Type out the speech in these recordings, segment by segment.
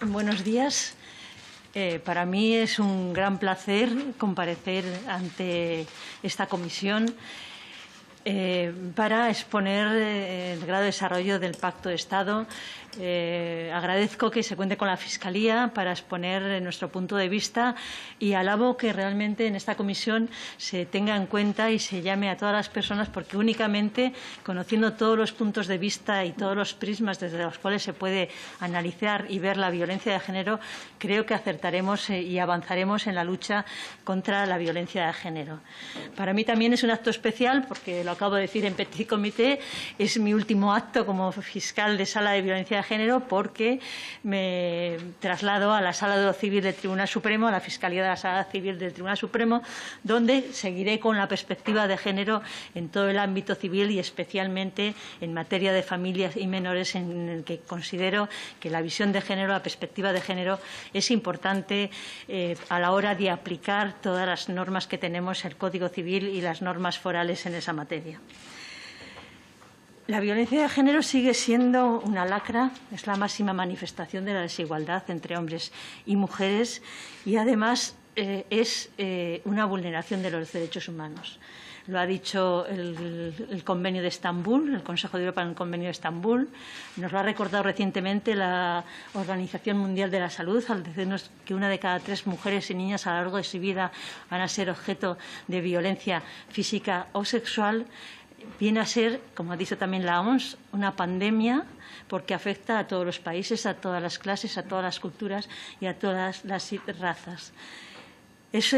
Buenos días. Para mí es un gran placer comparecer ante esta comisión para exponer el grado de desarrollo del Pacto de Estado. Agradezco que se cuente con la Fiscalía para exponer nuestro punto de vista y alabo que realmente en esta comisión se tenga en cuenta y se llame a todas las personas, porque únicamente conociendo todos los puntos de vista y todos los prismas desde los cuales se puede analizar y ver la violencia de género, creo que acertaremos y avanzaremos en la lucha contra la violencia de género. Para mí también es un acto especial, porque lo acabo de decir en Petit Comité, es mi último acto como fiscal de Sala de Violencia de Género, porque me traslado a la Sala de lo Civil del Tribunal Supremo, a la Fiscalía de la Sala Civil del Tribunal Supremo, donde seguiré con la perspectiva de género en todo el ámbito civil y especialmente en materia de familias y menores, en el que considero que la visión de género, la perspectiva de género es importante a la hora de aplicar todas las normas que tenemos, el Código Civil y las normas forales en esa materia. La violencia de género sigue siendo una lacra, es la máxima manifestación de la desigualdad entre hombres y mujeres y, además, es una vulneración de los derechos humanos. Lo ha dicho el Convenio de Estambul, el Consejo de Europa en el Convenio de Estambul. Nos lo ha recordado recientemente la Organización Mundial de la Salud, al decirnos que 1 de cada 3 mujeres y niñas a lo largo de su vida van a ser objeto de violencia física o sexual. Viene a ser, como ha dicho también la OMS, una pandemia, porque afecta a todos los países, a todas las clases, a todas las culturas y a todas las razas. Eso,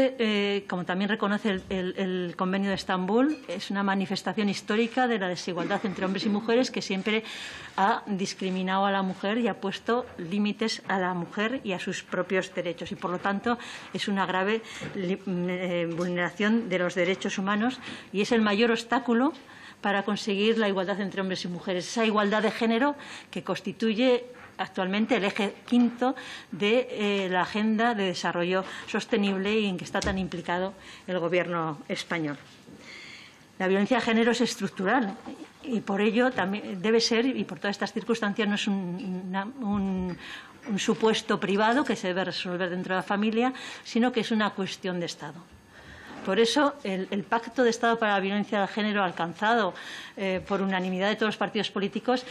como también reconoce el Convenio de Estambul, es una manifestación histórica de la desigualdad entre hombres y mujeres, que siempre ha discriminado a la mujer y ha puesto límites a la mujer y a sus propios derechos. Y, por lo tanto, es una grave vulneración de los derechos humanos y es el mayor obstáculo para conseguir la igualdad entre hombres y mujeres. Esa igualdad de género que constituye actualmente el eje quinto de la Agenda de Desarrollo Sostenible y en que está tan implicado el Gobierno español. La violencia de género es estructural y por ello también debe ser, y por todas estas circunstancias, no es un supuesto privado que se debe resolver dentro de la familia, sino que es una cuestión de Estado. Por eso, el Pacto de Estado para la Violencia de Género alcanzado por unanimidad de todos los partidos políticos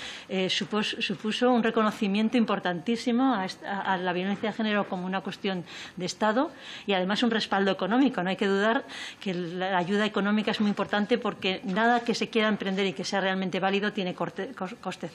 supuso un reconocimiento importantísimo a la violencia de género como una cuestión de Estado y, además, un respaldo económico. No hay que dudar que la ayuda económica es muy importante, porque nada que se quiera emprender y que sea realmente válido tiene coste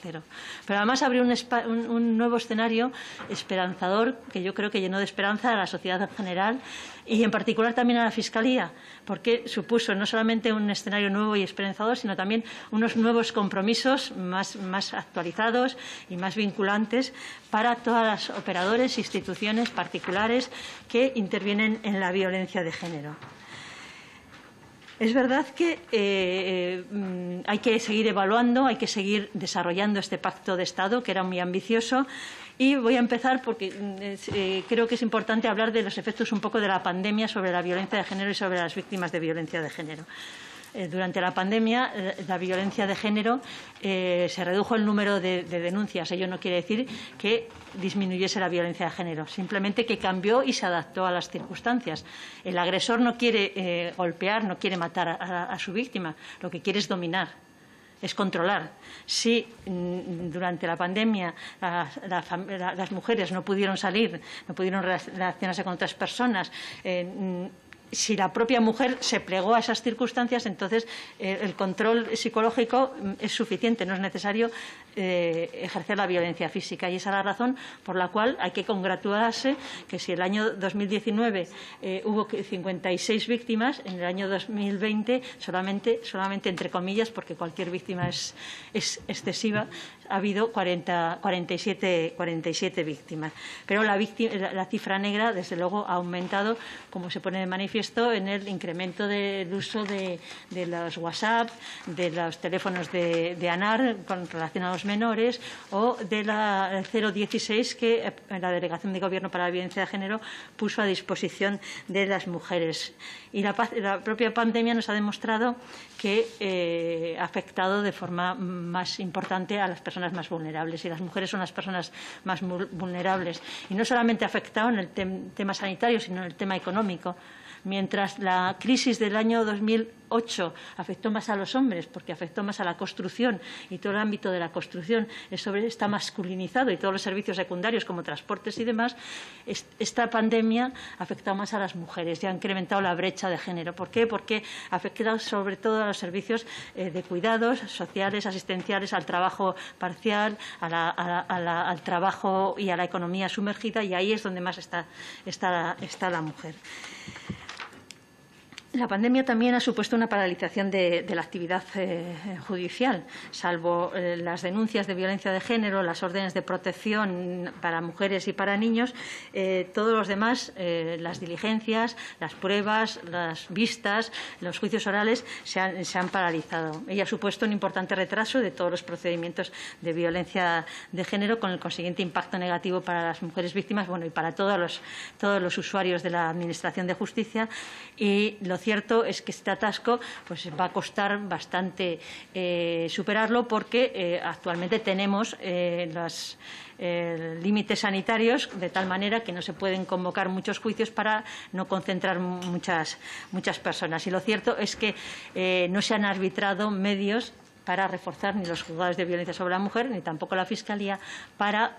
cero. Pero, además, abrió un nuevo escenario esperanzador, que yo creo que llenó de esperanza a la sociedad en general y, en particular, también a la Fiscalía, porque supuso no solamente un escenario nuevo y esperanzador, sino también unos nuevos compromisos más actualizados y más vinculantes para todas las operadores, instituciones particulares que intervienen en la violencia de género. Es verdad que hay que seguir evaluando, hay que seguir desarrollando este Pacto de Estado, que era muy ambicioso. Y voy a empezar porque creo que es importante hablar de los efectos un poco de la pandemia sobre la violencia de género y sobre las víctimas de violencia de género. Durante la pandemia, la violencia de género se redujo el número de denuncias. Ello no quiere decir que disminuyese la violencia de género, simplemente que cambió y se adaptó a las circunstancias. El agresor no quiere golpear, no quiere matar a su víctima, lo que quiere es dominar, es controlar. Si durante la pandemia las mujeres no pudieron salir, no pudieron relacionarse con otras personas, si la propia mujer se plegó a esas circunstancias, entonces el control psicológico es suficiente, no es necesario ejercer la violencia física. Y esa es la razón por la cual hay que congratularse que, si el año 2019 hubo 56 víctimas, en el año 2020 solamente entre comillas, porque cualquier víctima es excesiva, ha habido 47 víctimas. Pero la cifra negra, desde luego, ha aumentado, como se pone de manifiesto manifiesto en el incremento del uso de los WhatsApp, de los teléfonos de ANAR con relación a los menores o de la 016 que la Delegación de Gobierno para la Violencia de Género puso a disposición de las mujeres. Y la propia pandemia nos ha demostrado que ha afectado de forma más importante a las personas más vulnerables, y las mujeres son las personas más vulnerables. Y no solamente ha afectado en el tema sanitario, sino en el tema económico. Mientras la crisis del año 2008 afectó más a los hombres, porque afectó más a la construcción, y todo el ámbito de la construcción está masculinizado, y todos los servicios secundarios como transportes y demás, esta pandemia ha afectado más a las mujeres y ha incrementado la brecha de género. ¿Por qué? Porque ha afectado sobre todo a los servicios de cuidados sociales, asistenciales, al trabajo parcial, al trabajo y a la economía sumergida, y ahí es donde más está la mujer. La pandemia también ha supuesto una paralización de la actividad judicial, salvo las denuncias de violencia de género, las órdenes de protección para mujeres y para niños. Todos los demás, las diligencias, las pruebas, las vistas, los juicios orales se han paralizado. Ello ha supuesto un importante retraso de todos los procedimientos de violencia de género, con el consiguiente impacto negativo para las mujeres víctimas, y para todos los usuarios de la Administración de Justicia. Y lo cierto es que este atasco va a costar bastante superarlo, porque actualmente tenemos los límites sanitarios, de tal manera que no se pueden convocar muchos juicios para no concentrar muchas personas. Y lo cierto es que no se han arbitrado medios para reforzar ni los juzgados de violencia sobre la mujer, ni tampoco la Fiscalía, para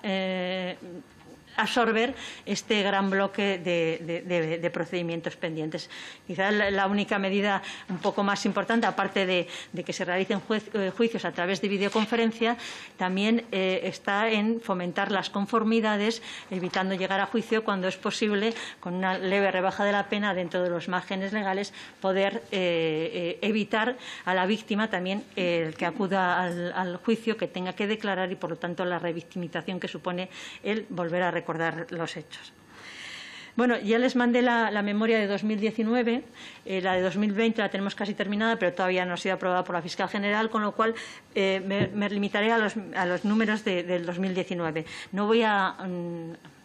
absorber este gran bloque de procedimientos pendientes. Quizás la única medida un poco más importante, aparte de que se realicen juicios a través de videoconferencia, también está en fomentar las conformidades, evitando llegar a juicio cuando es posible, con una leve rebaja de la pena dentro de los márgenes legales, poder evitar a la víctima también el que acuda al juicio, que tenga que declarar, y por lo tanto la revictimización que supone el volver a recordar los hechos. Bueno, ya les mandé la memoria de 2019, la de 2020 la tenemos casi terminada, pero todavía no ha sido aprobada por la Fiscal General, con lo cual me limitaré a los números del 2019. No voy a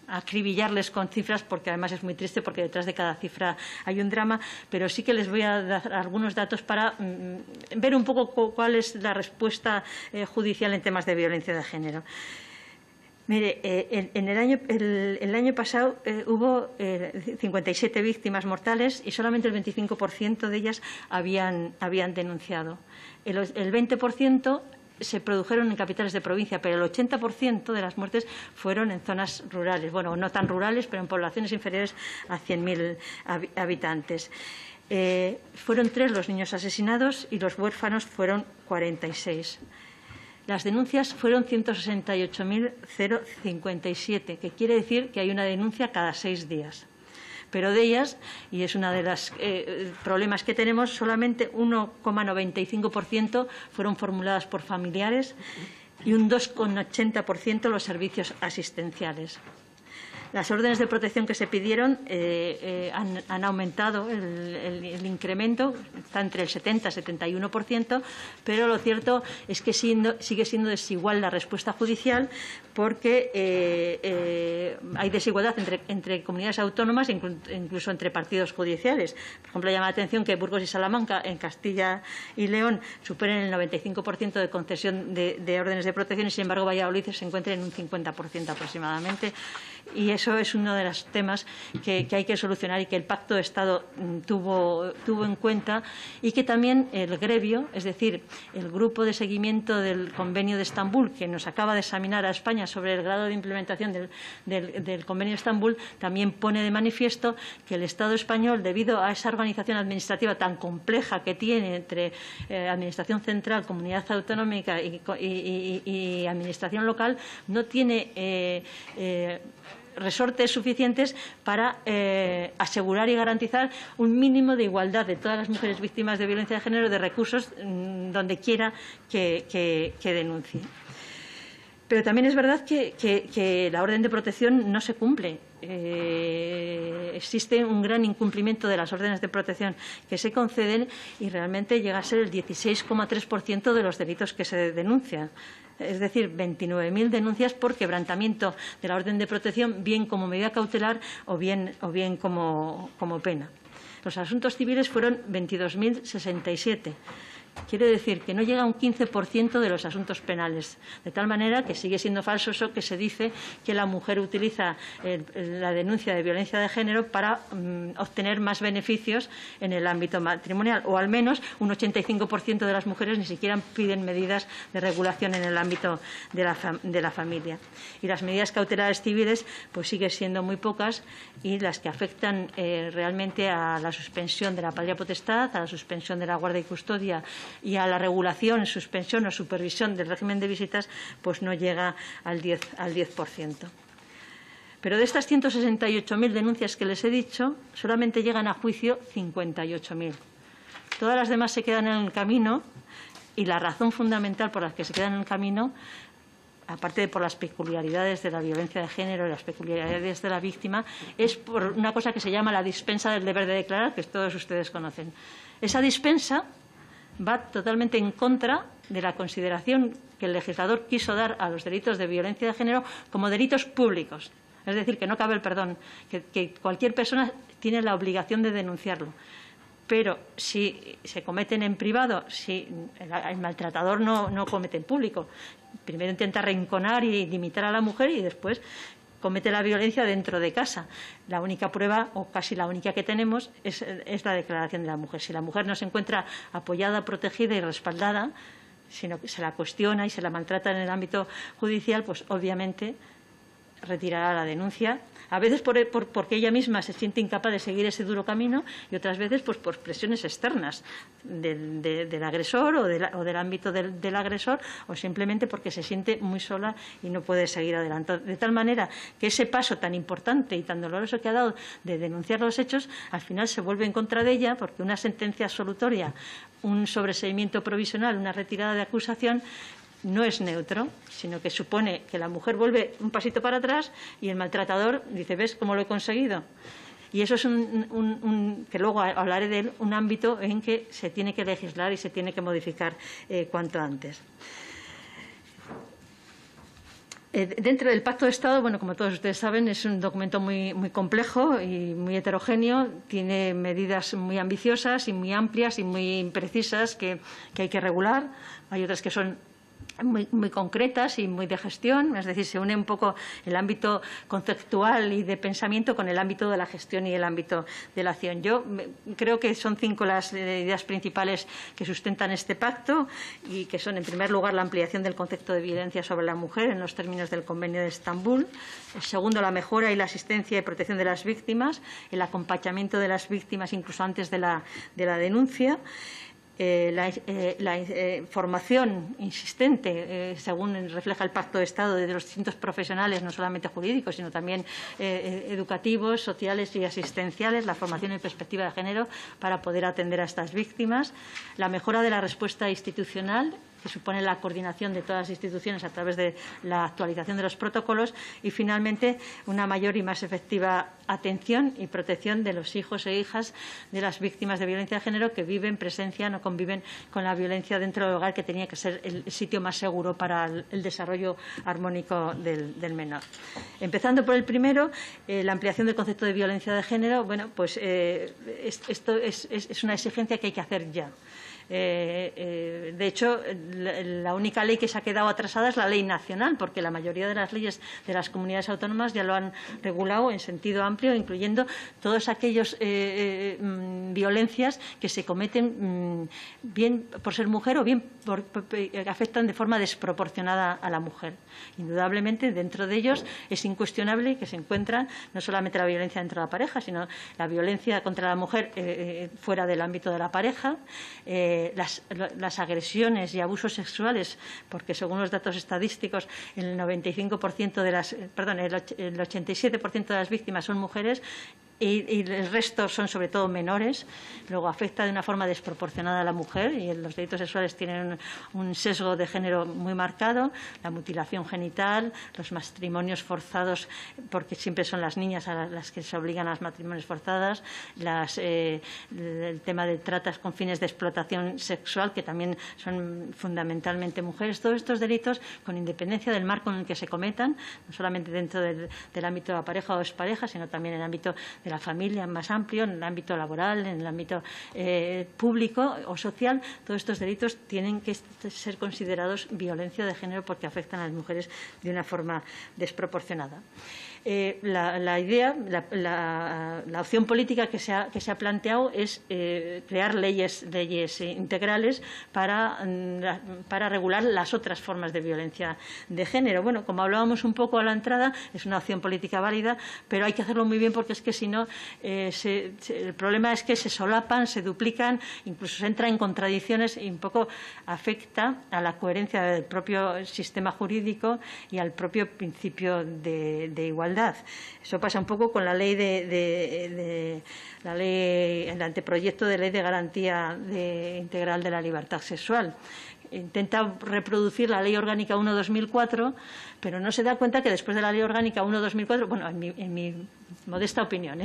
acribillarles con cifras, porque además es muy triste, porque detrás de cada cifra hay un drama, pero sí que les voy a dar algunos datos para ver un poco cuál es la respuesta judicial en temas de violencia de género. Mire, el año pasado hubo 57 víctimas mortales, y solamente el 25% de ellas habían denunciado. El 20% se produjeron en capitales de provincia, pero el 80% de las muertes fueron en zonas rurales. Bueno, no tan rurales, pero en poblaciones inferiores a 100.000 habitantes. Fueron 3 los niños asesinados y los huérfanos fueron 46. Las denuncias fueron 168.057, que quiere decir que hay una denuncia cada 6 días. Pero de ellas, y es uno de los problemas que tenemos, solamente 1,95% fueron formuladas por familiares y un 2,80% los servicios asistenciales. Las órdenes de protección que se pidieron han aumentado el incremento, está entre el 70 y 71%, pero lo cierto es que sigue siendo desigual la respuesta judicial, porque hay desigualdad entre comunidades autónomas, incluso entre partidos judiciales. Por ejemplo, llama la atención que Burgos y Salamanca, en Castilla y León, superen el 95% de concesión de órdenes de protección, y sin embargo Valladolid se encuentra en un 50% aproximadamente. Y eso es uno de los temas que hay que solucionar, y que el Pacto de Estado tuvo en cuenta, y que también el Grevio, es decir, el grupo de seguimiento del Convenio de Estambul, que nos acaba de examinar a España sobre el grado de implementación del Convenio de Estambul, también pone de manifiesto que el Estado español, debido a esa organización administrativa tan compleja que tiene entre Administración central, Comunidad autonómica y Administración local, no tiene resortes suficientes para asegurar y garantizar un mínimo de igualdad de todas las mujeres víctimas de violencia de género, de recursos donde quiera que denuncie. Pero también es verdad que la orden de protección no se cumple. Existe un gran incumplimiento de las órdenes de protección que se conceden y realmente llega a ser el 16,3% de los delitos que se denuncian. Es decir, 29.000 denuncias por quebrantamiento de la orden de protección, bien como medida cautelar o bien como pena. Los asuntos civiles fueron 22.067. Quiere decir que no llega a un 15% de los asuntos penales, de tal manera que sigue siendo falso eso que se dice que la mujer utiliza la denuncia de violencia de género para obtener más beneficios en el ámbito matrimonial, o al menos un 85% de las mujeres ni siquiera piden medidas de regulación en el ámbito de la familia. Y las medidas cautelares civiles pues siguen siendo muy pocas, y las que afectan realmente a la suspensión de la patria potestad, a la suspensión de la guardia y custodia y a la regulación, suspensión o supervisión del régimen de visitas, pues no llega al 10%. Pero de estas 168.000 denuncias que les he dicho, solamente llegan a juicio 58.000. Todas las demás se quedan en el camino, y la razón fundamental por la que se quedan en el camino, aparte de por las peculiaridades de la violencia de género y las peculiaridades de la víctima, es por una cosa que se llama la dispensa del deber de declarar, que todos ustedes conocen. Esa dispensa va totalmente en contra de la consideración que el legislador quiso dar a los delitos de violencia de género como delitos públicos. Es decir, que no cabe el perdón, que cualquier persona tiene la obligación de denunciarlo. Pero si se cometen en privado, si el maltratador no comete en público, primero intenta arrinconar y limitar a la mujer y después comete la violencia dentro de casa. La única prueba, o casi la única que tenemos, es la declaración de la mujer. Si la mujer no se encuentra apoyada, protegida y respaldada, sino que se la cuestiona y se la maltrata en el ámbito judicial, pues obviamente retirará la denuncia, a veces porque ella misma se siente incapaz de seguir ese duro camino, y otras veces pues por presiones externas del agresor o del ámbito del agresor, o simplemente porque se siente muy sola y no puede seguir adelante. De tal manera que ese paso tan importante y tan doloroso que ha dado de denunciar los hechos, al final se vuelve en contra de ella, porque una sentencia absolutoria, un sobreseimiento provisional, una retirada de acusación, no es neutro, sino que supone que la mujer vuelve un pasito para atrás y el maltratador dice, ¿ves cómo lo he conseguido? Y eso es que luego hablaré de él, un ámbito en que se tiene que legislar y se tiene que modificar cuanto antes. Dentro del Pacto de Estado, bueno, como todos ustedes saben, es un documento muy complejo y muy heterogéneo. Tiene medidas muy ambiciosas y muy amplias y muy precisas que hay que regular. Hay otras que son muy concretas y muy de gestión, es decir, se une un poco el ámbito conceptual y de pensamiento con el ámbito de la gestión y el ámbito de la acción. Yo creo que son 5 las ideas principales que sustentan este pacto, y que son, en primer lugar, la ampliación del concepto de violencia sobre la mujer en los términos del Convenio de Estambul. En segundo, la mejora y la asistencia y protección de las víctimas, el acompañamiento de las víctimas incluso antes de la denuncia. La formación insistente, según refleja el Pacto de Estado, de los distintos profesionales, no solamente jurídicos, sino también educativos, sociales y asistenciales, la formación en perspectiva de género para poder atender a estas víctimas, la mejora de la respuesta institucional, que supone la coordinación de todas las instituciones a través de la actualización de los protocolos, y finalmente una mayor y más efectiva atención y protección de los hijos e hijas de las víctimas de violencia de género que viven, presencian o conviven con la violencia dentro del hogar, que tenía que ser el sitio más seguro para el desarrollo armónico del menor. Empezando por el primero, la ampliación del concepto de violencia de género. Bueno, pues esto es una exigencia que hay que hacer ya. De hecho, la única ley que se ha quedado atrasada es la ley nacional, porque la mayoría de las leyes de las comunidades autónomas ya lo han regulado en sentido amplio, incluyendo todas aquellas violencias que se cometen bien por ser mujer o bien que afectan de forma desproporcionada a la mujer. Indudablemente, dentro de ellos es incuestionable que se encuentra no solamente la violencia dentro de la pareja, sino la violencia contra la mujer fuera del ámbito de la pareja, las agresiones y abusos sexuales, porque según los datos estadísticos el 85% de el 87% de las víctimas son mujeres, y el resto son sobre todo menores. Luego afecta de una forma desproporcionada a la mujer y los delitos sexuales tienen un sesgo de género muy marcado. La mutilación genital, los matrimonios forzados, porque siempre son las niñas a las que se obligan a los matrimonios forzados, el tema de tratas con fines de explotación sexual, que también son fundamentalmente mujeres. Todos estos delitos, con independencia del marco en el que se cometan, no solamente dentro del ámbito de la pareja o expareja, sino también en el ámbito de la familia más amplio, en el ámbito laboral, en el ámbito público o social, todos estos delitos tienen que ser considerados violencia de género porque afectan a las mujeres de una forma desproporcionada. La idea, la opción política que se ha planteado es crear leyes integrales para regular las otras formas de violencia de género. Bueno, como hablábamos un poco a la entrada, es una opción política válida, pero hay que hacerlo muy bien porque es que si no, el problema es que se solapan, se duplican, incluso se entra en contradicciones y un poco afecta a la coherencia del propio sistema jurídico y al propio principio de igualdad. Eso pasa un poco con la ley el anteproyecto de ley de garantía integral de la libertad sexual. Intenta reproducir la Ley Orgánica 1/2004, pero no se da cuenta que después de la Ley Orgánica 1/2004, bueno, en mi modesta opinión,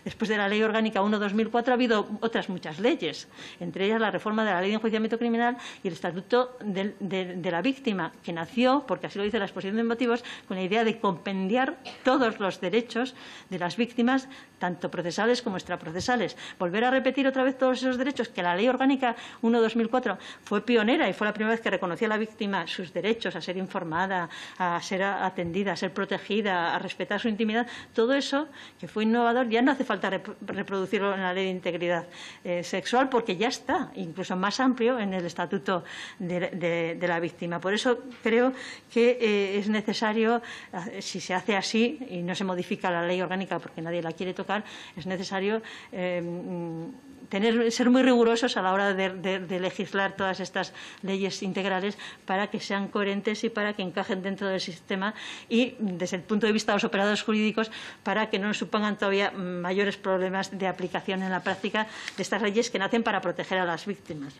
después de la Ley Orgánica 1/2004 ha habido otras muchas leyes, entre ellas la reforma de la Ley de Enjuiciamiento Criminal y el Estatuto de la Víctima, que nació, porque así lo dice la exposición de motivos, con la idea de compendiar todos los derechos de las víctimas, tanto procesales como extraprocesales. Volver a repetir otra vez todos esos derechos que la Ley Orgánica 1/2004 fue pionera y fue la primera vez que reconocía a la víctima sus derechos a ser informada, a ser atendida, a ser protegida, a respetar su intimidad. Todo eso, que fue innovador, ya no hace falta reproducirlo en la Ley de Integridad Sexual porque ya está, incluso más amplio, en el Estatuto de la Víctima. Por eso creo que es necesario, si se hace así y no se modifica la Ley Orgánica porque nadie la quiere tocar, es necesario ser muy rigurosos a la hora de legislar todas estas leyes integrales para que sean coherentes y para que encajen dentro del sistema y, desde el punto de vista de los operadores jurídicos, para que no nos supongan todavía mayores problemas de aplicación en la práctica de estas leyes que nacen para proteger a las víctimas.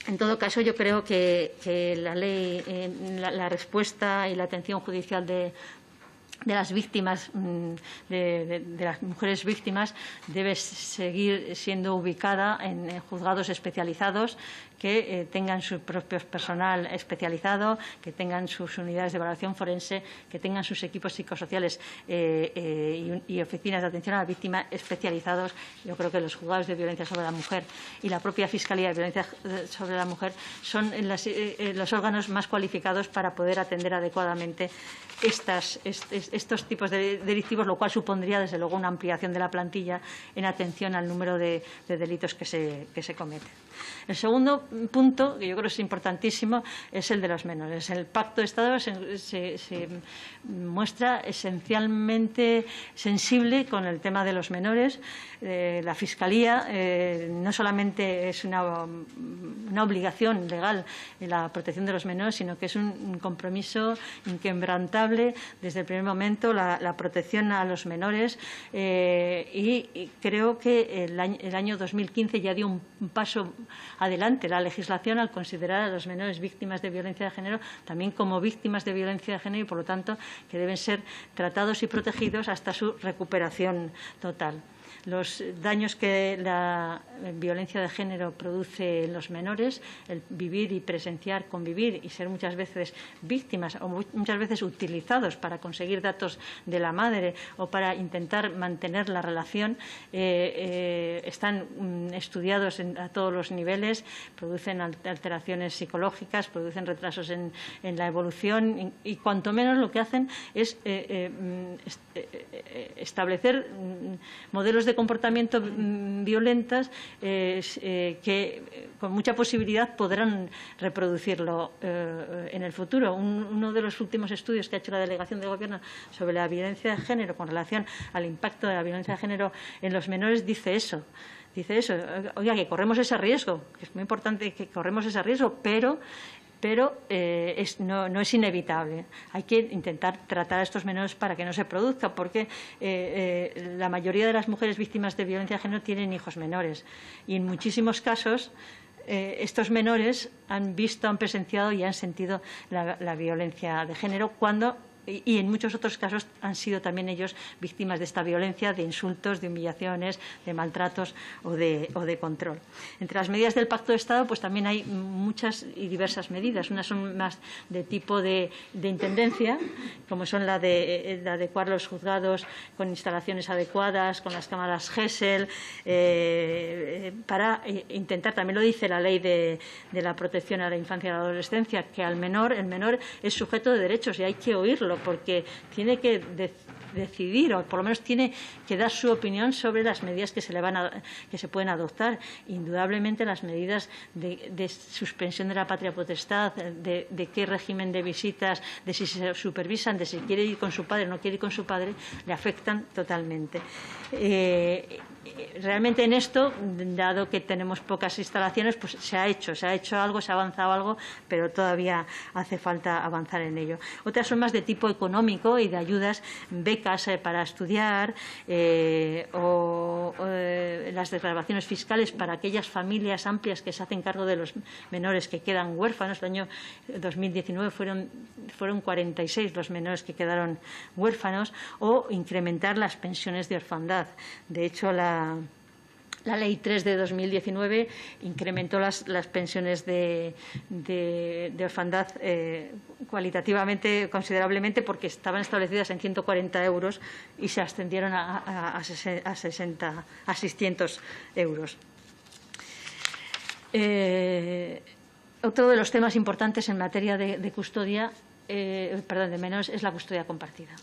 En todo caso, yo creo que la ley, la respuesta y la atención judicial de las víctimas, de las mujeres víctimas, debe seguir siendo ubicada en juzgados especializados que tengan su propio personal especializado, que tengan sus unidades de evaluación forense, que tengan sus equipos psicosociales y oficinas de atención a la víctima especializados. Yo creo que los juzgados de violencia sobre la mujer y la propia Fiscalía de Violencia sobre la Mujer son los órganos más cualificados para poder atender adecuadamente estos tipos de delictivos, lo cual supondría, desde luego, una ampliación de la plantilla en atención al número de delitos que se cometen. El segundo punto, que yo creo que es importantísimo, es el de los menores. El Pacto de Estado se muestra esencialmente sensible con el tema de los menores. La Fiscalía no solamente es una obligación legal en la protección de los menores, sino que es un compromiso inquebrantable desde el primer momento, la protección a los menores. Y creo que el año 2015 ya dio un paso adelante la legislación al considerar a los menores víctimas de violencia de género también como víctimas de violencia de género y, por lo tanto, que deben ser tratados y protegidos hasta su recuperación total. Los daños que la violencia de género produce en los menores, el vivir y presenciar, convivir y ser muchas veces víctimas o muchas veces utilizados para conseguir datos de la madre o para intentar mantener la relación, están estudiados a todos los niveles, producen alteraciones psicológicas, producen retrasos en la evolución y cuanto menos lo que hacen es establecer modelos de comportamiento violentos que con mucha posibilidad podrán reproducirlo en el futuro. Uno de los últimos estudios que ha hecho la Delegación de Gobierno sobre la violencia de género con relación al impacto de la violencia de género en los menores dice eso. Dice eso, oiga, que corremos ese riesgo, que es muy importante que corremos ese riesgo, pero pero no es inevitable. Hay que intentar tratar a estos menores para que no se produzca, porque la mayoría de las mujeres víctimas de violencia de género tienen hijos menores y en muchísimos casos estos menores han visto, han presenciado y han sentido la violencia de género y en muchos otros casos han sido también ellos víctimas de esta violencia, de insultos, de humillaciones, de maltratos o de control. Entre las medidas del Pacto de Estado pues también hay muchas y diversas medidas. Unas son más de tipo de intendencia, como son la de adecuar los juzgados con instalaciones adecuadas, con las cámaras GESEL, para intentar, también lo dice la Ley de la Protección a la Infancia y a la Adolescencia, que el menor es sujeto de derechos y hay que oírlo, porque tiene que decidir, o por lo menos tiene que dar su opinión sobre las medidas que se pueden adoptar. Indudablemente las medidas de suspensión de la patria potestad, de qué régimen de visitas, de si se supervisan, de si quiere ir con su padre o no quiere ir con su padre, le afectan totalmente. Realmente en esto, dado que tenemos pocas instalaciones, pues se ha hecho algo, se ha avanzado algo, pero todavía hace falta avanzar en ello. Otras son más de tipo económico y de ayudas, becas para estudiar o las declaraciones fiscales para aquellas familias amplias que se hacen cargo de los menores que quedan huérfanos. El año 2019 fueron 46 los menores que quedaron huérfanos, o incrementar las pensiones de orfandad. De hecho, la Ley 3 de 2019 incrementó las pensiones de orfandad cualitativamente, considerablemente, porque estaban establecidas en 140 euros y se ascendieron a 600 euros. Otro de los temas importantes en materia de custodia, de menores, es la custodia compartida.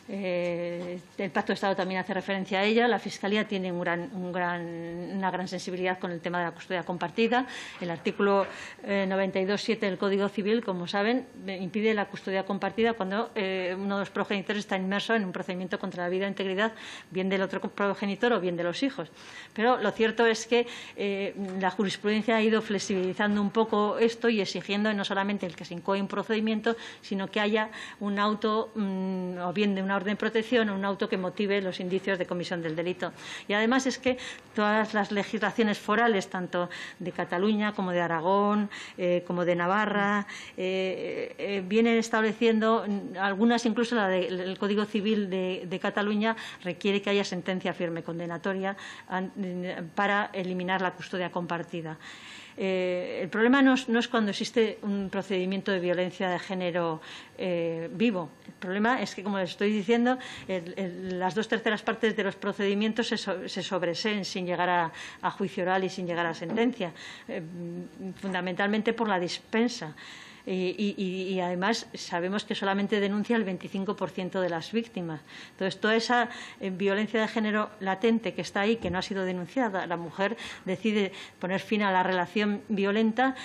El Pacto de Estado también hace referencia a ella. La Fiscalía tiene una gran sensibilidad con el tema de la custodia compartida. El artículo 92.7 del Código Civil, como saben, impide la custodia compartida cuando uno de los progenitores está inmerso en un procedimiento contra la vida e integridad, bien del otro progenitor o bien de los hijos. Pero lo cierto es que la jurisprudencia ha ido flexibilizando un poco esto y exigiendo no solamente el que se incoe un procedimiento, sino que haya un auto o bien de una orden de protección o un auto que motive los indicios de comisión del delito. Y además es que todas las legislaciones forales, tanto de Cataluña como de Aragón, como de Navarra, vienen estableciendo, algunas incluso el Código Civil de Cataluña requiere que haya sentencia firme condenatoria para eliminar la custodia compartida. El problema no es cuando existe un procedimiento de violencia de género vivo. El problema es que, como les estoy diciendo, las 2/3 partes de los procedimientos se sobreseen sin llegar a juicio oral y sin llegar a sentencia, fundamentalmente por la dispensa. Y además sabemos que solamente denuncia el 25% de las víctimas. Entonces, toda esa violencia de género latente que está ahí, que no ha sido denunciada, la mujer decide poner fin a la relación violenta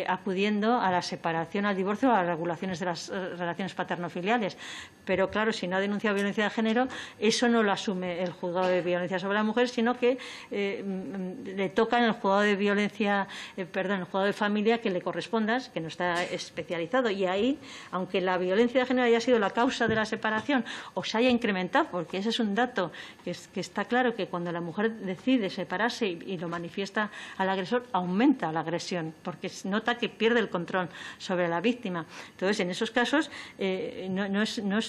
acudiendo a la separación, al divorcio o a las regulaciones de las relaciones paterno-filiales. Pero claro, si no ha denunciado violencia de género, eso no lo asume el juzgado de violencia sobre la mujer, sino que le toca en el juzgado de violencia, el juzgado de familia que le corresponda, que no está especializado. Y ahí, aunque la violencia de género haya sido la causa de la separación o se haya incrementado, porque ese es un dato que está claro, que cuando la mujer decide separarse y lo manifiesta al agresor, aumenta la agresión, porque nota que pierde el control sobre la víctima. Entonces, en esos casos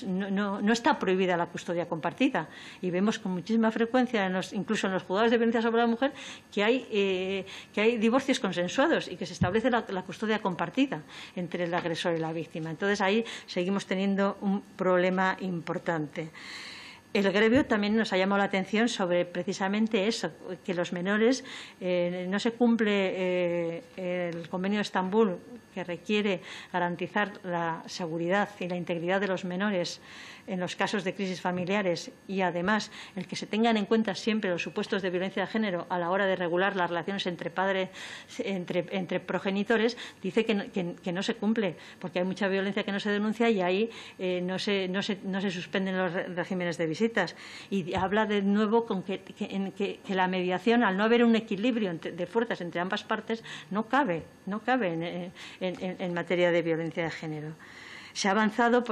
no está prohibida la custodia compartida, y vemos con muchísima frecuencia, incluso en los juzgados de violencia sobre la mujer, que hay divorcios consensuados y que se establece la custodia compartida entre el agresor y la víctima. Entonces, ahí seguimos teniendo un problema importante. El gremio también nos ha llamado la atención sobre precisamente eso, que los menores no se cumple el Convenio de Estambul, que requiere garantizar la seguridad y la integridad de los menores en los casos de crisis familiares, y además el que se tengan en cuenta siempre los supuestos de violencia de género a la hora de regular las relaciones entre padres, entre progenitores. Dice que no se cumple, porque hay mucha violencia que no se denuncia y ahí no se suspenden los regímenes de visitas. Y habla de nuevo con que la mediación, al no haber un equilibrio de fuerzas entre ambas partes, no cabe en en materia de violencia de género. Se ha avanzado,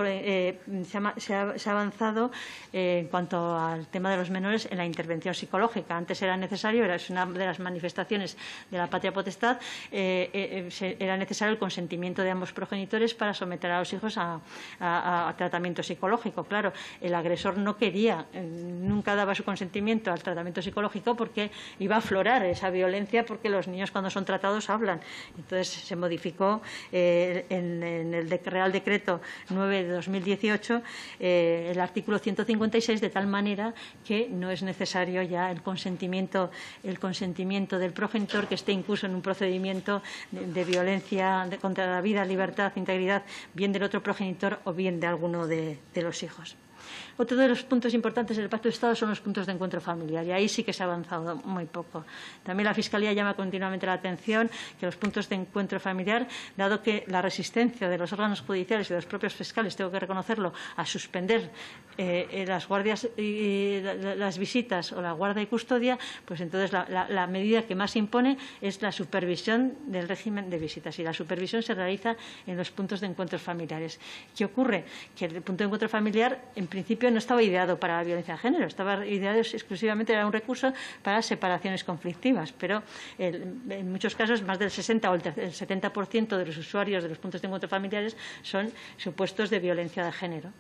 en cuanto al tema de los menores en la intervención psicológica. Antes era necesario, es una de las manifestaciones de la patria potestad, era necesario el consentimiento de ambos progenitores para someter a los hijos a tratamiento psicológico. Claro, el agresor no quería, nunca daba su consentimiento al tratamiento psicológico porque iba a aflorar esa violencia, porque los niños cuando son tratados hablan. Entonces se modificó en el Real Decreto 9 de 2018 el artículo 156 de tal manera que no es necesario ya el consentimiento del progenitor que esté incluso en un procedimiento de violencia contra la vida, libertad, integridad, bien del otro progenitor o bien de alguno de los hijos. Otro de los puntos importantes del Pacto de Estado son los puntos de encuentro familiar, y ahí sí que se ha avanzado muy poco. También la Fiscalía llama continuamente la atención que los puntos de encuentro familiar, dado que la resistencia de los órganos judiciales y de los propios fiscales, tengo que reconocerlo, a suspender las guardias y las visitas o la guarda y custodia, pues entonces la medida que más impone es la supervisión del régimen de visitas, y la supervisión se realiza en los puntos de encuentros familiares. ¿Qué ocurre? Que el punto de encuentro familiar, en principio, no estaba ideado para la violencia de género, estaba ideado exclusivamente, era un recurso para separaciones conflictivas, pero en muchos casos más del 60 o el 70% de los usuarios de los puntos de encuentro familiares son supuestos de violencia de género.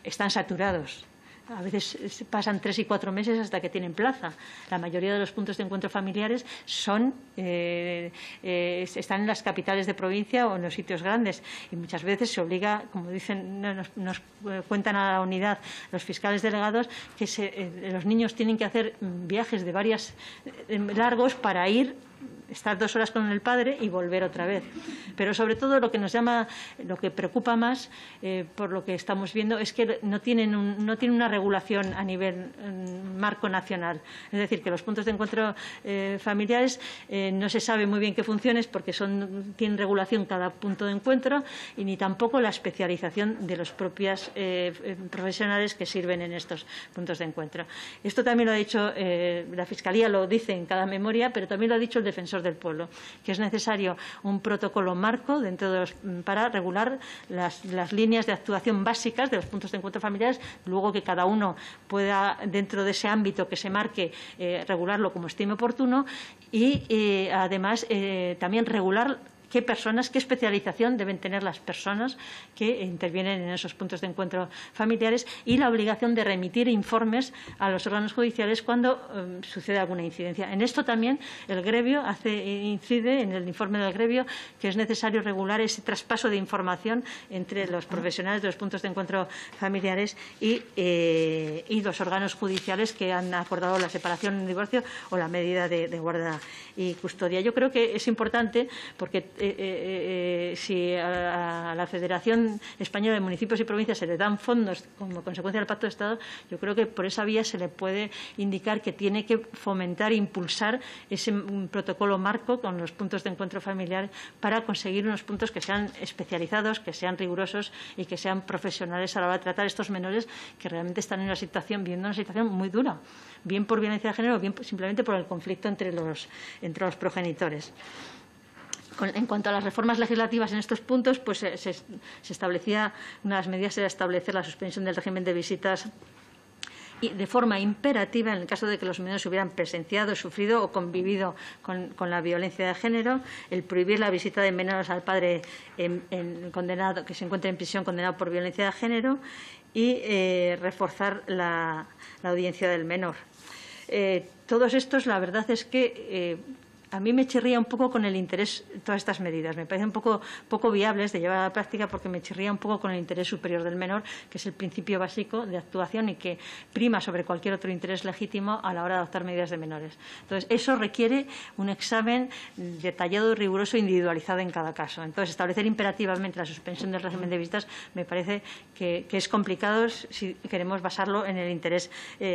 Están saturados. A veces pasan 3 y 4 meses hasta que tienen plaza. La mayoría de los puntos de encuentro familiares están en las capitales de provincia o en los sitios grandes, y muchas veces se obliga, como dicen, nos cuentan a la unidad los fiscales delegados, que los niños tienen que hacer viajes de varios largos para estar 2 horas con el padre y volver otra vez. Pero sobre todo lo que preocupa más, por lo que estamos viendo, es que no tienen una regulación a nivel marco nacional. Es decir, que los puntos de encuentro familiares no se sabe muy bien qué funciones, porque tienen regulación cada punto de encuentro, y ni tampoco la especialización de los propios profesionales que sirven en estos puntos de encuentro. Esto también lo ha dicho la Fiscalía, lo dice en cada memoria, pero también lo ha dicho el Defensor del Pueblo, que es necesario un protocolo marco para regular las líneas de actuación básicas de los puntos de encuentro familiares, luego que cada uno pueda, dentro de ese ámbito que se marque, regularlo como estime oportuno, y además también regular qué especialización deben tener las personas que intervienen en esos puntos de encuentro familiares, y la obligación de remitir informes a los órganos judiciales cuando sucede alguna incidencia. En esto también el gremio incide en el informe del gremio, que es necesario regular ese traspaso de información entre los profesionales de los puntos de encuentro familiares y los órganos judiciales que han acordado la separación en divorcio o la medida de guarda y custodia. Yo creo que es importante, porque si a la Federación Española de Municipios y Provincias se le dan fondos como consecuencia del Pacto de Estado, yo creo que por esa vía se le puede indicar que tiene que fomentar e impulsar ese protocolo marco con los puntos de encuentro familiar, para conseguir unos puntos que sean especializados, que sean rigurosos y que sean profesionales a la hora de tratar a estos menores que realmente están viviendo una situación muy dura, bien por violencia de género, bien simplemente por el conflicto entre los progenitores. En cuanto a las reformas legislativas en estos puntos, pues se establecía, una de las medidas era establecer la suspensión del régimen de visitas y de forma imperativa en el caso de que los menores hubieran presenciado, sufrido o convivido con la violencia de género, el prohibir la visita de menores al padre condenado, que se encuentra en prisión condenado por violencia de género, y reforzar la audiencia del menor. Todos estos, la verdad es que a mí me chirría un poco con el interés todas estas medidas. Me parecen poco viables de llevar a la práctica, porque me chirría un poco con el interés superior del menor, que es el principio básico de actuación y que prima sobre cualquier otro interés legítimo a la hora de adoptar medidas de menores. Entonces, eso requiere un examen detallado, riguroso e individualizado en cada caso. Entonces, establecer imperativamente la suspensión del régimen de visitas me parece que es complicado si queremos basarlo en el interés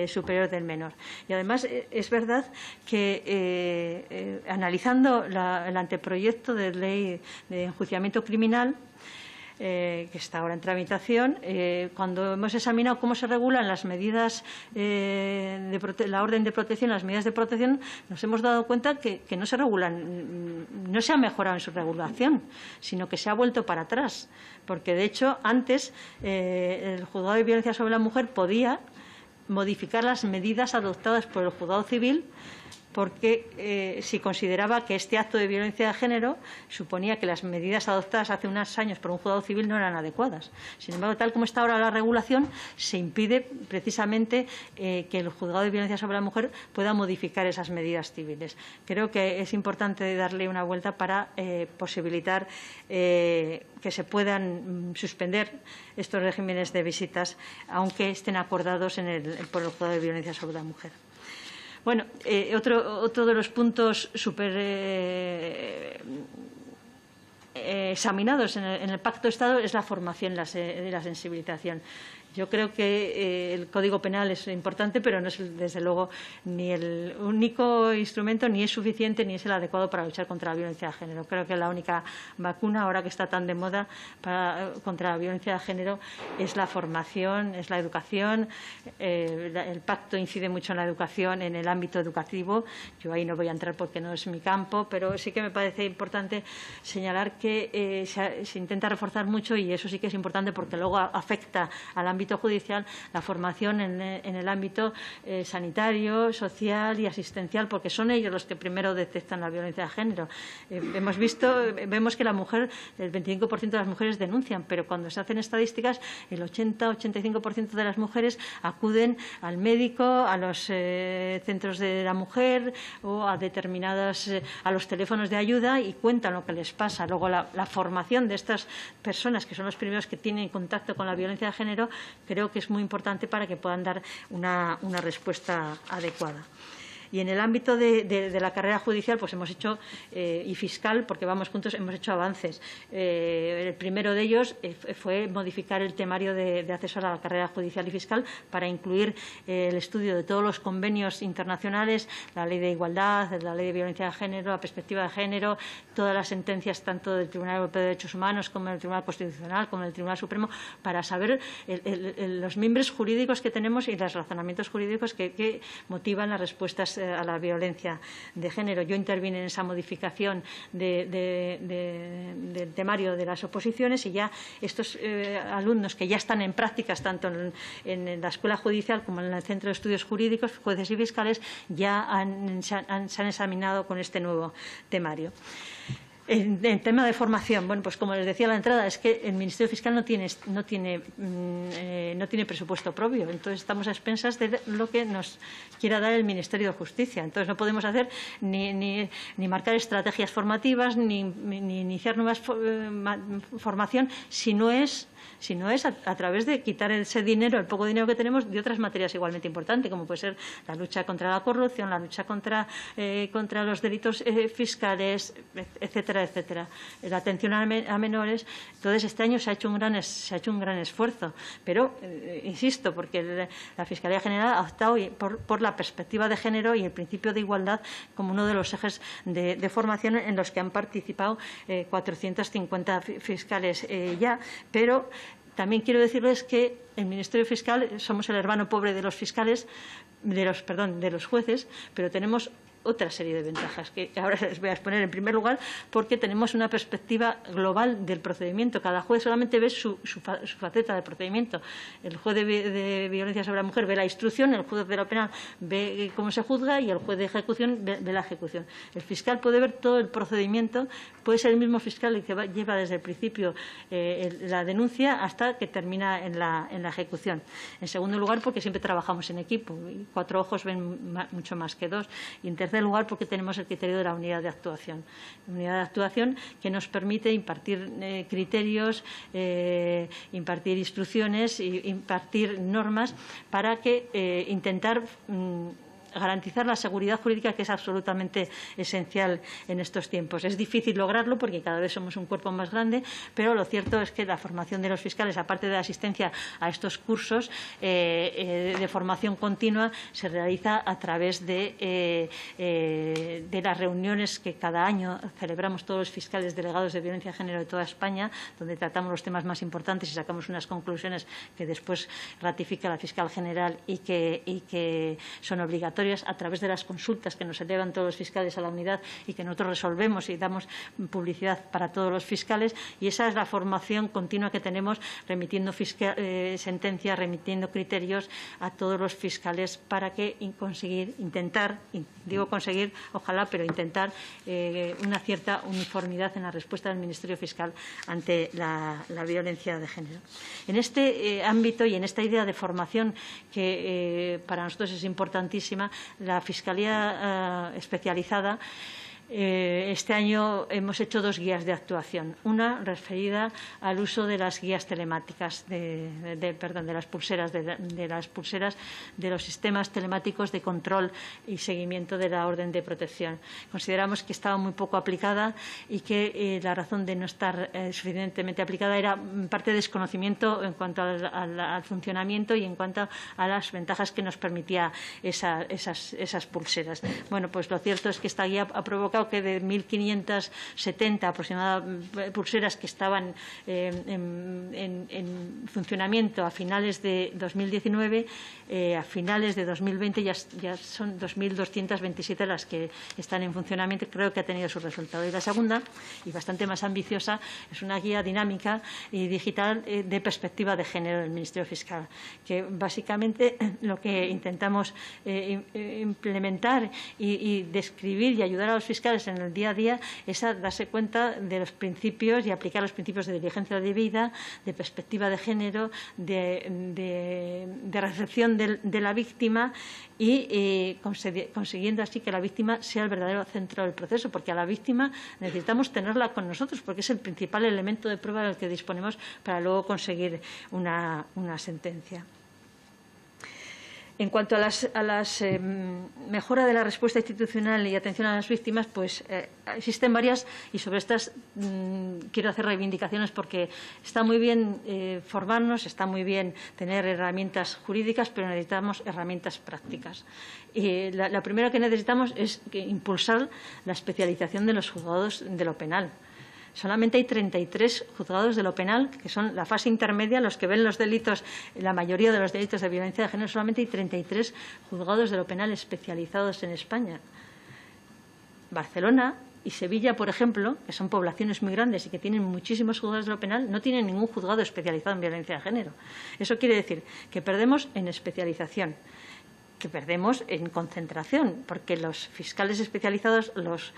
superior del menor. Y además, es verdad que analizando el anteproyecto de ley de enjuiciamiento criminal, que está ahora en tramitación. Cuando hemos examinado cómo se regulan las medidas, la orden de protección, las medidas de protección, nos hemos dado cuenta que no se regulan, no se ha mejorado en su regulación, sino que se ha vuelto para atrás. Porque, de hecho, antes el Juzgado de Violencia sobre la Mujer podía modificar las medidas adoptadas por el Juzgado Civil, porque si consideraba que este acto de violencia de género suponía que las medidas adoptadas hace unos años por un juzgado civil no eran adecuadas. Sin embargo, tal como está ahora la regulación, se impide precisamente que el juzgado de violencia sobre la mujer pueda modificar esas medidas civiles. Creo que es importante darle una vuelta para posibilitar que se puedan suspender estos regímenes de visitas, aunque estén acordados por el juzgado de violencia sobre la mujer. Bueno, otro de los puntos examinados en el Pacto de Estado es la formación y la sensibilización. Yo creo que el Código Penal es importante, pero no es, desde luego, ni el único instrumento, ni es suficiente, ni es el adecuado para luchar contra la violencia de género. Creo que la única vacuna, ahora que está tan de moda contra la violencia de género, es la formación, es la educación. El pacto incide mucho en la educación, en el ámbito educativo. Yo ahí no voy a entrar porque no es mi campo, pero sí que me parece importante señalar que se intenta reforzar mucho, y eso sí que es importante porque luego afecta al ámbito judicial, la formación en el ámbito sanitario, social y asistencial, porque son ellos los que primero detectan la violencia de género. Vemos que el 25% de las mujeres denuncian, pero cuando se hacen estadísticas, el 80-85% de las mujeres acuden al médico, a los centros de la mujer o a los teléfonos de ayuda y cuentan lo que les pasa. Luego, la formación de estas personas, que son los primeros que tienen contacto con la violencia de género, creo que es muy importante para que puedan dar una respuesta adecuada. Y en el ámbito de la carrera judicial, pues hemos hecho, y fiscal, porque vamos juntos, hemos hecho avances. El primero de ellos fue modificar el temario de acceso a la carrera judicial y fiscal para incluir el estudio de todos los convenios internacionales, la Ley de Igualdad, la Ley de Violencia de Género, la perspectiva de género, todas las sentencias tanto del Tribunal Europeo de Derechos Humanos como del Tribunal Constitucional, como del Tribunal Supremo, para saber los mimbres jurídicos que tenemos y los razonamientos jurídicos que motivan las respuestas a la violencia de género. Yo intervine en esa modificación del temario de las oposiciones, y ya estos alumnos que ya están en prácticas tanto en la Escuela Judicial como en el Centro de Estudios Jurídicos, jueces y fiscales, ya se han examinado con este nuevo temario. En tema de formación, bueno, pues como les decía a la entrada, es que el Ministerio Fiscal no tiene presupuesto propio. Entonces estamos a expensas de lo que nos quiera dar el Ministerio de Justicia. Entonces no podemos hacer ni marcar estrategias formativas ni iniciar nuevas formación si no es a través de quitar ese dinero, el poco dinero que tenemos, de otras materias igualmente importantes, como puede ser la lucha contra la corrupción, la lucha contra los delitos fiscales, etcétera, etcétera. La atención a menores. Entonces, este año se ha hecho un gran esfuerzo, pero insisto, porque la Fiscalía General ha optado por la perspectiva de género y el principio de igualdad como uno de los ejes de formación en los que han participado 450 fiscales ya, pero también quiero decirles que el Ministerio Fiscal somos el hermano pobre de los fiscales, de los jueces, pero tenemos otra serie de ventajas que ahora les voy a exponer. En primer lugar, porque tenemos una perspectiva global del procedimiento. Cada juez solamente ve su faceta del procedimiento. El juez de violencia sobre la mujer ve la instrucción, el juez de lo penal ve cómo se juzga y el juez de ejecución ve la ejecución. El fiscal puede ver todo el procedimiento, puede ser el mismo fiscal que lleva desde el principio la denuncia hasta que termina en la ejecución. En segundo lugar, porque siempre trabajamos en equipo. 4 ojos ven mucho más que 2. Y en tercer lugar, porque tenemos el criterio de la unidad de actuación. Unidad de actuación que nos permite impartir criterios, impartir instrucciones, impartir normas para que intentar garantizar la seguridad jurídica, que es absolutamente esencial en estos tiempos. Es difícil lograrlo porque cada vez somos un cuerpo más grande, pero lo cierto es que la formación de los fiscales, aparte de la asistencia a estos cursos de formación continua, se realiza a través de las reuniones que cada año celebramos todos los fiscales delegados de violencia de género de toda España, donde tratamos los temas más importantes y sacamos unas conclusiones que después ratifica la fiscal general y que son obligatorias, a través de las consultas que nos elevan todos los fiscales a la unidad y que nosotros resolvemos y damos publicidad para todos los fiscales. Y esa es la formación continua que tenemos, remitiendo sentencias, remitiendo criterios a todos los fiscales para que intentar, digo conseguir, ojalá, pero intentar una cierta uniformidad en la respuesta del Ministerio Fiscal ante la violencia de género. En este ámbito y en esta idea de formación que para nosotros es importantísima, la Fiscalía especializada, este año hemos hecho 2 guías de actuación. Una referida al uso de las guías telemáticas, de las pulseras, de los sistemas telemáticos de control y seguimiento de la orden de protección. Consideramos que estaba muy poco aplicada y que la razón de no estar suficientemente aplicada era en parte desconocimiento en cuanto al funcionamiento y en cuanto a las ventajas que nos permitía esas pulseras. Bueno, pues lo cierto es que esta guía ha provocado que de 1.570 aproximadamente pulseras que estaban en funcionamiento a finales de 2019, a finales de 2020 ya son 2.227 las que están en funcionamiento. Creo que ha tenido su resultado. Y la segunda, y bastante más ambiciosa, es una guía dinámica y digital de perspectiva de género del Ministerio Fiscal, que básicamente lo que intentamos implementar y describir y ayudar a los fiscales en el día a día es a darse cuenta de los principios y aplicar los principios de diligencia debida, de perspectiva de género, de recepción de la víctima y consiguiendo así que la víctima sea el verdadero centro del proceso, porque a la víctima necesitamos tenerla con nosotros, porque es el principal elemento de prueba del que disponemos para luego conseguir una sentencia. En cuanto a la mejora de la respuesta institucional y atención a las víctimas, pues existen varias y sobre estas quiero hacer reivindicaciones porque está muy bien formarnos, está muy bien tener herramientas jurídicas, pero necesitamos herramientas prácticas. Y la primera que necesitamos es impulsar la especialización de los juzgados de lo penal. Solamente hay 33 juzgados de lo penal, que son la fase intermedia, los que ven los delitos, la mayoría de los delitos de violencia de género. Solamente hay 33 juzgados de lo penal especializados en España. Barcelona y Sevilla, por ejemplo, que son poblaciones muy grandes y que tienen muchísimos juzgados de lo penal, no tienen ningún juzgado especializado en violencia de género. Eso quiere decir que perdemos en especialización, que perdemos en concentración, porque los fiscales especializados, los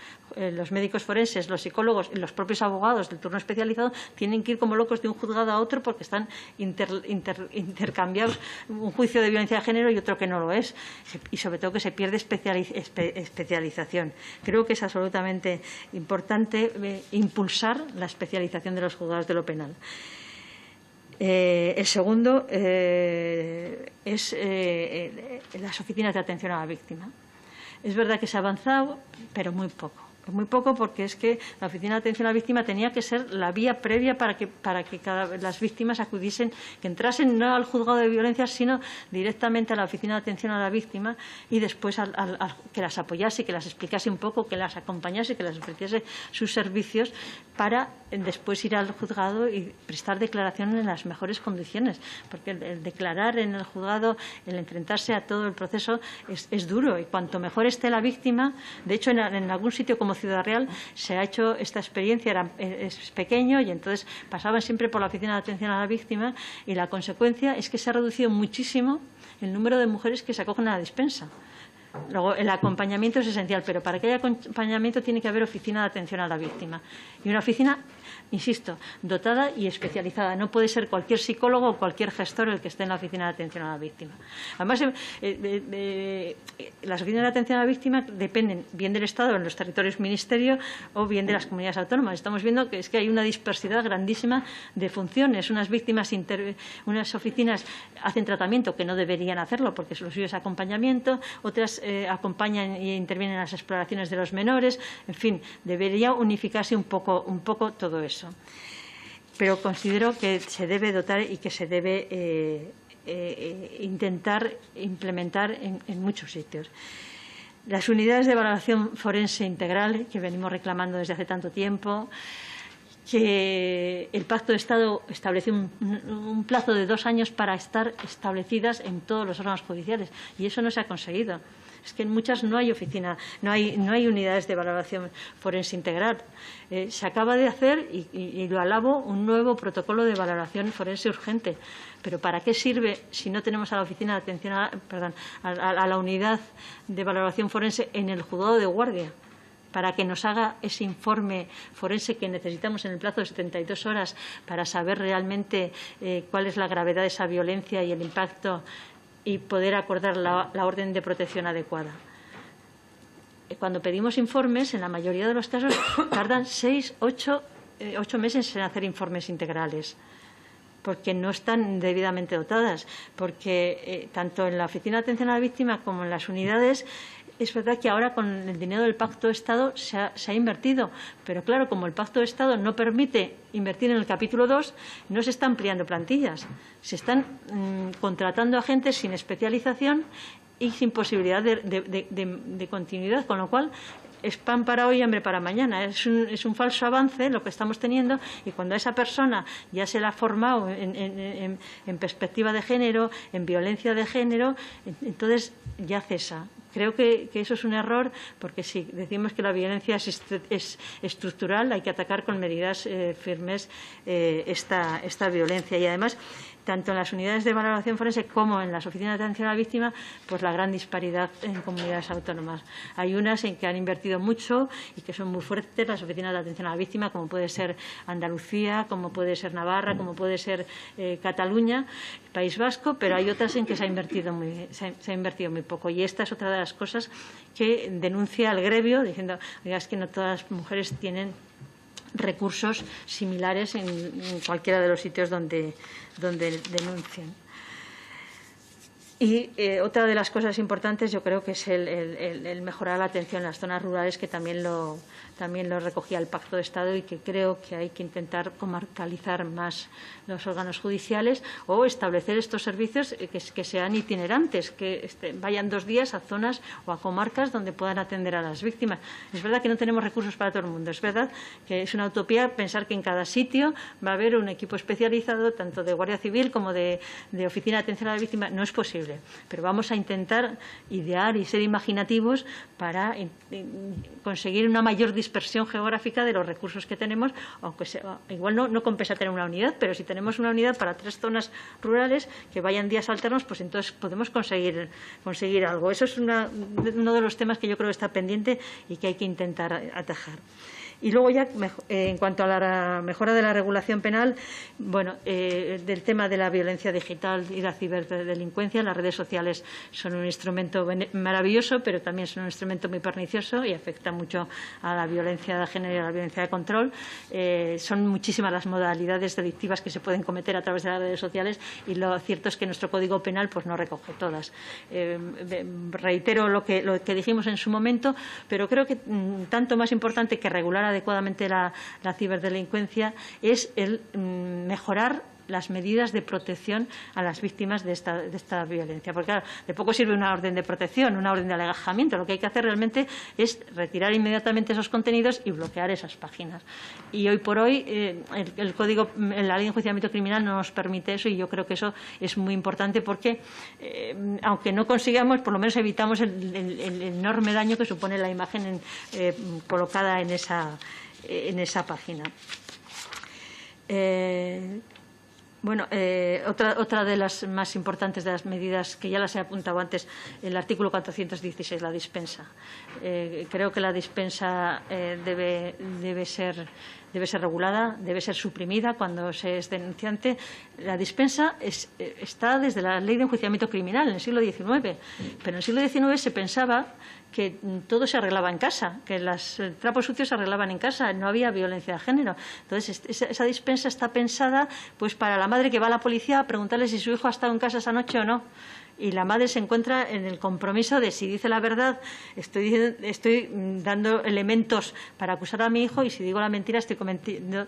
médicos forenses, los psicólogos y los propios abogados del turno especializado tienen que ir como locos de un juzgado a otro porque están intercambiados, un juicio de violencia de género y otro que no lo es, y sobre todo que se pierde especialización. Creo que es absolutamente importante impulsar la especialización de los juzgados de lo penal. El segundo es las oficinas de atención a la víctima. Es verdad que se ha avanzado, pero muy poco. Muy poco porque es que la oficina de atención a la víctima tenía que ser la vía previa para que las víctimas acudiesen, que entrasen no al juzgado de violencia, sino directamente a la oficina de atención a la víctima y después que las apoyase, que las explicase un poco, que las acompañase, que les ofreciese sus servicios para después ir al juzgado y prestar declaración en las mejores condiciones. Porque el declarar en el juzgado, el enfrentarse a todo el proceso es duro y cuanto mejor esté la víctima, de hecho en algún sitio como Ciudad Real se ha hecho esta experiencia, es pequeño y entonces pasaban siempre por la oficina de atención a la víctima y la consecuencia es que se ha reducido muchísimo el número de mujeres que se acogen a la dispensa. Luego, el acompañamiento es esencial, pero para que haya acompañamiento tiene que haber oficina de atención a la víctima. Y una oficina insisto, dotada y especializada. No puede ser cualquier psicólogo o cualquier gestor el que esté en la oficina de atención a la víctima. Además, las oficinas de atención a la víctima dependen bien del Estado en los territorios ministerio o bien de las comunidades autónomas. Estamos viendo que es que hay una dispersidad grandísima de funciones. Unas oficinas hacen tratamiento que no deberían hacerlo porque lo suyo es acompañamiento, otras acompañan e intervienen en las exploraciones de los menores. En fin, debería unificarse un poco todo eso. Pero considero que se debe dotar y que se debe intentar implementar en muchos sitios. Las unidades de valoración forense integral, que venimos reclamando desde hace tanto tiempo, que el Pacto de Estado estableció un plazo de 2 años para estar establecidas en todos los órganos judiciales, y eso no se ha conseguido. Es que en muchas no hay oficina, no hay unidades de valoración forense integral. Se acaba de hacer, y lo alabo, un nuevo protocolo de valoración forense urgente. Pero ¿para qué sirve si no tenemos a la oficina de atención a la unidad de valoración forense en el juzgado de guardia? Para que nos haga ese informe forense que necesitamos en el plazo de 72 horas para saber realmente cuál es la gravedad de esa violencia y el impacto y poder acordar la orden de protección adecuada. Cuando pedimos informes, en la mayoría de los casos tardan 6, 8 meses en hacer informes integrales, porque no están debidamente dotadas, porque tanto en la Oficina de Atención a la Víctima como en las unidades, es verdad que ahora con el dinero del Pacto de Estado se ha invertido, pero claro, como el Pacto de Estado no permite invertir en el capítulo 2, no se están ampliando plantillas, se están contratando agentes sin especialización y sin posibilidad de continuidad, con lo cual es pan para hoy y hambre para mañana. Es un falso avance lo que estamos teniendo, y cuando a esa persona ya se la ha formado en perspectiva de género, en violencia de género, entonces ya cesa. Creo que eso es un error, porque si decimos que la violencia es estructural, hay que atacar con medidas firmes esta violencia. Y además, tanto en las unidades de valoración forense como en las oficinas de atención a la víctima, pues la gran disparidad en comunidades autónomas. Hay unas en que han invertido mucho y que son muy fuertes, las oficinas de atención a la víctima, como puede ser Andalucía, como puede ser Navarra, como puede ser Cataluña, País Vasco, pero hay otras en que se ha invertido muy poco. Y esta es otra de las cosas que denuncia el gremio, diciendo, oiga, es que no todas las mujeres tienen recursos similares en cualquiera de los sitios donde denuncian. Y otra de las cosas importantes yo creo que es el mejorar la atención en las zonas rurales, que también lo recogía el Pacto de Estado, y que creo que hay que intentar comarcalizar más los órganos judiciales o establecer estos servicios que sean itinerantes, que vayan 2 días a zonas o a comarcas donde puedan atender a las víctimas. Es verdad que no tenemos recursos para todo el mundo, es verdad que es una utopía pensar que en cada sitio va a haber un equipo especializado, tanto de Guardia Civil como de Oficina de Atención a la Víctima. No es posible. Pero vamos a intentar idear y ser imaginativos para conseguir una mayor dispersión geográfica de los recursos que tenemos, aunque igual no compensa tener una unidad, pero si tenemos una unidad para 3 zonas rurales que vayan días alternos, pues entonces podemos conseguir algo. Eso es uno de los temas que yo creo que está pendiente y que hay que intentar atajar. Y luego ya, en cuanto a la mejora de la regulación penal, bueno, del tema de la violencia digital y la ciberdelincuencia, las redes sociales son un instrumento maravilloso, pero también son un instrumento muy pernicioso y afecta mucho a la violencia de género y a la violencia de control. Son muchísimas las modalidades delictivas que se pueden cometer a través de las redes sociales, y lo cierto es que nuestro Código Penal pues no recoge todas. Reitero lo que dijimos en su momento, pero creo que tanto más importante que regular adecuadamente la ciberdelincuencia es el mejorar las medidas de protección a las víctimas de esta violencia. Porque, claro, de poco sirve una orden de protección, una orden de alejamiento. Lo que hay que hacer realmente es retirar inmediatamente esos contenidos y bloquear esas páginas. Y hoy por hoy el Código, la Ley de Enjuiciamiento Criminal no nos permite eso, y yo creo que eso es muy importante porque, aunque no consigamos, por lo menos evitamos el enorme daño que supone la imagen colocada en esa página. Bueno, otra de las más importantes de las medidas, que ya las he apuntado antes, el artículo 416, la dispensa. Creo que la dispensa debe debe ser regulada, debe ser suprimida cuando se es denunciante. La dispensa está desde la ley de enjuiciamiento criminal en el siglo XIX, pero en el siglo XIX se pensaba que todo se arreglaba en casa, que los trapos sucios se arreglaban en casa, no había violencia de género. Entonces, esa dispensa está pensada pues para la madre que va a la policía a preguntarle si su hijo ha estado en casa esa noche o no. Y la madre se encuentra en el compromiso de si dice la verdad, estoy dando elementos para acusar a mi hijo, y si digo la mentira estoy cometiendo.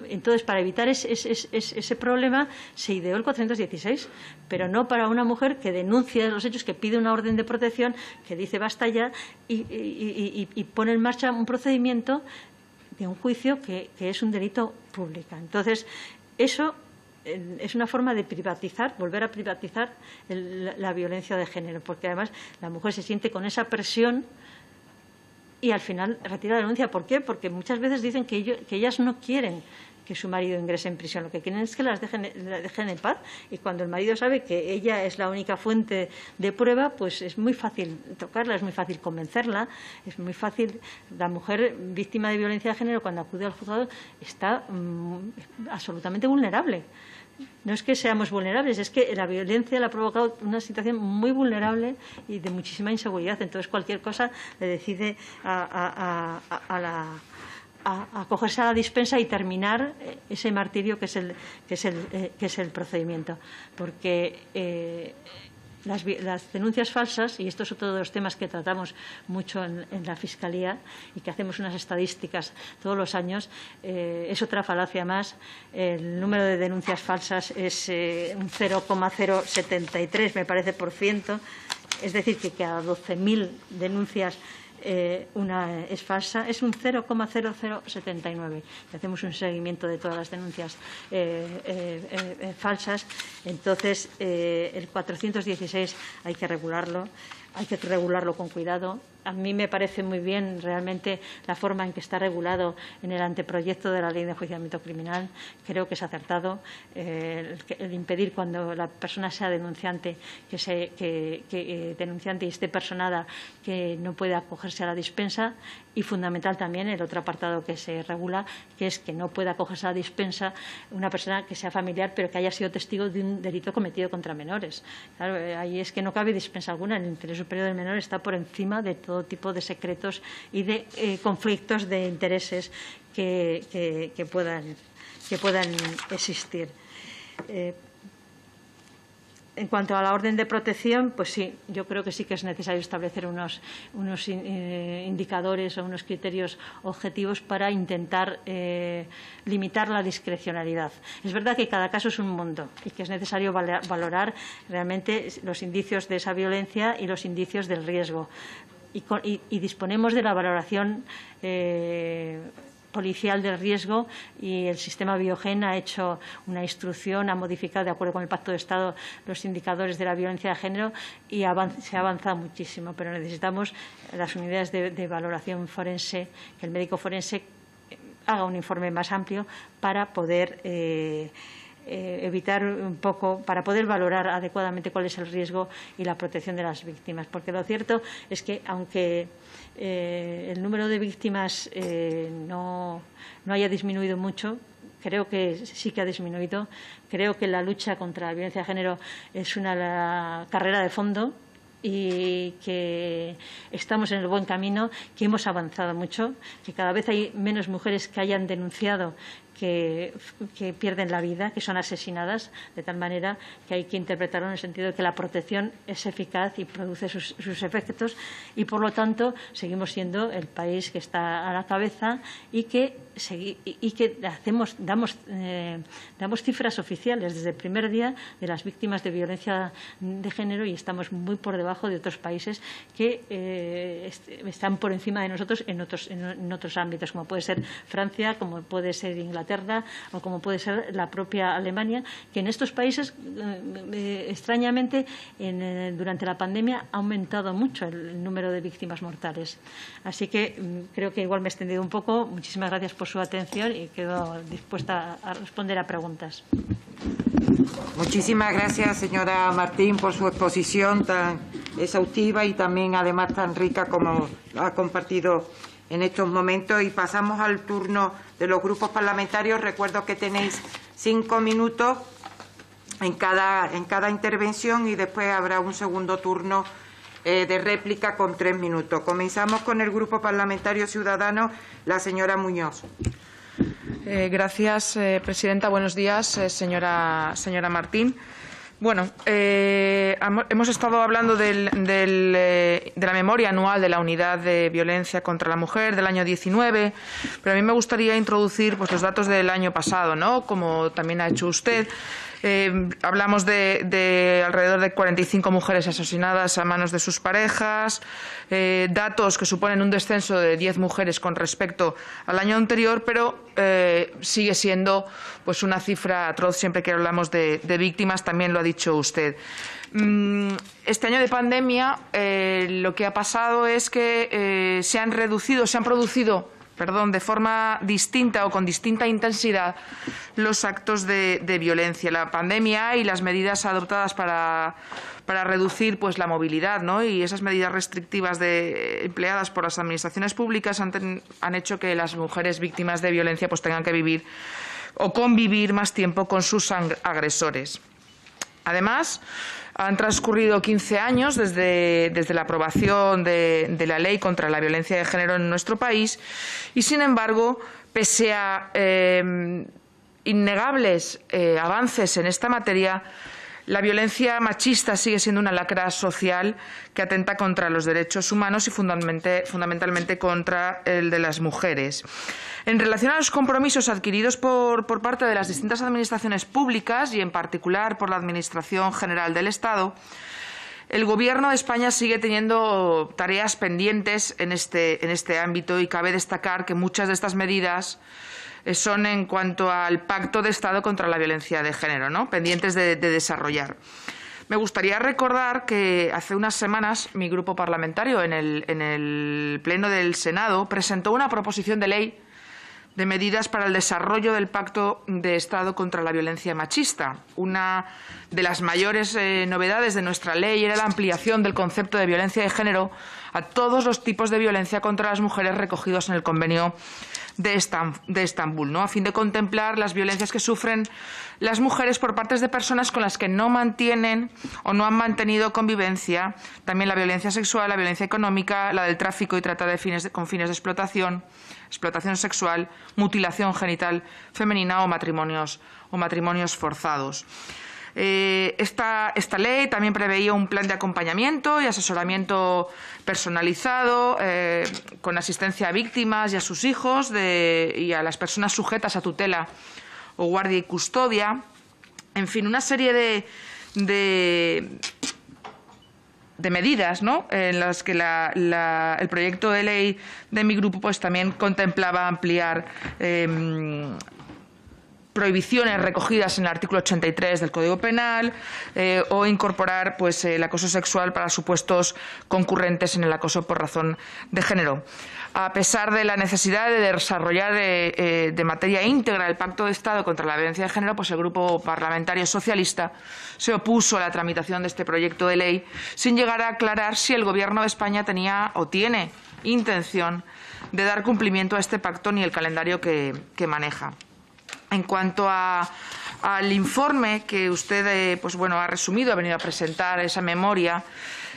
Entonces, para evitar ese problema se ideó el 416, pero no para una mujer que denuncia los hechos, que pide una orden de protección, que dice basta ya y pone en marcha un procedimiento de un juicio que es un delito público. Entonces, eso es una forma de privatizar, volver a privatizar la violencia de género, porque además la mujer se siente con esa presión y al final retira la denuncia. ¿Por qué? Porque muchas veces dicen que ellas no quieren que su marido ingrese en prisión, lo que quieren es que las dejen en paz, y cuando el marido sabe que ella es la única fuente de prueba, pues es muy fácil tocarla, es muy fácil convencerla, es muy fácil. La mujer víctima de violencia de género, cuando acude al juzgado, está absolutamente vulnerable. No es que seamos vulnerables, es que la violencia le ha provocado una situación muy vulnerable y de muchísima inseguridad. Entonces, cualquier cosa le decide a acogerse a la dispensa y terminar ese martirio que es el procedimiento. Porque las denuncias falsas, y esto es otro de los temas que tratamos mucho en la Fiscalía y que hacemos unas estadísticas todos los años, es otra falacia más. El número de denuncias falsas es un 0,073, me parece, por ciento. Es decir, que cada 12.000 denuncias una es falsa, es un 0,0079. Hacemos un seguimiento de todas las denuncias falsas. Entonces, el 416 hay que regularlo con cuidado. A mí me parece muy bien realmente la forma en que está regulado en el anteproyecto de la Ley de Enjuiciamiento Criminal. Creo que es acertado el impedir, cuando la persona sea denunciante, denunciante y esté personada, que no puede acogerse a la dispensa, y fundamental también el otro apartado que se regula, que es que no pueda acogerse a la dispensa una persona que sea familiar pero que haya sido testigo de un delito cometido contra menores. Claro, ahí es que no cabe dispensa alguna. El interés superior del menor está por encima de todo tipo de secretos y de conflictos de intereses que puedan existir. En cuanto a la orden de protección, pues sí, yo creo que sí que es necesario establecer unos indicadores o unos criterios objetivos para intentar limitar la discrecionalidad. Es verdad que cada caso es un mundo y que es necesario valorar realmente los indicios de esa violencia y los indicios del riesgo. Y disponemos de la valoración policial del riesgo, y el sistema Biogen ha hecho una instrucción, ha modificado de acuerdo con el Pacto de Estado los indicadores de la violencia de género, y se ha avanzado muchísimo, pero necesitamos las unidades de valoración forense, que el médico forense haga un informe más amplio para poder evitar un poco, para poder valorar adecuadamente cuál es el riesgo y la protección de las víctimas. Porque lo cierto es que, aunque el número de víctimas no haya disminuido mucho, creo que sí que ha disminuido. Creo que la lucha contra la violencia de género es una carrera de fondo, y que estamos en el buen camino, que hemos avanzado mucho, que cada vez hay menos mujeres que hayan denunciado que pierden la vida, que son asesinadas, de tal manera que hay que interpretarlo en el sentido de que la protección es eficaz y produce sus efectos, y por lo tanto seguimos siendo el país que está a la cabeza y que damos cifras oficiales desde el primer día de las víctimas de violencia de género, y estamos muy por debajo de otros países que están por encima de nosotros en otros ámbitos, como puede ser Francia, como puede ser Inglaterra o como puede ser la propia Alemania, que en estos países, extrañamente, durante la pandemia ha aumentado mucho el número de víctimas mortales. Así que creo que igual me he extendido un poco. Muchísimas gracias por su atención y quedo dispuesta a responder a preguntas. Muchísimas gracias, señora Martín, por su exposición tan exhaustiva y también, además, tan rica como ha compartido en estos momentos. Y pasamos al turno de los grupos parlamentarios. Recuerdo que tenéis 5 minutos en cada intervención y después habrá un segundo turno de réplica con 3 minutos. Comenzamos con el Grupo Parlamentario Ciudadanos, la señora Muñoz. Gracias, presidenta. Buenos días, señora Martín. Bueno, hemos estado hablando de la memoria anual de la Unidad de Violencia contra la Mujer del año 19, pero a mí me gustaría introducir pues, los datos del año pasado, ¿no? Como también ha hecho usted. Hablamos de alrededor de 45 mujeres asesinadas a manos de sus parejas, datos que suponen un descenso de 10 mujeres con respecto al año anterior, pero sigue siendo pues, una cifra atroz siempre que hablamos de víctimas, también lo ha dicho usted. Este año de pandemia lo que ha pasado es que se han producido de forma distinta o con distinta intensidad los actos de violencia. La pandemia y las medidas adoptadas para reducir pues, la movilidad, ¿no? Y esas medidas restrictivas empleadas por las administraciones públicas han hecho que las mujeres víctimas de violencia pues, tengan que vivir o convivir más tiempo con sus agresores. Además, han transcurrido 15 años desde la aprobación de la Ley contra la Violencia de Género en nuestro país y, sin embargo, pese a innegables avances en esta materia, la violencia machista sigue siendo una lacra social que atenta contra los derechos humanos y fundamentalmente contra el de las mujeres. En relación a los compromisos adquiridos por parte de las distintas administraciones públicas y en particular por la Administración General del Estado, el Gobierno de España sigue teniendo tareas pendientes en este ámbito y cabe destacar que muchas de estas medidas son en cuanto al Pacto de Estado contra la Violencia de Género, ¿no? Pendientes de desarrollar. Me gustaría recordar que hace unas semanas mi grupo parlamentario en el Pleno del Senado presentó una proposición de ley de medidas para el desarrollo del Pacto de Estado contra la Violencia Machista. Una de las mayores novedades de nuestra ley era la ampliación del concepto de violencia de género a todos los tipos de violencia contra las mujeres recogidos en el Convenio de Estambul, ¿no? A fin de contemplar las violencias que sufren las mujeres por parte de personas con las que no mantienen o no han mantenido convivencia, también la violencia sexual, la violencia económica, la del tráfico y trata con fines de explotación sexual, mutilación genital femenina o matrimonios forzados. Esta ley también preveía un plan de acompañamiento y asesoramiento personalizado con asistencia a víctimas y a sus hijos y a las personas sujetas a tutela o guardia y custodia. En fin, una serie de medidas, ¿no? En las que el proyecto de ley de mi grupo pues, también contemplaba ampliar prohibiciones recogidas en el artículo 83 del Código Penal o incorporar pues, el acoso sexual para supuestos concurrentes en el acoso por razón de género. A pesar de la necesidad de desarrollar de materia íntegra el Pacto de Estado contra la Violencia de Género, pues el Grupo Parlamentario Socialista se opuso a la tramitación de este proyecto de ley sin llegar a aclarar si el Gobierno de España tenía o tiene intención de dar cumplimiento a este pacto ni el calendario que maneja. En cuanto al informe que usted pues bueno, ha resumido, ha venido a presentar esa memoria,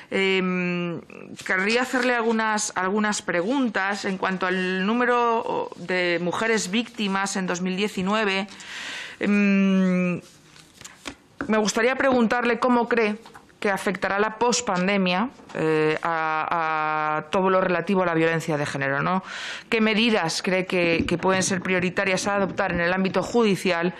querría hacerle algunas preguntas en cuanto al número de mujeres víctimas en 2019. Me gustaría preguntarle cómo cree que afectará la pospandemia a todo lo relativo a la violencia de género, ¿no? ¿Qué medidas cree que pueden ser prioritarias a adoptar en el ámbito judicial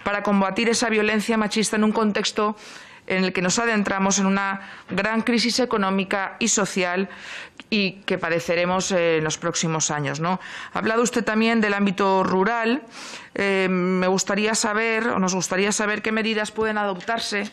para combatir esa violencia machista en un contexto en el que nos adentramos en una gran crisis económica y social y que padeceremos en los próximos años, ¿no? Ha hablado usted también del ámbito rural. Nos gustaría saber qué medidas pueden adoptarse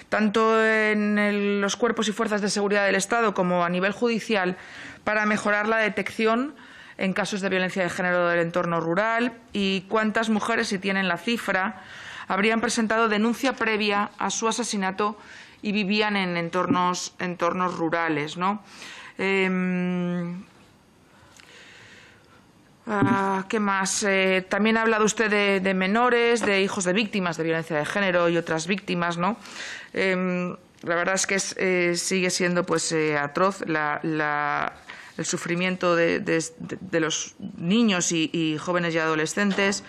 tanto en los cuerpos y fuerzas de seguridad del Estado como a nivel judicial, para mejorar la detección en casos de violencia de género del entorno rural y cuántas mujeres, si tienen la cifra, habrían presentado denuncia previa a su asesinato y vivían en entornos rurales, ¿no? ¿Qué más? También ha hablado usted de menores, de hijos de víctimas de violencia de género y otras víctimas, ¿no? La verdad es que sigue siendo pues atroz el sufrimiento de los niños y jóvenes y adolescentes.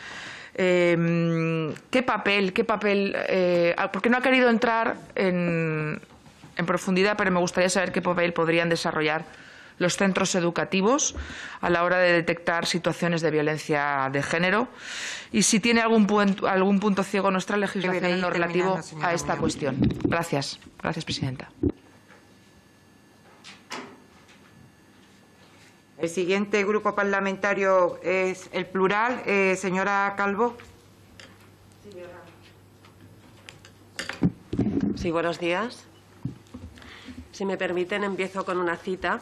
¿Qué papel? Porque no ha querido entrar en profundidad, pero me gustaría saber qué papel podrían desarrollar los centros educativos a la hora de detectar situaciones de violencia de género y si tiene algún punto ciego nuestra legislación en lo relativo a esta cuestión. Gracias. Gracias, presidenta. El siguiente grupo parlamentario es el Plural. Señora Calvo. Sí, buenos días. Si me permiten, empiezo con una cita.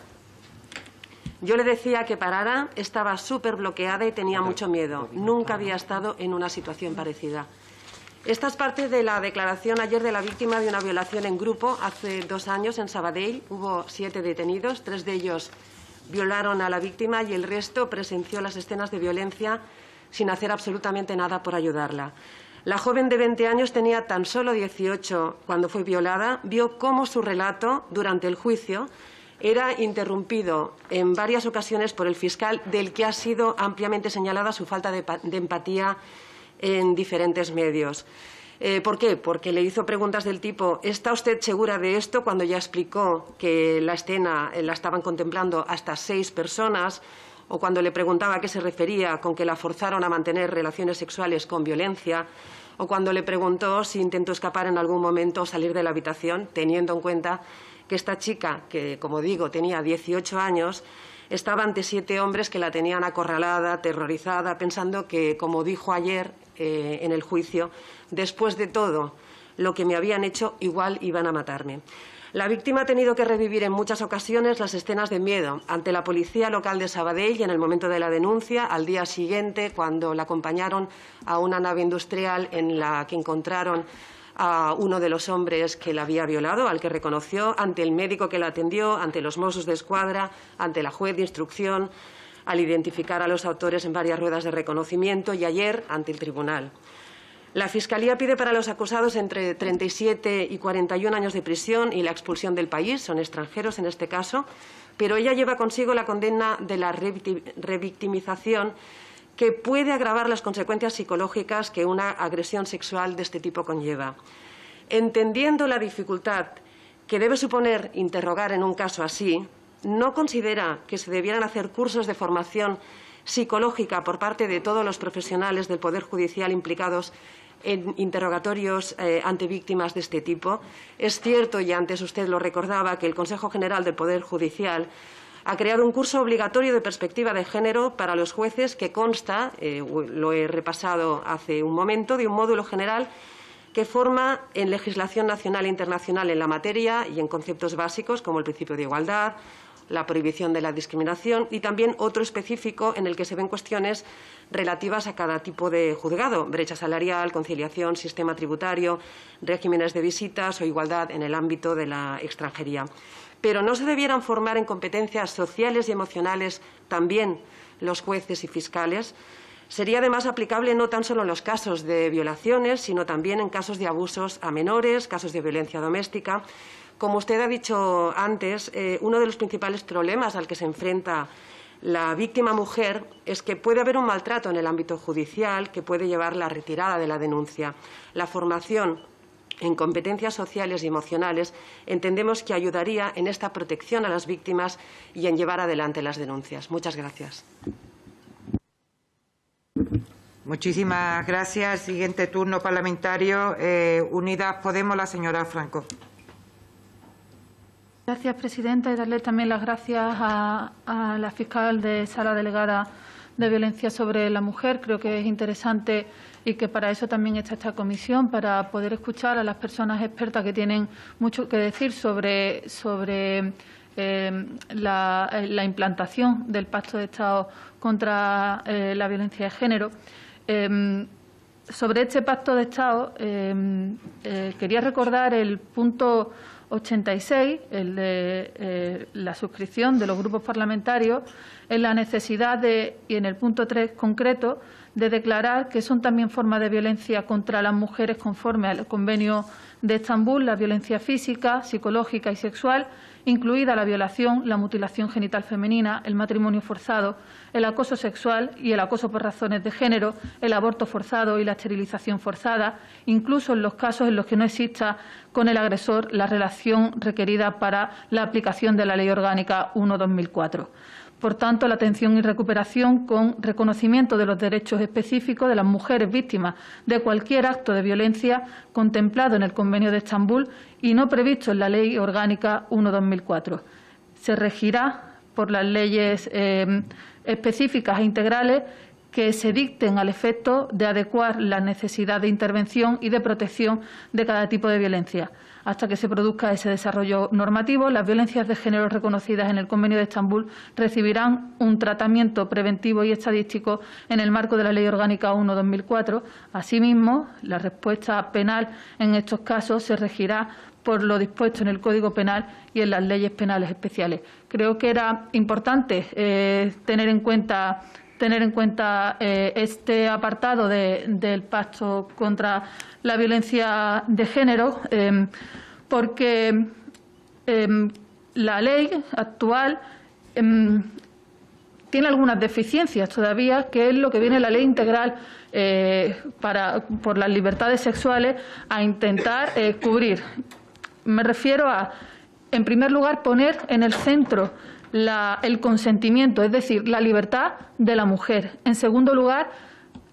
Yo le decía que parara, estaba súper bloqueada y tenía mucho miedo. Nunca había estado en una situación parecida. Esta es parte de la declaración ayer de la víctima de una violación en grupo hace 2 años en Sabadell. Hubo 7 detenidos, 3 de ellos violaron a la víctima y el resto presenció las escenas de violencia sin hacer absolutamente nada por ayudarla. La joven de 20 años tenía tan solo 18 cuando fue violada, vio cómo su relato durante el juicio era interrumpido en varias ocasiones por el fiscal, del que ha sido ampliamente señalada su falta de empatía en diferentes medios. ¿Por qué? Porque le hizo preguntas del tipo ¿está usted segura de esto?, cuando ya explicó que la escena la estaban contemplando hasta 6 personas, o cuando le preguntaba a qué se refería con que la forzaron a mantener relaciones sexuales con violencia, o cuando le preguntó si intentó escapar en algún momento o salir de la habitación, teniendo en cuenta que esta chica, que como digo tenía 18 años, estaba ante 7 hombres que la tenían acorralada, aterrorizada, pensando que, como dijo ayer en el juicio, después de todo lo que me habían hecho, igual iban a matarme. La víctima ha tenido que revivir en muchas ocasiones las escenas de miedo ante la policía local de Sabadell y en el momento de la denuncia, al día siguiente, cuando la acompañaron a una nave industrial en la que encontraron a uno de los hombres que la había violado, al que reconoció, ante el médico que la atendió, ante los Mossos de Escuadra, ante la juez de instrucción, al identificar a los autores en varias ruedas de reconocimiento y ayer ante el tribunal. La Fiscalía pide para los acusados entre 37 y 41 años de prisión y la expulsión del país, son extranjeros en este caso, pero ella lleva consigo la condena de la revictimización, que puede agravar las consecuencias psicológicas que una agresión sexual de este tipo conlleva. Entendiendo la dificultad que debe suponer interrogar en un caso así, ¿no considera que se debieran hacer cursos de formación psicológica por parte de todos los profesionales del Poder Judicial implicados en interrogatorios ante víctimas de este tipo? Es cierto, y antes usted lo recordaba, que el Consejo General del Poder Judicial ha creado un curso obligatorio de perspectiva de género para los jueces que consta, lo he repasado hace un momento, de un módulo general que forma en legislación nacional e internacional en la materia y en conceptos básicos como el principio de igualdad, la prohibición de la discriminación y también otro específico en el que se ven cuestiones relativas a cada tipo de juzgado, brecha salarial, conciliación, sistema tributario, regímenes de visitas o igualdad en el ámbito de la extranjería. Pero ¿no se debieran formar en competencias sociales y emocionales también los jueces y fiscales? Sería además aplicable no tan solo en los casos de violaciones, sino también en casos de abusos a menores, casos de violencia doméstica. Como usted ha dicho antes, uno de los principales problemas al que se enfrenta la víctima mujer es que puede haber un maltrato en el ámbito judicial que puede llevar a la retirada de la denuncia. La formación en competencias sociales y emocionales entendemos que ayudaría en esta protección a las víctimas y en llevar adelante las denuncias. Muchas gracias. Muchísimas gracias. Siguiente turno parlamentario. Unidas Podemos, la señora Franco. Gracias, presidenta, y darle también las gracias a la fiscal de Sala Delegada de Violencia sobre la Mujer. Creo que es interesante y que para eso también está esta comisión, para poder escuchar a las personas expertas que tienen mucho que decir sobre la implantación del Pacto de Estado contra la violencia de género. Sobre este Pacto de Estado, quería recordar el punto 86, el de la suscripción de los grupos parlamentarios, en la necesidad y en el punto 3 concreto, de declarar que son también formas de violencia contra las mujeres conforme al Convenio de Estambul, la violencia física, psicológica y sexual, incluida la violación, la mutilación genital femenina, el matrimonio forzado, el acoso sexual y el acoso por razones de género, el aborto forzado y la esterilización forzada, incluso en los casos en los que no exista con el agresor la relación requerida para la aplicación de la Ley Orgánica 1/2004. Por tanto, la atención y recuperación con reconocimiento de los derechos específicos de las mujeres víctimas de cualquier acto de violencia contemplado en el Convenio de Estambul y no previsto en la Ley Orgánica 1/2004. Se regirá por las leyes específicas e integrales que se dicten al efecto de adecuar la necesidad de intervención y de protección de cada tipo de violencia. Hasta que se produzca ese desarrollo normativo, las violencias de género reconocidas en el Convenio de Estambul recibirán un tratamiento preventivo y estadístico en el marco de la Ley Orgánica 1/2004. Asimismo, la respuesta penal en estos casos se regirá por lo dispuesto en el Código Penal y en las leyes penales especiales. Creo que era importante tener en cuenta este apartado del Pacto contra la Violencia de Género, porque la ley actual tiene algunas deficiencias todavía, que es lo que viene la Ley Integral por las libertades sexuales a intentar cubrir. Me refiero a, en primer lugar, poner en el centro el consentimiento, es decir, la libertad de la mujer. En segundo lugar,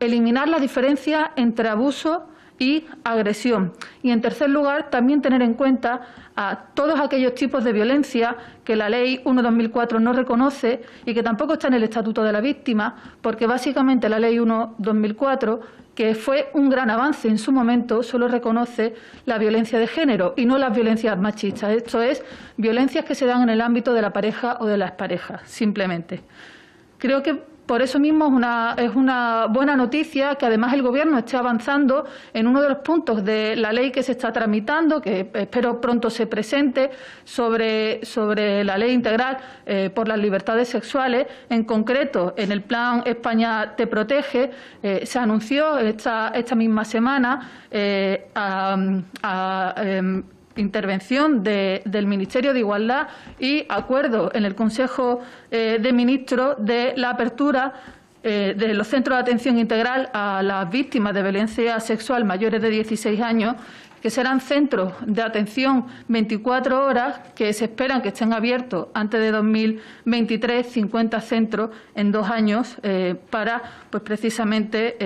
eliminar la diferencia entre abuso y agresión. Y en tercer lugar, también tener en cuenta a todos aquellos tipos de violencia que la Ley 1/2004 no reconoce y que tampoco está en el Estatuto de la Víctima, porque básicamente la Ley 1/2004, que fue un gran avance en su momento, solo reconoce la violencia de género y no las violencias machistas. Esto es, violencias que se dan en el ámbito de la pareja o de la expareja, simplemente. Creo que por eso mismo es una buena noticia que además el Gobierno esté avanzando en uno de los puntos de la ley que se está tramitando, que espero pronto se presente, sobre la Ley Integral por las libertades sexuales. En concreto, en el Plan España te protege, se anunció esta misma semana intervención del Ministerio de Igualdad y acuerdo en el Consejo de Ministros de la apertura de los centros de atención integral a las víctimas de violencia sexual mayores de 16 años, que serán centros de atención 24 horas, que se esperan que estén abiertos antes de 2023, 50 centros en 2 años, para pues precisamente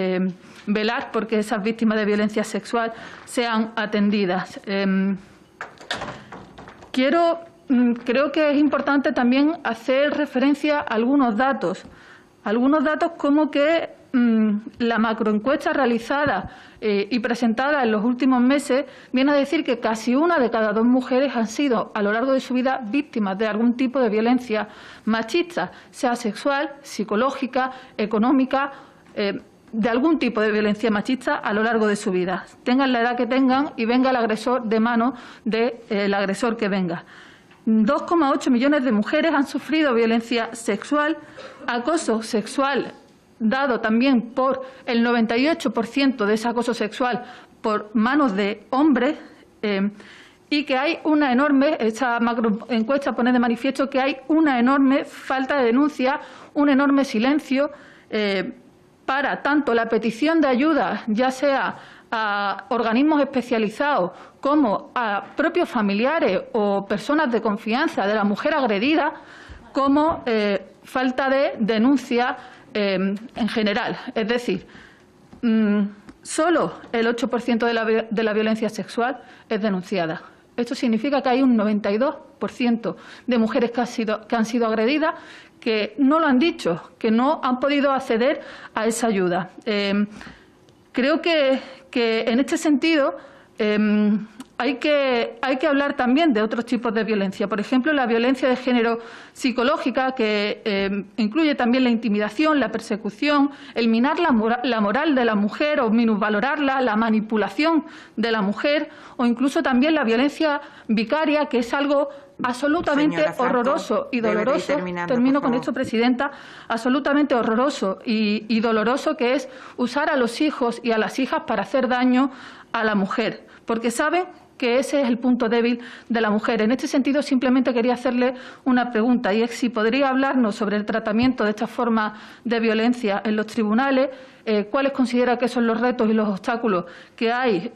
velar porque esas víctimas de violencia sexual sean atendidas. Creo que es importante también hacer referencia a algunos datos como que la macroencuesta realizada y presentada en los últimos meses viene a decir que casi 1 de cada 2 mujeres han sido a lo largo de su vida víctimas de algún tipo de violencia machista, sea sexual, psicológica, económica, de algún tipo de violencia machista a lo largo de su vida, tengan la edad que tengan y venga el agresor de mano del agresor que venga. 2,8 millones de mujeres han sufrido violencia sexual, acoso sexual, dado también por el 98% de ese acoso sexual por manos de hombres, y que hay una enorme, esta macroencuesta pone de manifiesto que hay una enorme falta de denuncia, un enorme silencio para tanto la petición de ayuda, ya sea a organismos especializados como a propios familiares o personas de confianza de la mujer agredida, como falta de denuncia en general. Es decir, solo el 8% de la violencia sexual es denunciada. Esto significa que hay un 92% de mujeres que han sido agredidas que no lo han dicho, que no han podido acceder a esa ayuda. Creo que en este sentido hay que hablar también de otros tipos de violencia. Por ejemplo, la violencia de género psicológica, que incluye también la intimidación, la persecución, el minar la moral de la mujer o minusvalorarla, la manipulación de la mujer, o incluso también la violencia vicaria, que es algo absolutamente horroroso y doloroso. Termino con esto, Presidenta. Absolutamente horroroso y doloroso, que es usar a los hijos y a las hijas para hacer daño a la mujer, porque saben que ese es el punto débil de la mujer. En este sentido, simplemente quería hacerle una pregunta, y es si podría hablarnos sobre el tratamiento de esta forma de violencia en los tribunales, cuáles considera que son los retos y los obstáculos que hay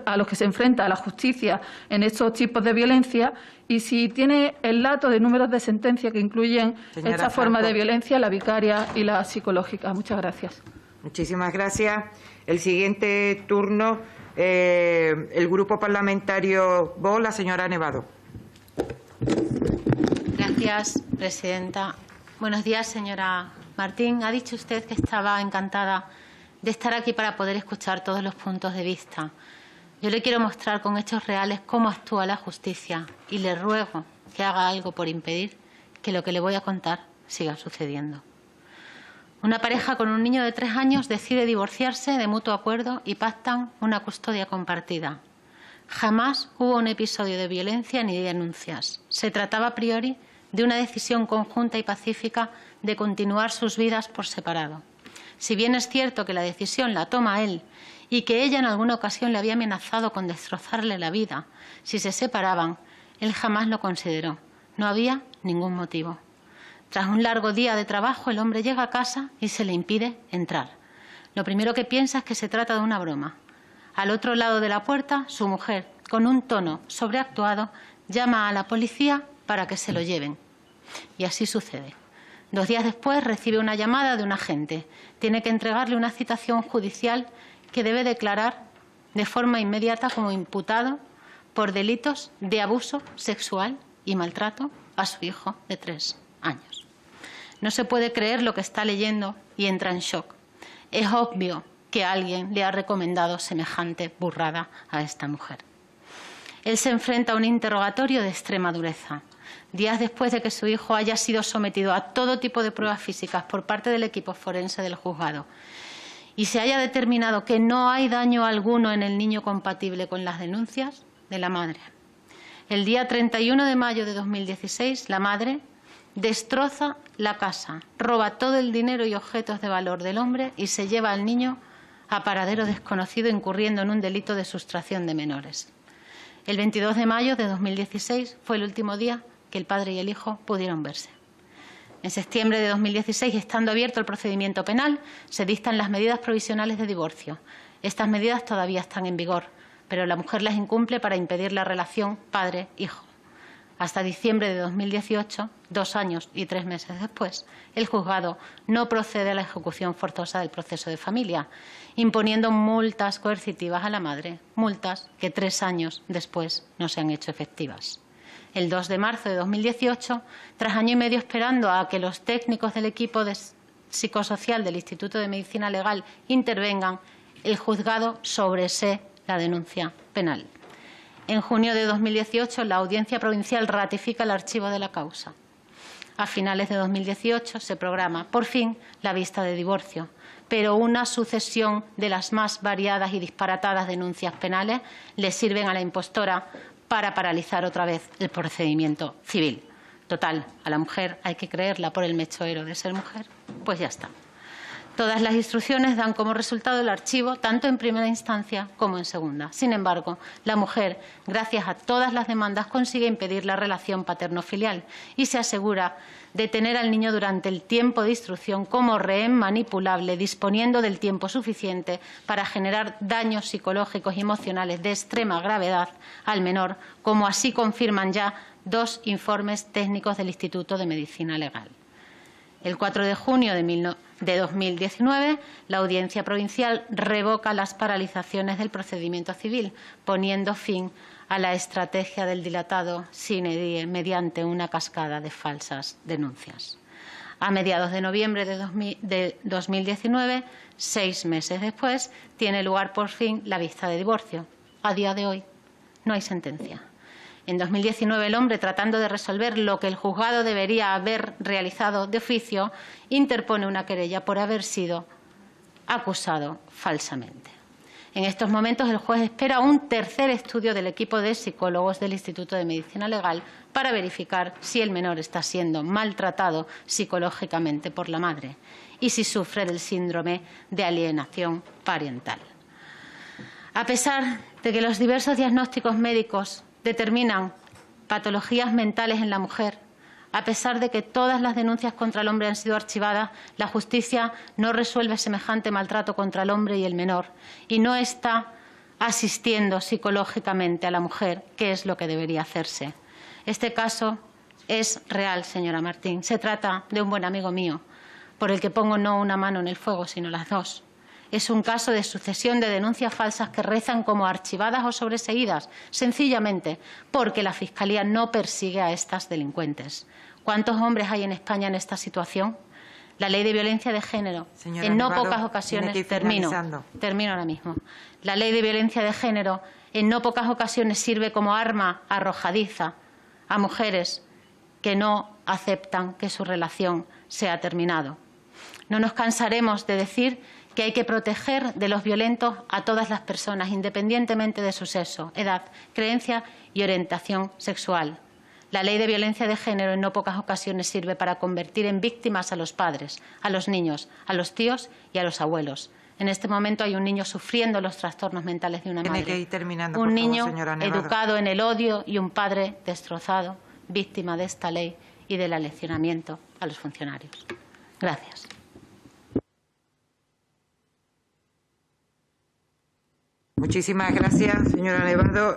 a los que se enfrenta la justicia en estos tipos de violencia, y si tiene el dato de números de sentencias que incluyen esta forma de violencia, la vicaria y la psicológica. Muchas gracias. Muchísimas gracias. El siguiente turno, el Grupo Parlamentario VOX, la señora Nevado. Gracias, Presidenta. Buenos días, señora Martín. Ha dicho usted que estaba encantada de estar aquí para poder escuchar todos los puntos de vista. Yo le quiero mostrar con hechos reales cómo actúa la justicia y le ruego que haga algo por impedir que lo que le voy a contar siga sucediendo. Una pareja con un niño de 3 años decide divorciarse de mutuo acuerdo y pactan una custodia compartida. Jamás hubo un episodio de violencia ni de denuncias. Se trataba a priori de una decisión conjunta y pacífica de continuar sus vidas por separado. Si bien es cierto que la decisión la toma él y que ella en alguna ocasión le había amenazado con destrozarle la vida si se separaban, él jamás lo consideró. No había ningún motivo. Tras un largo día de trabajo, el hombre llega a casa y se le impide entrar. Lo primero que piensa es que se trata de una broma. Al otro lado de la puerta, su mujer, con un tono sobreactuado, llama a la policía para que se lo lleven. Y así sucede. 2 días después recibe una llamada de un agente. Tiene que entregarle una citación judicial que debe declarar de forma inmediata como imputado por delitos de abuso sexual y maltrato a su hijo de 3 años. No se puede creer lo que está leyendo y entra en shock. Es obvio que alguien le ha recomendado semejante burrada a esta mujer. Él se enfrenta a un interrogatorio de extrema dureza. Días después de que su hijo haya sido sometido a todo tipo de pruebas físicas por parte del equipo forense del juzgado y se haya determinado que no hay daño alguno en el niño compatible con las denuncias de la madre. El día 31 de mayo de 2016, la madre destroza la casa, roba todo el dinero y objetos de valor del hombre y se lleva al niño a paradero desconocido, incurriendo en un delito de sustracción de menores. El 22 de mayo de 2016 fue el último día que el padre y el hijo pudieron verse. En septiembre de 2016, estando abierto el procedimiento penal, se dictan las medidas provisionales de divorcio. Estas medidas todavía están en vigor, pero la mujer las incumple para impedir la relación padre-hijo. Hasta diciembre de 2018, 2 años y 3 meses después, el juzgado no procede a la ejecución forzosa del proceso de familia, imponiendo multas coercitivas a la madre, multas que 3 años después no se han hecho efectivas. El 2 de marzo de 2018, tras año y medio esperando a que los técnicos del equipo psicosocial del Instituto de Medicina Legal intervengan, el juzgado sobresee la denuncia penal. En junio de 2018, la Audiencia Provincial ratifica el archivo de la causa. A finales de 2018 se programa, por fin, la vista de divorcio, pero una sucesión de las más variadas y disparatadas denuncias penales le sirven a la impostora para paralizar otra vez el procedimiento civil. Total, a la mujer hay que creerla por el mechoero de ser mujer, pues ya está. Todas las instrucciones dan como resultado el archivo, tanto en primera instancia como en segunda. Sin embargo, la mujer, gracias a todas las demandas, consigue impedir la relación paterno-filial y se asegura de tener al niño durante el tiempo de instrucción como rehén manipulable, disponiendo del tiempo suficiente para generar daños psicológicos y emocionales de extrema gravedad al menor, como así confirman ya 2 informes técnicos del Instituto de Medicina Legal. El 4 de junio de 2019, la Audiencia Provincial revoca las paralizaciones del procedimiento civil, poniendo fin a la estrategia del dilatado sine die mediante una cascada de falsas denuncias. A mediados de noviembre de 2019, 6 meses después, tiene lugar por fin la vista de divorcio. A día de hoy no hay sentencia. En 2019, el hombre, tratando de resolver lo que el juzgado debería haber realizado de oficio, interpone una querella por haber sido acusado falsamente. En estos momentos, el juez espera un tercer estudio del equipo de psicólogos del Instituto de Medicina Legal para verificar si el menor está siendo maltratado psicológicamente por la madre y si sufre del síndrome de alienación parental. A pesar de que los diversos diagnósticos médicos determinan patologías mentales en la mujer, a pesar de que todas las denuncias contra el hombre han sido archivadas, la justicia no resuelve semejante maltrato contra el hombre y el menor y no está asistiendo psicológicamente a la mujer, que es lo que debería hacerse. Este caso es real, señora Martín. Se trata de un buen amigo mío, por el que pongo no una mano en el fuego, sino las dos. Es un caso de sucesión de denuncias falsas que rezan como archivadas o sobreseídas, sencillamente porque la Fiscalía no persigue a estas delincuentes. ¿Cuántos hombres hay en España en esta situación? La Ley de Violencia de Género, Señora en no Nevado, pocas ocasiones, tiene que ir finalizando. termino ahora mismo. La Ley de Violencia de Género, en no pocas ocasiones, sirve como arma arrojadiza a mujeres que no aceptan que su relación sea terminado. No nos cansaremos de decir que hay que proteger de los violentos a todas las personas, independientemente de su sexo, edad, creencia y orientación sexual. La Ley de Violencia de Género en no pocas ocasiones sirve para convertir en víctimas a los padres, a los niños, a los tíos y a los abuelos. En este momento hay un niño sufriendo los trastornos mentales de una madre. Tiene que ir terminando, un por favor, niño señora Nevado. educado en el odio y un padre destrozado, víctima de esta ley y del aleccionamiento a los funcionarios. Gracias. Muchísimas gracias, señora Nevado.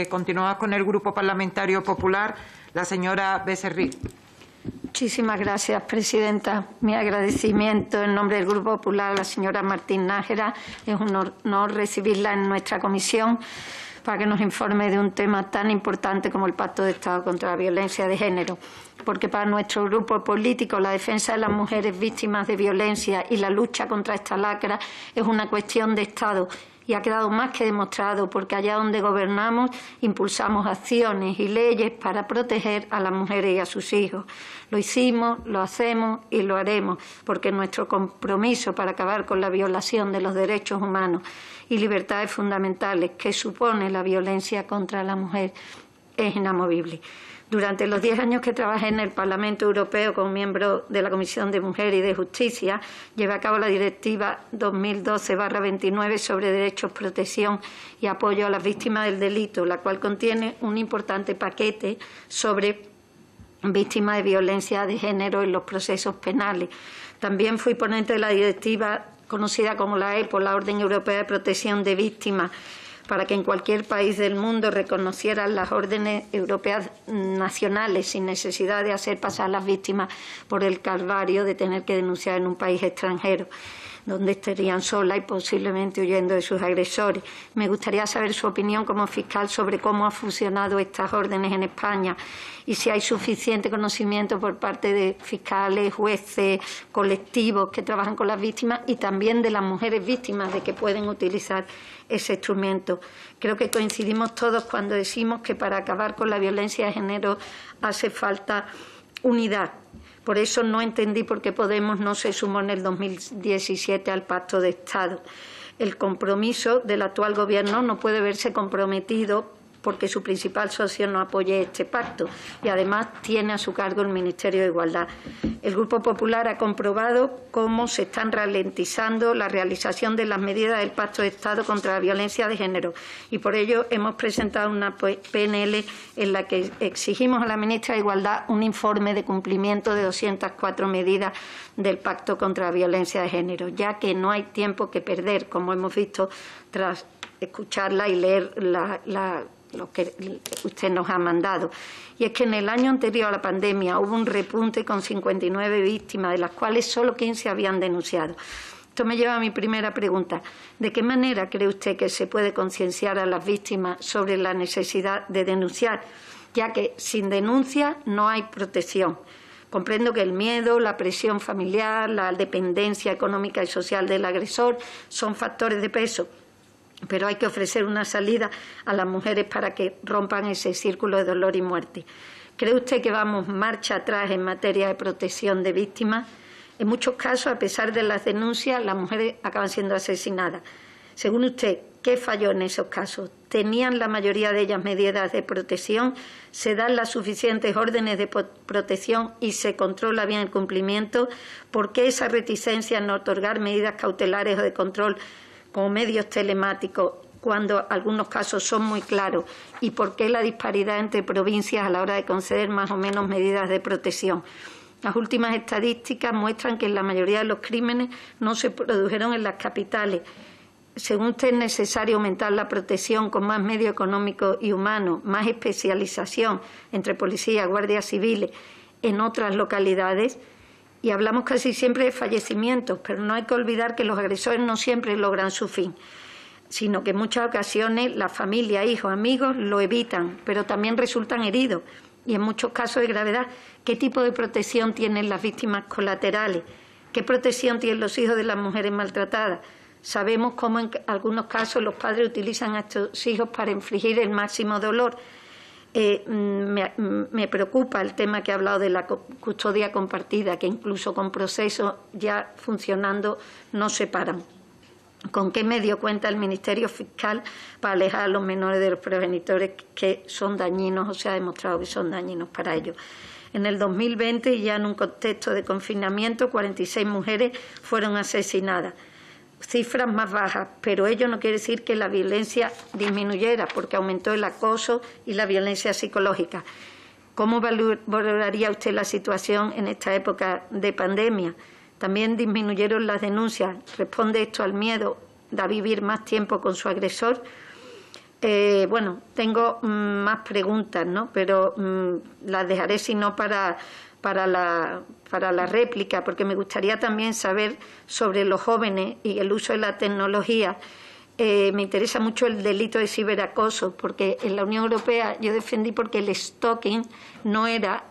Continuamos con el Grupo Parlamentario Popular, la señora Becerril. Muchísimas gracias, presidenta. Mi agradecimiento en nombre del Grupo Popular a la señora Martín Nájera. Es un honor recibirla en nuestra comisión para que nos informe de un tema tan importante como el Pacto de Estado contra la Violencia de Género. Porque para nuestro grupo político la defensa de las mujeres víctimas de violencia y la lucha contra esta lacra es una cuestión de Estado. Y ha quedado más que demostrado porque allá donde gobernamos impulsamos acciones y leyes para proteger a las mujeres y a sus hijos. Lo hicimos, lo hacemos y lo haremos porque nuestro compromiso para acabar con la violación de los derechos humanos y libertades fundamentales que supone la violencia contra la mujer es inamovible. Durante los 10 años que trabajé en el Parlamento Europeo como miembro de la Comisión de Mujer y de Justicia, llevé a cabo la Directiva 2012/29 sobre derechos, protección y apoyo a las víctimas del delito, la cual contiene un importante paquete sobre víctimas de violencia de género en los procesos penales. También fui ponente de la directiva conocida como la EPO, la Orden Europea de Protección de Víctimas, para que en cualquier país del mundo reconocieran las órdenes europeas nacionales sin necesidad de hacer pasar a las víctimas por el calvario de tener que denunciar en un país extranjero, donde estarían solas y posiblemente huyendo de sus agresores. Me gustaría saber su opinión como fiscal sobre cómo han funcionado estas órdenes en España y si hay suficiente conocimiento por parte de fiscales, jueces, colectivos que trabajan con las víctimas y también de las mujeres víctimas de que pueden utilizar ese instrumento. Creo que coincidimos todos cuando decimos que para acabar con la violencia de género hace falta unidad. Por eso no entendí por qué Podemos no se sumó en el 2017 al Pacto de Estado. El compromiso del actual Gobierno no puede verse comprometido porque su principal socio no apoye este pacto y además tiene a su cargo el Ministerio de Igualdad. El Grupo Popular ha comprobado cómo se están ralentizando la realización de las medidas del Pacto de Estado contra la violencia de género y por ello hemos presentado una PNL en la que exigimos a la ministra de Igualdad un informe de cumplimiento de 204 medidas del Pacto contra la violencia de género, ya que no hay tiempo que perder, como hemos visto tras escucharla y leer lo que usted nos ha mandado. Y es que en el año anterior a la pandemia hubo un repunte con 59 víctimas, de las cuales solo 15 habían denunciado. Esto me lleva a mi primera pregunta. ¿De qué manera cree usted que se puede concienciar a las víctimas sobre la necesidad de denunciar? Ya que sin denuncia no hay protección. Comprendo que el miedo, la presión familiar, la dependencia económica y social del agresor son factores de peso, pero hay que ofrecer una salida a las mujeres para que rompan ese círculo de dolor y muerte. ¿Cree usted que vamos marcha atrás en materia de protección de víctimas? En muchos casos, a pesar de las denuncias, las mujeres acaban siendo asesinadas. Según usted, ¿qué falló en esos casos? ¿Tenían la mayoría de ellas medidas de protección? ¿Se dan las suficientes órdenes de protección y se controla bien el cumplimiento? ¿Por qué esa reticencia en otorgar medidas cautelares o de control como medios telemáticos cuando algunos casos son muy claros? ¿Y por qué la disparidad entre provincias a la hora de conceder más o menos medidas de protección? Las últimas estadísticas muestran que la mayoría de los crímenes no se produjeron en las capitales. Según usted, es necesario aumentar la protección con más medios económicos y humanos, más especialización entre policías, guardias civiles en otras localidades. Y hablamos casi siempre de fallecimientos, pero no hay que olvidar que los agresores no siempre logran su fin, sino que en muchas ocasiones la familia, hijos, amigos lo evitan, pero también resultan heridos. Y en muchos casos de gravedad, ¿qué tipo de protección tienen las víctimas colaterales? ¿Qué protección tienen los hijos de las mujeres maltratadas? Sabemos cómo en algunos casos los padres utilizan a estos hijos para infligir el máximo dolor. Me preocupa el tema que ha hablado de la custodia compartida, que incluso con procesos ya funcionando no se paran. ¿Con qué medio cuenta el Ministerio Fiscal para alejar a los menores de los progenitores que son dañinos o se ha demostrado que son dañinos para ellos? En el 2020, ya en un contexto de confinamiento, 46 mujeres fueron asesinadas. Cifras más bajas, pero ello no quiere decir que la violencia disminuyera, porque aumentó el acoso y la violencia psicológica. ¿Cómo valoraría usted la situación en esta época de pandemia? También disminuyeron las denuncias. ¿Responde esto al miedo de vivir más tiempo con su agresor? Bueno, tengo más preguntas, ¿no? Pero las dejaré, si no, para la réplica, porque me gustaría también saber sobre los jóvenes y el uso de la tecnología. Me interesa mucho el delito de ciberacoso, porque en la Unión Europea yo defendí porque el stalking no era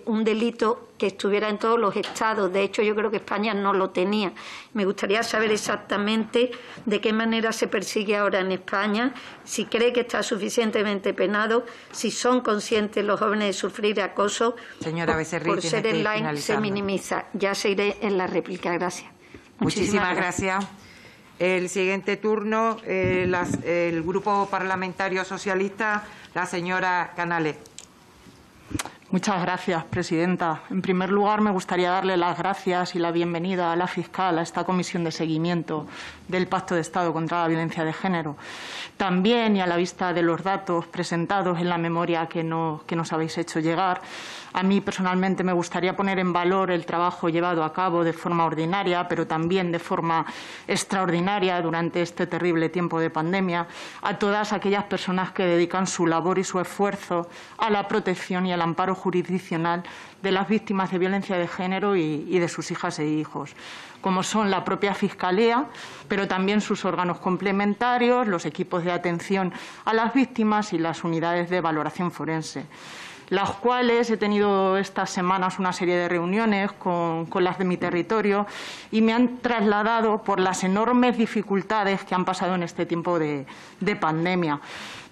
un delito que estuviera en todos los estados. De hecho, yo creo que España no lo tenía. Me gustaría saber exactamente de qué manera se persigue ahora en España, si cree que está suficientemente penado, si son conscientes los jóvenes de sufrir acoso. Señora Becerril, por ser online se minimiza. Ya se iré en la réplica. Gracias. Muchísimas gracias. El siguiente turno, el Grupo Parlamentario Socialista, la señora Canales. Muchas gracias, presidenta. En primer lugar, me gustaría darle las gracias y la bienvenida a la fiscal a esta comisión de seguimiento del Pacto de Estado contra la Violencia de Género. También, y a la vista de los datos presentados en la memoria que nos habéis hecho llegar, a mí personalmente me gustaría poner en valor el trabajo llevado a cabo de forma ordinaria, pero también de forma extraordinaria durante este terrible tiempo de pandemia, a todas aquellas personas que dedican su labor y su esfuerzo a la protección y al amparo jurisdiccional de las víctimas de violencia de género y de sus hijas e hijos, como son la propia Fiscalía, pero también sus órganos complementarios, los equipos de atención a las víctimas y las unidades de valoración forense, las cuales he tenido estas semanas una serie de reuniones con las de mi territorio y me han trasladado por las enormes dificultades que han pasado en este tiempo de pandemia.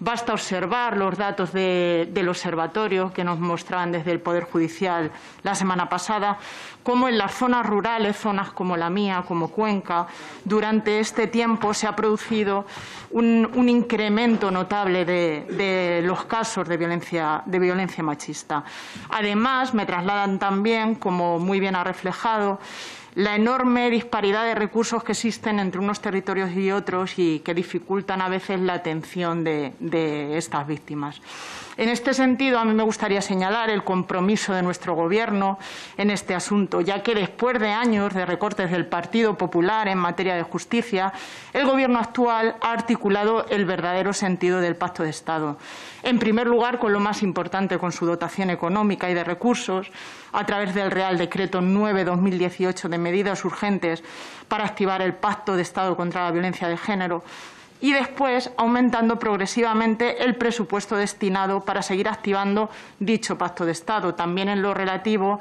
Basta observar los datos del observatorio que nos mostraban desde el Poder Judicial la semana pasada, cómo en las zonas rurales, zonas como la mía, como Cuenca, durante este tiempo se ha producido un incremento notable de los casos de violencia machista. Además, me trasladan también, como muy bien ha reflejado, la enorme disparidad de recursos que existen entre unos territorios y otros y que dificultan a veces la atención de estas víctimas. En este sentido, a mí me gustaría señalar el compromiso de nuestro Gobierno en este asunto, ya que después de años de recortes del Partido Popular en materia de justicia, el Gobierno actual ha articulado el verdadero sentido del Pacto de Estado. En primer lugar, con lo más importante, con su dotación económica y de recursos, a través del Real Decreto 9/2018 de medidas urgentes para activar el Pacto de Estado contra la Violencia de Género, y después aumentando progresivamente el presupuesto destinado para seguir activando dicho pacto de Estado, también en lo relativo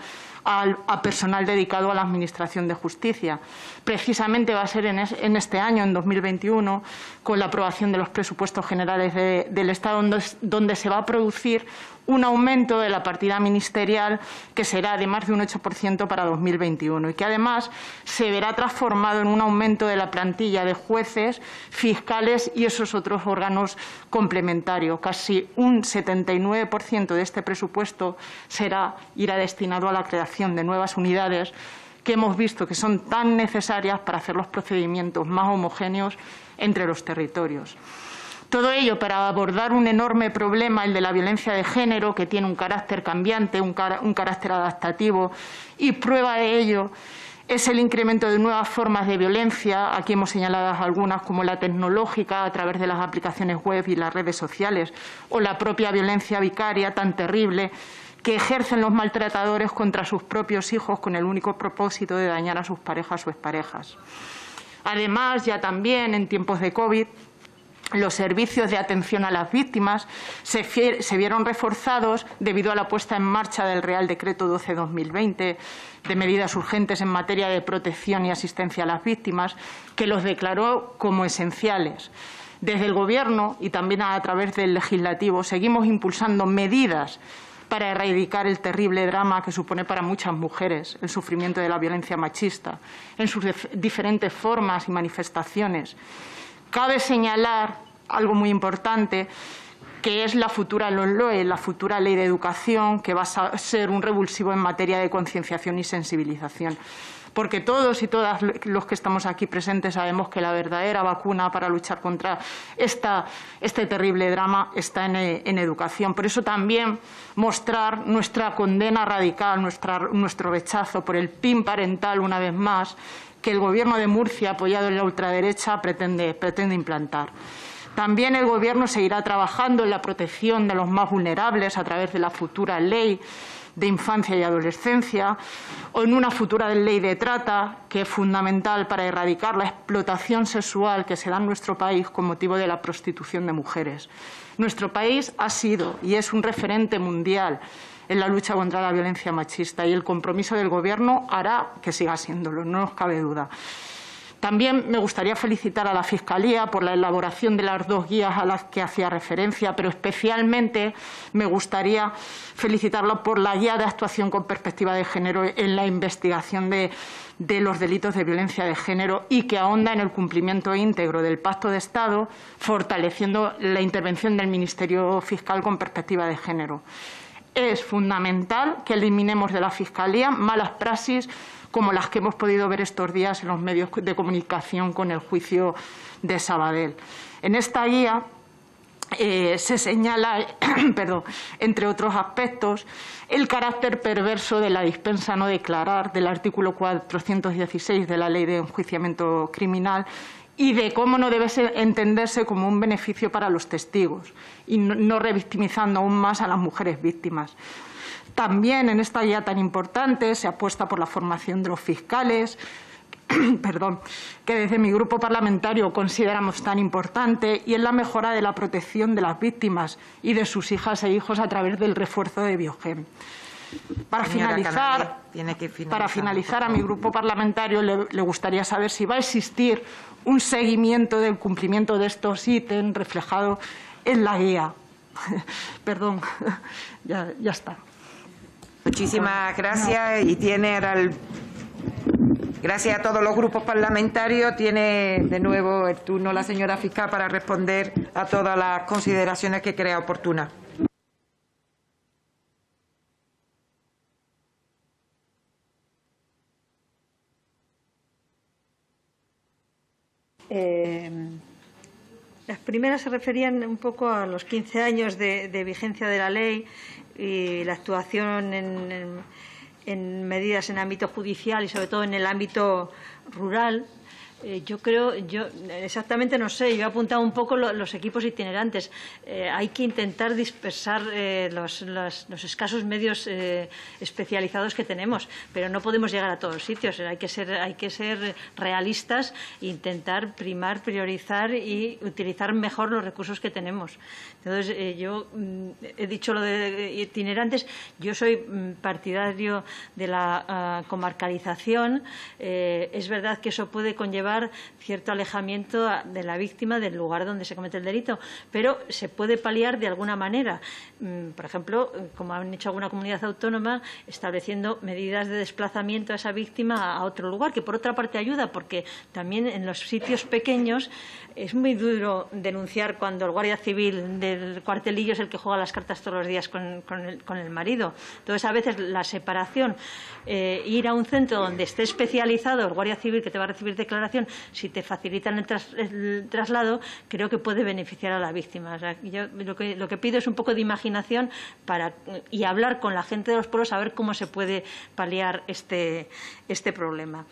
a personal dedicado a la Administración de Justicia. Precisamente va a ser en este año, en 2021, con la aprobación de los presupuestos generales del Estado, donde se va a producir un aumento de la partida ministerial que será de más de un 8% para 2021 y que además se verá transformado en un aumento de la plantilla de jueces, fiscales y esos otros órganos complementarios. Casi un 79% de este presupuesto irá destinado a la creación de nuevas unidades que hemos visto que son tan necesarias para hacer los procedimientos más homogéneos entre los territorios. Todo ello para abordar un enorme problema, el de la violencia de género, que tiene un carácter cambiante, un carácter adaptativo, y prueba de ello es el incremento de nuevas formas de violencia. Aquí hemos señalado algunas, como la tecnológica, a través de las aplicaciones web y las redes sociales, o la propia violencia vicaria tan terrible que ejercen los maltratadores contra sus propios hijos con el único propósito de dañar a sus parejas o exparejas. Además, ya también en tiempos de COVID, los servicios de atención a las víctimas se vieron reforzados debido a la puesta en marcha del Real Decreto 12/2020 de medidas urgentes en materia de protección y asistencia a las víctimas, que los declaró como esenciales. Desde el Gobierno y también a través del Legislativo seguimos impulsando medidas para erradicar el terrible drama que supone para muchas mujeres el sufrimiento de la violencia machista en sus diferentes formas y manifestaciones. Cabe señalar algo muy importante, que es la futura LOMLOE, la futura Ley de Educación, que va a ser un revulsivo en materia de concienciación y sensibilización. Porque todos y todas los que estamos aquí presentes sabemos que la verdadera vacuna para luchar contra este terrible drama está en educación. Por eso también mostrar nuestra condena radical, nuestro rechazo por el PIN parental, una vez más, que el Gobierno de Murcia, apoyado en la ultraderecha, pretende implantar. También el Gobierno seguirá trabajando en la protección de los más vulnerables a través de la futura Ley de Infancia y Adolescencia o en una futura ley de trata, que es fundamental para erradicar la explotación sexual que se da en nuestro país con motivo de la prostitución de mujeres. Nuestro país ha sido y es un referente mundial en la lucha contra la violencia machista y el compromiso del Gobierno hará que siga siéndolo, no nos cabe duda. También me gustaría felicitar a la Fiscalía por la elaboración de las 2 guías a las que hacía referencia, pero especialmente me gustaría felicitarla por la guía de actuación con perspectiva de género en la investigación de los delitos de violencia de género y que ahonda en el cumplimiento íntegro del Pacto de Estado, fortaleciendo la intervención del Ministerio Fiscal con perspectiva de género. Es fundamental que eliminemos de la Fiscalía malas praxis como las que hemos podido ver estos días en los medios de comunicación con el juicio de Sabadell. En esta guía se señala, entre otros aspectos, el carácter perverso de la dispensa no declarar del artículo 416 de la Ley de Enjuiciamiento Criminal y de cómo no debe entenderse como un beneficio para los testigos y no revictimizando aún más a las mujeres víctimas. También en esta guía tan importante se apuesta por la formación de los fiscales, que desde mi grupo parlamentario consideramos tan importante, y en la mejora de la protección de las víctimas y de sus hijas e hijos a través del refuerzo de Biogen. Para finalizar, a mi grupo parlamentario le gustaría saber si va a existir un seguimiento del cumplimiento de estos ítems reflejado en la guía. Perdón, ya está. Muchísimas gracias y gracias a todos los grupos parlamentarios. Tiene de nuevo el turno la señora fiscal para responder a todas las consideraciones que crea oportunas. Las primeras se referían un poco a los 15 años de vigencia de la ley y la actuación en medidas en ámbito judicial y sobre todo en el ámbito rural. Yo creo, exactamente no sé, yo he apuntado un poco los equipos itinerantes. Hay que intentar dispersar los escasos medios especializados que tenemos, pero no podemos llegar a todos los sitios. Hay que ser realistas e intentar primar, priorizar y utilizar mejor los recursos que tenemos. Entonces, yo he dicho lo de itinerantes. Yo soy partidario de la comarcalización. Es verdad que eso puede conllevar cierto alejamiento de la víctima del lugar donde se comete el delito, pero se puede paliar de alguna manera. Por ejemplo, como han hecho alguna comunidad autónoma, estableciendo medidas de desplazamiento a esa víctima a otro lugar, que por otra parte ayuda, porque también en los sitios pequeños es muy duro denunciar cuando el guardia civil del cuartelillo es el que juega las cartas todos los días con el marido. Entonces, a veces la separación, ir a un centro donde esté especializado el guardia civil que te va a recibir declaración, si te facilitan el traslado, creo que puede beneficiar a la víctima. O sea, yo lo que pido es un poco de imaginación y hablar con la gente de los pueblos a ver cómo se puede paliar este problema.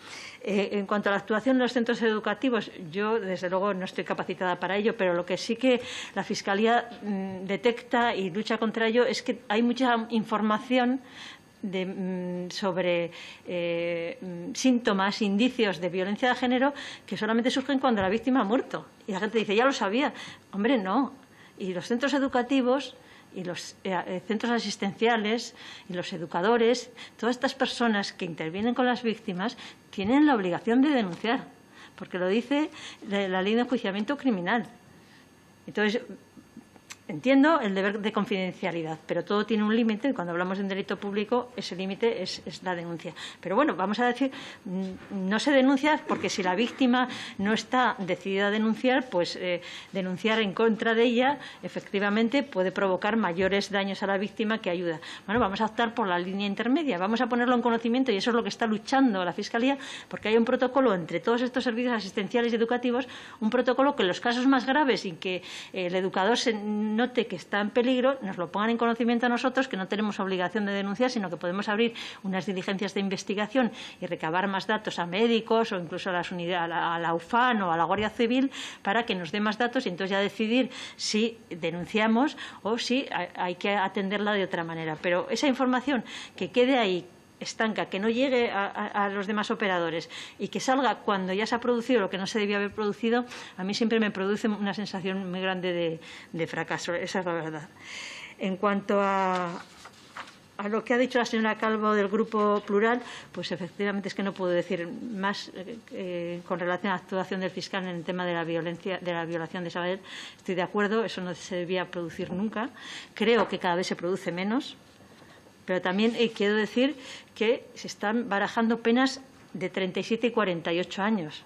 En cuanto a la actuación de los centros educativos, yo, desde luego, no estoy capacitada para ello, pero lo que sí que la Fiscalía detecta y lucha contra ello es que hay mucha información sobre síntomas, indicios de violencia de género que solamente surgen cuando la víctima ha muerto. Y la gente dice, ya lo sabía. Hombre, no. Y los centros educativos y los centros asistenciales y los educadores, todas estas personas que intervienen con las víctimas, tienen la obligación de denunciar, porque lo dice la ley de enjuiciamiento criminal. Entonces, entiendo el deber de confidencialidad, pero todo tiene un límite y cuando hablamos de un delito público ese límite es la denuncia. Pero bueno, vamos a decir, no se denuncia porque si la víctima no está decidida a denunciar, pues denunciar en contra de ella efectivamente puede provocar mayores daños a la víctima que ayuda. Bueno, vamos a optar por la línea intermedia, vamos a ponerlo en conocimiento y eso es lo que está luchando la Fiscalía, porque hay un protocolo entre todos estos servicios asistenciales y educativos, un protocolo que en los casos más graves y que el educador note que está en peligro, nos lo pongan en conocimiento a nosotros, que no tenemos obligación de denunciar, sino que podemos abrir unas diligencias de investigación y recabar más datos a médicos o incluso a las unidades, a la UFAN o a la Guardia Civil para que nos dé más datos y entonces ya decidir si denunciamos o si hay que atenderla de otra manera. Pero esa información que quede ahí estanca, que no llegue a los demás operadores y que salga cuando ya se ha producido lo que no se debía haber producido, a mí siempre me produce una sensación muy grande de fracaso. Esa es la verdad. En cuanto a lo que ha dicho la señora Calvo del Grupo Plural, pues efectivamente es que no puedo decir más con relación a la actuación del fiscal en el tema de la violencia, de la violación de Sabadell. Estoy de acuerdo, eso no se debía producir nunca. Creo que cada vez se produce menos. Pero también quiero decir que se están barajando penas de 37 y 48 años.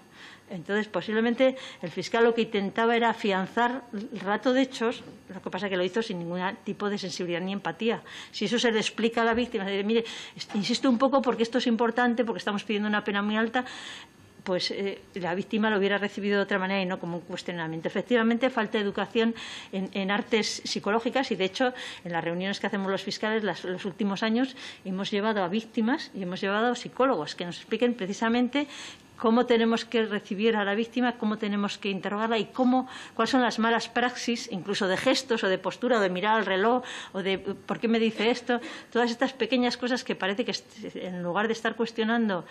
Entonces, posiblemente el fiscal lo que intentaba era afianzar el relato de hechos, lo que pasa es que lo hizo sin ningún tipo de sensibilidad ni empatía. Si eso se le explica a la víctima, mire, insisto un poco porque esto es importante, porque estamos pidiendo una pena muy alta, pues la víctima lo hubiera recibido de otra manera y no como un cuestionamiento. Efectivamente, falta educación en artes psicológicas y, de hecho, en las reuniones que hacemos los fiscales los últimos años hemos llevado a víctimas y hemos llevado a psicólogos que nos expliquen precisamente cómo tenemos que recibir a la víctima, cómo tenemos que interrogarla y cuáles son las malas praxis, incluso de gestos o de postura, o de mirar al reloj, o de ¿por qué me dice esto? Todas estas pequeñas cosas que parece que en lugar de estar cuestionando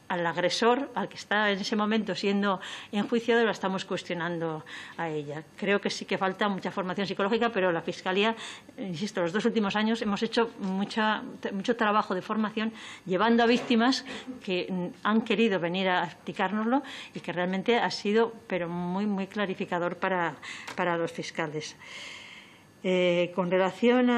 al agresor, al que está en ese momento siendo enjuiciado, lo estamos cuestionando a ella. Creo que sí que falta mucha formación psicológica, pero la Fiscalía, insisto, los 2 últimos años hemos hecho mucho trabajo de formación llevando a víctimas que han querido venir a explicárnoslo y que realmente ha sido pero muy, muy clarificador para los fiscales. Con relación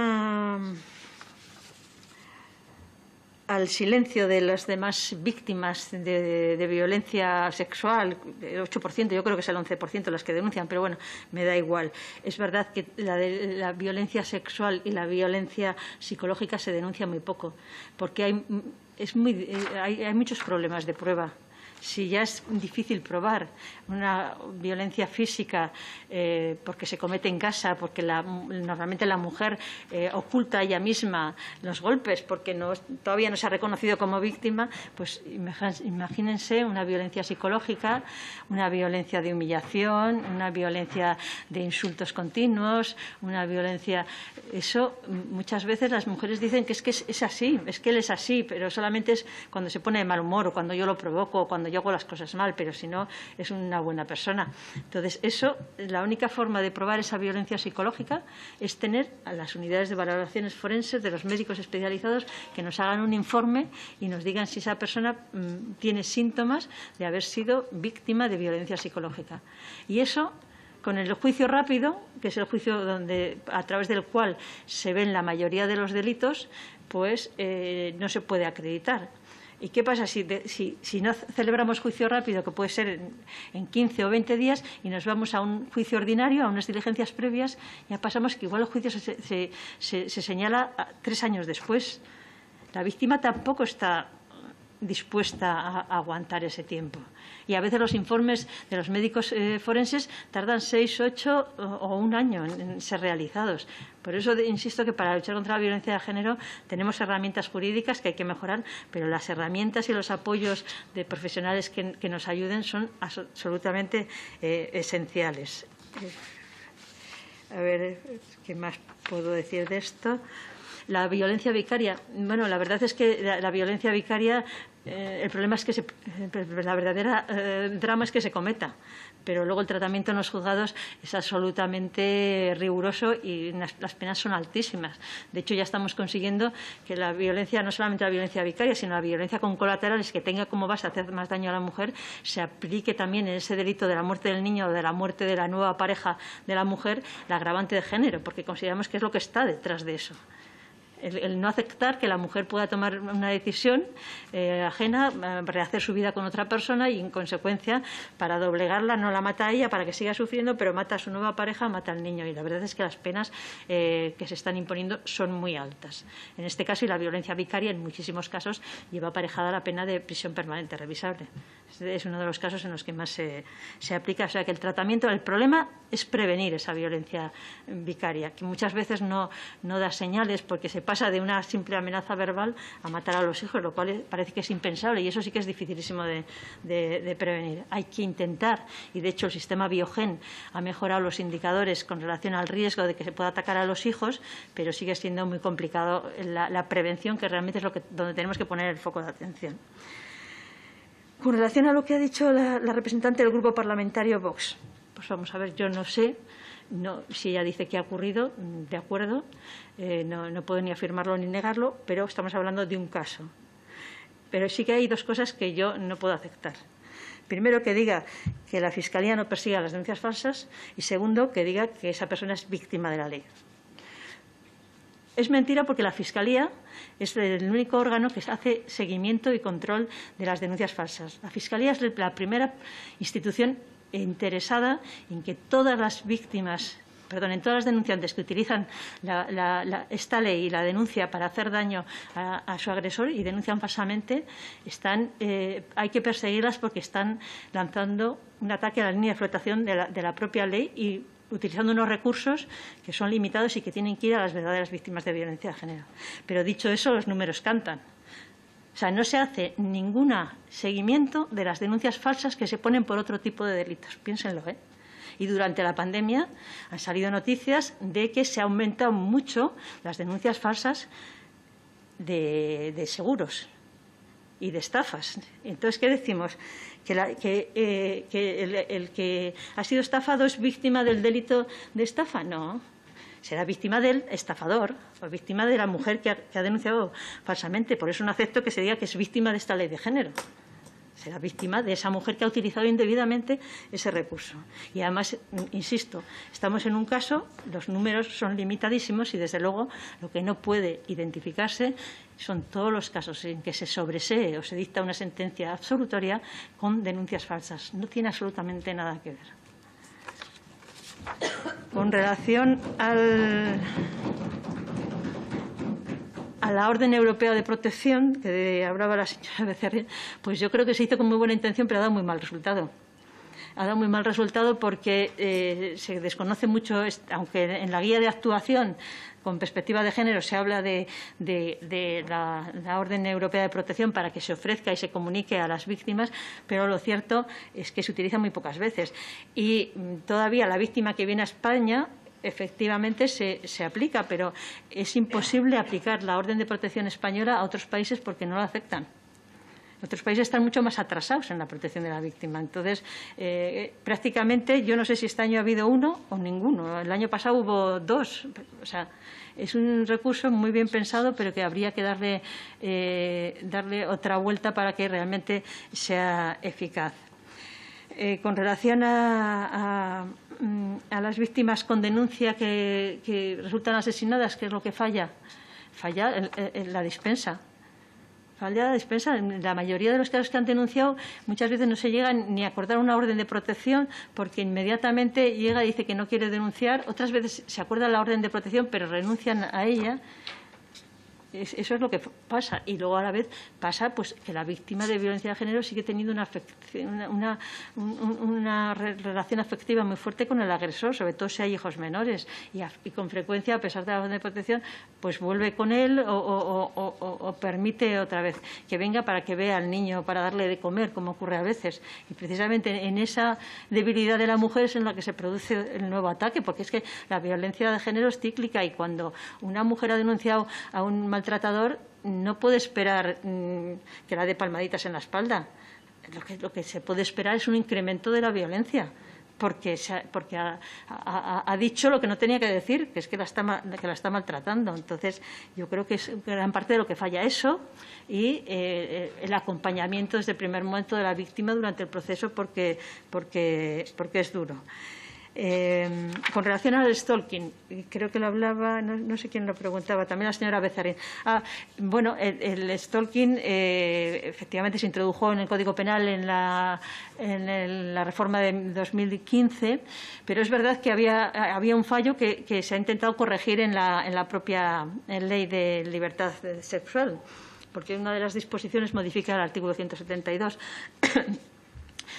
al silencio de las demás víctimas de violencia sexual, el 8%, yo creo que es el 11% las que denuncian, pero bueno, me da igual. Es verdad que la violencia sexual y la violencia psicológica se denuncia muy poco, porque hay muchos problemas de prueba. si ya es difícil probar una violencia física porque se comete en casa, porque normalmente la mujer oculta ella misma los golpes porque todavía no se ha reconocido como víctima, pues imagínense una violencia psicológica, una violencia de humillación, una violencia de insultos continuos, una violencia... Eso muchas veces las mujeres dicen que es así, es que él es así, pero solamente es cuando se pone de mal humor o cuando yo lo provoco o cuando yo hago las cosas mal, pero si no es una buena persona. Entonces, la única forma de probar esa violencia psicológica es tener a las unidades de valoraciones forenses de los médicos especializados que nos hagan un informe y nos digan si esa persona tiene síntomas de haber sido víctima de violencia psicológica. Y eso, con el juicio rápido, que es el juicio a través del cual se ven la mayoría de los delitos, pues no se puede acreditar. ¿Y qué pasa si no celebramos juicio rápido, que puede ser en 15 o 20 días, y nos vamos a un juicio ordinario, a unas diligencias previas? Ya pasamos que igual el juicio se señala 3 años después. La víctima tampoco está dispuesta a aguantar ese tiempo. Y a veces los informes de los médicos forenses tardan 6, 8 o 1 año en ser realizados. Por eso insisto que para luchar contra la violencia de género tenemos herramientas jurídicas que hay que mejorar, pero las herramientas y los apoyos de profesionales que nos ayuden son absolutamente esenciales. A ver, ¿qué más puedo decir de esto? La violencia vicaria. Bueno, la verdad es que la violencia vicaria, el problema es que la verdadera drama es que se cometa, pero luego el tratamiento en los juzgados es absolutamente riguroso y las penas son altísimas. De hecho, ya estamos consiguiendo que la violencia, no solamente la violencia vicaria, sino la violencia con colaterales, que tenga como base hacer más daño a la mujer, se aplique también en ese delito de la muerte del niño o de la muerte de la nueva pareja de la mujer la agravante de género, porque consideramos que es lo que está detrás de eso. El no aceptar que la mujer pueda tomar una decisión ajena, rehacer su vida con otra persona y, en consecuencia, para doblegarla, no la mata a ella para que siga sufriendo, pero mata a su nueva pareja, mata al niño. Y la verdad es que las penas que se están imponiendo son muy altas. En este caso, y la violencia vicaria, en muchísimos casos, lleva aparejada la pena de prisión permanente revisable. Es uno de los casos en los que más se aplica. O sea, que el problema es prevenir esa violencia vicaria, que muchas veces no da señales porque se pasa de una simple amenaza verbal a matar a los hijos, lo cual parece que es impensable, y eso sí que es dificilísimo de prevenir. Hay que intentar, y de hecho el sistema Biogen ha mejorado los indicadores con relación al riesgo de que se pueda atacar a los hijos, pero sigue siendo muy complicado la prevención, que realmente es donde tenemos que poner el foco de atención. Con relación a lo que ha dicho la representante del Grupo Parlamentario Vox, pues vamos a ver, yo no sé si ella dice que ha ocurrido, de acuerdo, no puedo ni afirmarlo ni negarlo, pero estamos hablando de un caso. Pero sí que hay 2 cosas que yo no puedo aceptar. Primero, que diga que la Fiscalía no persiga las denuncias falsas, y segundo, que diga que esa persona es víctima de la ley. Es mentira, porque la Fiscalía es el único órgano que hace seguimiento y control de las denuncias falsas. La Fiscalía es la primera institución interesada en que todas las víctimas, en todas las denunciantes que utilizan esta ley y la denuncia para hacer daño a su agresor y denuncian falsamente, hay que perseguirlas porque están lanzando un ataque a la línea de flotación de la propia ley y utilizando unos recursos que son limitados y que tienen que ir a las verdaderas víctimas de violencia de género. Pero dicho eso, los números cantan. O sea, no se hace ningún seguimiento de las denuncias falsas que se ponen por otro tipo de delitos. Piénsenlo, ¿eh? Y durante la pandemia han salido noticias de que se ha aumentado mucho las denuncias falsas de seguros y de estafas. Entonces, ¿qué decimos? ¿Que el que ha sido estafado es víctima del delito de estafa? No. Será víctima del estafador o víctima de la mujer que ha denunciado falsamente. Por eso no acepto que se diga que es víctima de esta ley de género. Será víctima de esa mujer que ha utilizado indebidamente ese recurso. Y además, insisto, estamos en un caso, los números son limitadísimos y, desde luego, lo que no puede identificarse son todos los casos en que se sobresee o se dicta una sentencia absolutoria con denuncias falsas. No tiene absolutamente nada que ver. Con relación a la Orden Europea de Protección, que hablaba la señora Becerril, pues yo creo que se hizo con muy buena intención, pero ha dado muy mal resultado. Ha dado muy mal resultado porque se desconoce mucho, aunque en la guía de actuación con perspectiva de género se habla de la Orden Europea de Protección para que se ofrezca y se comunique a las víctimas, pero lo cierto es que se utiliza muy pocas veces. Y todavía la víctima que viene a España efectivamente se aplica, pero es imposible aplicar la Orden de Protección española a otros países porque no la aceptan. Otros países están mucho más atrasados en la protección de la víctima. Entonces, prácticamente, yo no sé si este año ha habido uno o ninguno. El año pasado hubo 2. O sea, es un recurso muy bien pensado, pero que habría que darle otra vuelta para que realmente sea eficaz. Con relación a las víctimas con denuncia que resultan asesinadas, ¿qué es lo que falla? Falla la dispensa. Falla la dispensa. En la mayoría de los casos que han denunciado, muchas veces no se llega ni a acordar una orden de protección porque inmediatamente llega y dice que no quiere denunciar. Otras veces se acuerda la orden de protección, pero renuncian a ella. Eso es lo que pasa. Y luego a la vez pasa pues que la víctima de violencia de género sigue teniendo una relación afectiva muy fuerte con el agresor, sobre todo si hay hijos menores. Y con frecuencia, a pesar de la orden de protección, pues vuelve con él o permite otra vez que venga para que vea al niño, para darle de comer, como ocurre a veces. Y precisamente en esa debilidad de la mujer es en la que se produce el nuevo ataque, porque es que la violencia de género es cíclica y cuando una mujer ha denunciado a un maltratador no puede esperar que la dé palmaditas en la espalda. Lo que se puede esperar es un incremento de la violencia, porque ha dicho lo que no tenía que decir, que es que la está maltratando. Entonces, yo creo que es gran parte de lo que falla eso y el acompañamiento desde el primer momento de la víctima durante el proceso, porque es duro. Con relación al stalking, creo que lo hablaba, no sé quién lo preguntaba, también la señora Becerril. Bueno, el stalking efectivamente se introdujo en el Código Penal en la reforma de 2015, pero es verdad que había un fallo que se ha intentado corregir en la propia Ley de Libertad Sexual, porque una de las disposiciones modifica el artículo 172.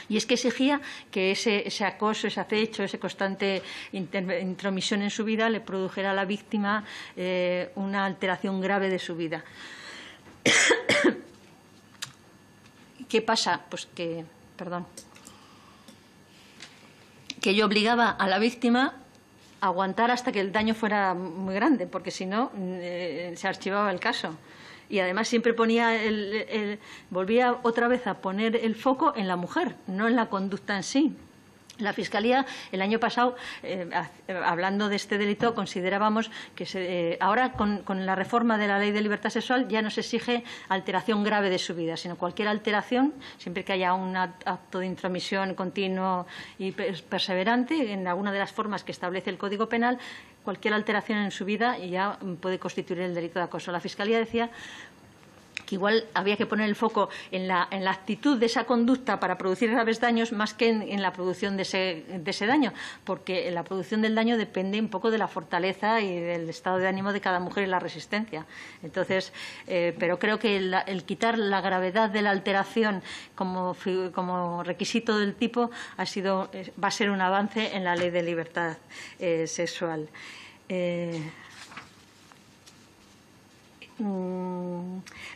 Y es que exigía que ese acoso, ese acecho, esa constante intromisión en su vida le produjera a la víctima una alteración grave de su vida. ¿Qué pasa? Pues que ello obligaba a la víctima a aguantar hasta que el daño fuera muy grande, porque si no se archivaba el caso. Y además siempre volvía otra vez a poner el foco en la mujer, no en la conducta en sí. La Fiscalía, el año pasado, hablando de este delito, considerábamos que ahora con la reforma de la Ley de Libertad Sexual ya no se exige alteración grave de su vida, sino cualquier alteración, siempre que haya un acto de intromisión continuo y perseverante, en alguna de las formas que establece el Código Penal, cualquier alteración en su vida ya puede constituir el delito de acoso. La Fiscalía decía que igual había que poner el foco en la actitud de esa conducta para producir graves daños más que en la producción de ese daño, porque la producción del daño depende un poco de la fortaleza y del estado de ánimo de cada mujer y la resistencia. Entonces, pero creo que el quitar la gravedad de la alteración como requisito del tipo va a ser un avance en la Ley de Libertad Sexual.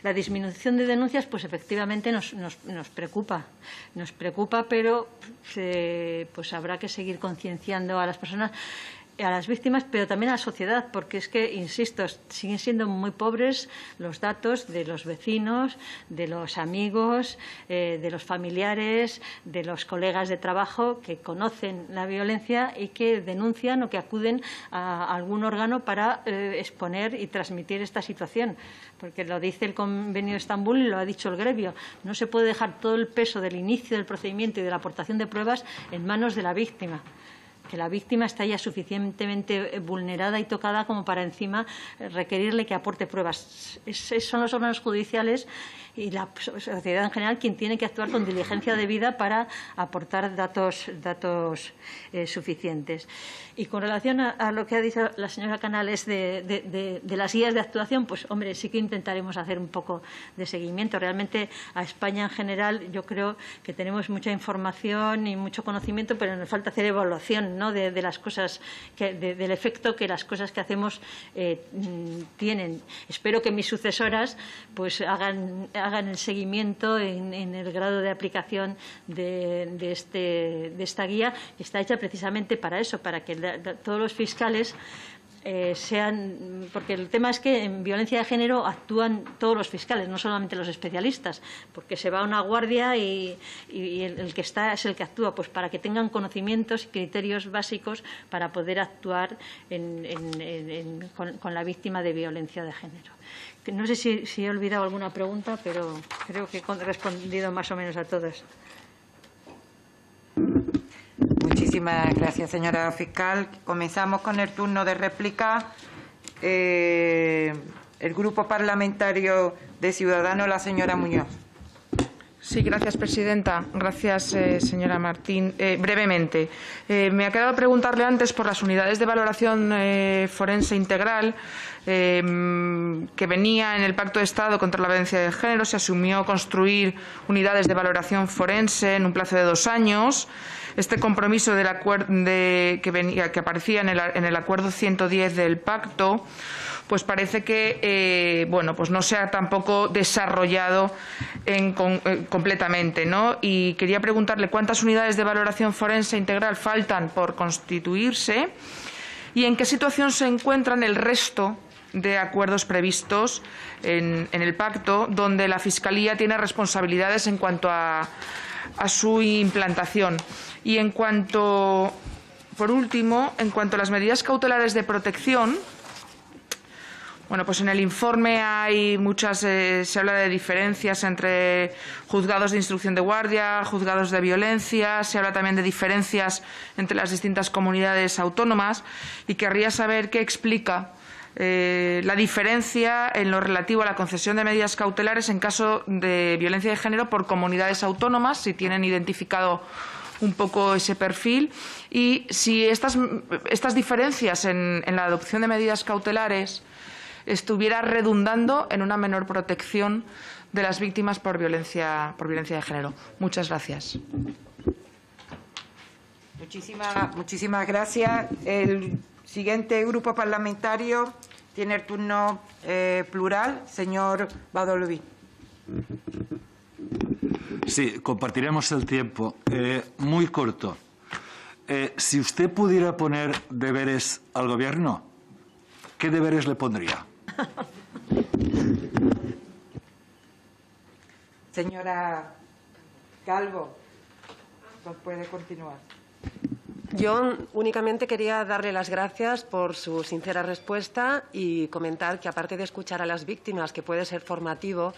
La disminución de denuncias, pues efectivamente nos preocupa. Nos preocupa, pero pues habrá que seguir concienciando a las personas, a las víctimas, pero también a la sociedad, porque es que, insisto, siguen siendo muy pobres los datos de los vecinos, de los amigos, de los familiares, de los colegas de trabajo que conocen la violencia y que denuncian o que acuden a algún órgano para exponer y transmitir esta situación. Porque lo dice el Convenio de Estambul y lo ha dicho el gremio. No se puede dejar todo el peso del inicio del procedimiento y de la aportación de pruebas en manos de la víctima. Que la víctima está ya suficientemente vulnerada y tocada como para encima requerirle que aporte pruebas. Son los órganos judiciales la sociedad en general quien tiene que actuar con diligencia debida para aportar datos suficientes. Y con relación a lo que ha dicho la señora Canales de las guías de actuación, pues hombre, sí que intentaremos hacer un poco de seguimiento. Realmente a España en general yo creo que tenemos mucha información y mucho conocimiento, pero nos falta hacer evaluación, ¿no?, de las cosas, del efecto que las cosas que hacemos tienen. Espero que mis sucesoras pues hagan el seguimiento en el grado de aplicación de esta guía, que está hecha precisamente para eso, para que todos los fiscales sean, porque el tema es que en violencia de género actúan todos los fiscales, no solamente los especialistas, porque se va a una guardia y el que está es el que actúa, pues para que tengan conocimientos y criterios básicos para poder actuar con la víctima de violencia de género. No sé si he olvidado alguna pregunta, pero creo que he respondido más o menos a todas. Muchísimas gracias, señora fiscal. Comenzamos con el turno de réplica. El Grupo Parlamentario de Ciudadanos, la señora Muñoz. Sí, gracias, presidenta. Gracias, señora Martín. Brevemente, me ha quedado preguntarle antes por las unidades de valoración forense integral que venía en el Pacto de Estado contra la Violencia de Género. Se asumió construir unidades de valoración forense en un plazo de 2 años. Este compromiso que aparecía en el acuerdo 110 del Pacto, pues parece que pues no se ha tampoco desarrollado completamente, ¿no? Y quería preguntarle cuántas unidades de valoración forense integral faltan por constituirse y en qué situación se encuentran el resto de acuerdos previstos en el Pacto, donde la Fiscalía tiene responsabilidades en cuanto a su implantación. Y por último, en cuanto a las medidas cautelares de protección, bueno, pues en el informe hay se habla de diferencias entre juzgados de instrucción de guardia, juzgados de violencia, se habla también de diferencias entre las distintas comunidades autónomas y querría saber qué explica la diferencia en lo relativo a la concesión de medidas cautelares en caso de violencia de género por comunidades autónomas, si tienen identificado un poco ese perfil y si estas diferencias en la adopción de medidas cautelares estuviera redundando en una menor protección de las víctimas por violencia de género. Muchas gracias. Muchísimas gracias. El siguiente grupo parlamentario tiene el turno plural. Señor Badolví. Sí, compartiremos el tiempo. Muy corto. Si usted pudiera poner deberes al Gobierno, ¿qué deberes le pondría? Señora Calvo, puede continuar. Yo únicamente quería darle las gracias por su sincera respuesta y comentar que, aparte de escuchar a las víctimas, que puede ser formativo,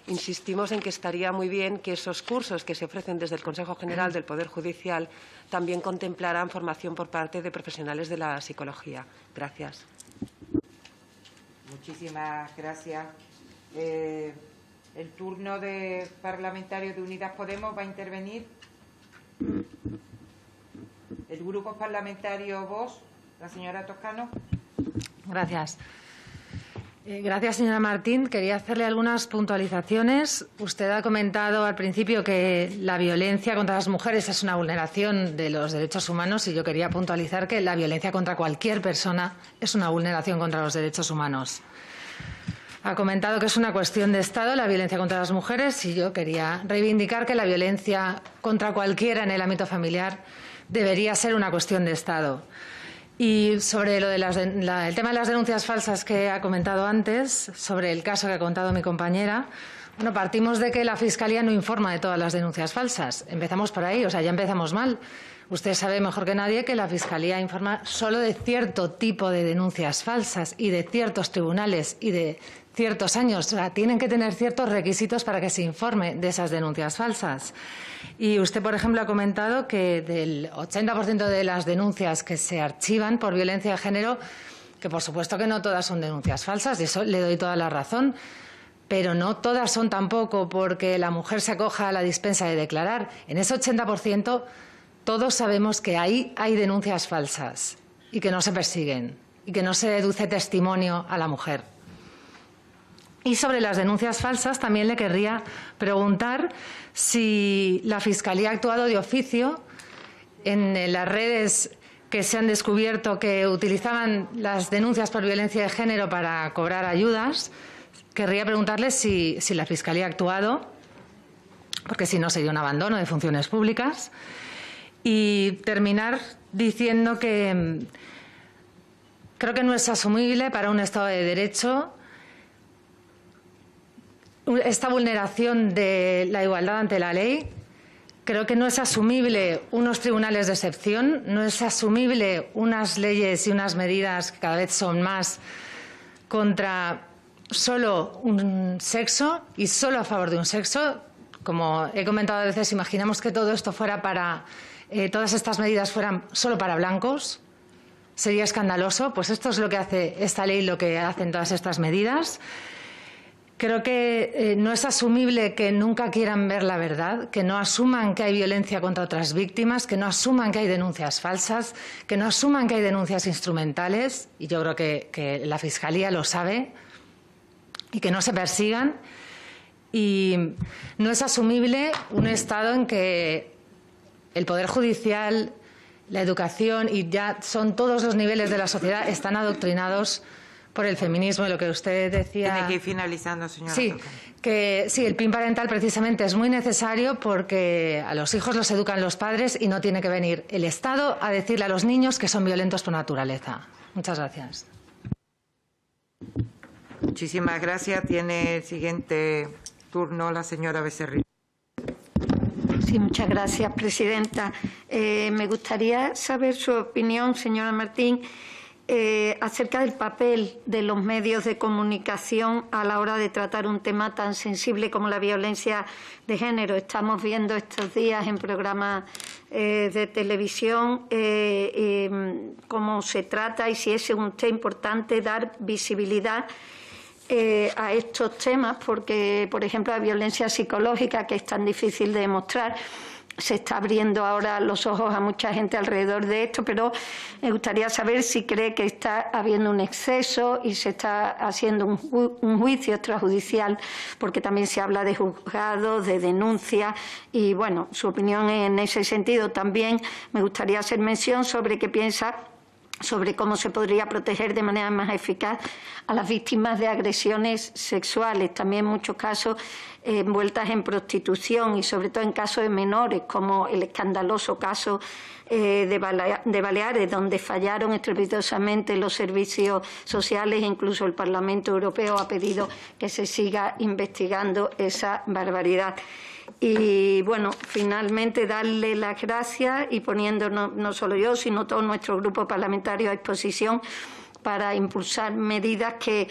insistimos en que estaría muy bien que esos cursos que se ofrecen desde el Consejo General del Poder Judicial también contemplaran formación por parte de profesionales de la psicología. Gracias. Muchísimas gracias. El turno de parlamentario de Unidas Podemos va a intervenir el Grupo Parlamentario Vox, la señora Toscano. Gracias. Gracias, señora Martín. Quería hacerle algunas puntualizaciones. Usted ha comentado al principio que la violencia contra las mujeres es una vulneración de los derechos humanos y yo quería puntualizar que la violencia contra cualquier persona es una vulneración contra los derechos humanos. Ha comentado que es una cuestión de Estado la violencia contra las mujeres y yo quería reivindicar que la violencia contra cualquiera en el ámbito familiar debería ser una cuestión de Estado. Y sobre el tema de las denuncias falsas que ha comentado antes, sobre el caso que ha contado mi compañera, bueno, partimos de que la Fiscalía no informa de todas las denuncias falsas. Empezamos por ahí, o sea, ya empezamos mal. Usted sabe mejor que nadie que la Fiscalía informa solo de cierto tipo de denuncias falsas y de ciertos tribunales y de ciertos años. O sea, tienen que tener ciertos requisitos para que se informe de esas denuncias falsas. Y usted, por ejemplo, ha comentado que del 80% de las denuncias que se archivan por violencia de género, que por supuesto que no todas son denuncias falsas, y eso le doy toda la razón, pero no todas son tampoco porque la mujer se acoja a la dispensa de declarar. En ese 80% todos sabemos que ahí hay denuncias falsas y que no se persiguen y que no se deduce testimonio a la mujer. Y sobre las denuncias falsas también le querría preguntar si la Fiscalía ha actuado de oficio en las redes que se han descubierto que utilizaban las denuncias por violencia de género para cobrar ayudas. Querría preguntarle si la Fiscalía ha actuado, porque si no sería un abandono de funciones públicas. Y terminar diciendo que creo que no es asumible para un Estado de Derecho esta vulneración de la igualdad ante la ley. Creo que no es asumible unos tribunales de excepción, no es asumible unas leyes y unas medidas que cada vez son más contra solo un sexo y solo a favor de un sexo. Como he comentado a veces, imaginamos que todo esto fuera para, todas estas medidas fueran solo para blancos. Sería escandaloso. Pues esto es lo que hace esta ley, lo que hacen todas estas medidas. Creo que no es asumible que nunca quieran ver la verdad, que no asuman que hay violencia contra otras víctimas, que no asuman que hay denuncias falsas, que no asuman que hay denuncias instrumentales, y yo creo que la Fiscalía lo sabe, y que no se persigan. Y no es asumible un Estado en que el Poder Judicial, la educación y ya son todos los niveles de la sociedad están adoctrinados por el feminismo y lo que usted decía. Tiene que ir finalizando, señora. Sí, que sí, el PIN parental precisamente es muy necesario porque a los hijos los educan los padres y no tiene que venir el Estado a decirle a los niños que son violentos por naturaleza. Muchas gracias. Muchísimas gracias. Tiene el siguiente turno la señora Becerril. Sí, muchas gracias, presidenta. Me gustaría saber su opinión, señora Martín, acerca del papel de los medios de comunicación a la hora de tratar un tema tan sensible como la violencia de género. Estamos viendo estos días en programas de televisión cómo se trata y si es un tema importante dar visibilidad a estos temas, porque, por ejemplo, la violencia psicológica, que es tan difícil de demostrar, se está abriendo ahora los ojos a mucha gente alrededor de esto, pero me gustaría saber si cree que está habiendo un exceso y se está haciendo un juicio extrajudicial, porque también se habla de juzgados, de denuncias, y bueno, su opinión en ese sentido. También me gustaría hacer mención sobre qué piensa sobre cómo se podría proteger de manera más eficaz a las víctimas de agresiones sexuales, también en muchos casos envueltas en prostitución y sobre todo en casos de menores, como el escandaloso caso de Baleares, donde fallaron estrepitosamente los servicios sociales e incluso el Parlamento Europeo ha pedido que se siga investigando esa barbaridad. Y bueno, finalmente darle las gracias y poniéndonos no solo yo, sino todo nuestro grupo parlamentario a disposición para impulsar medidas que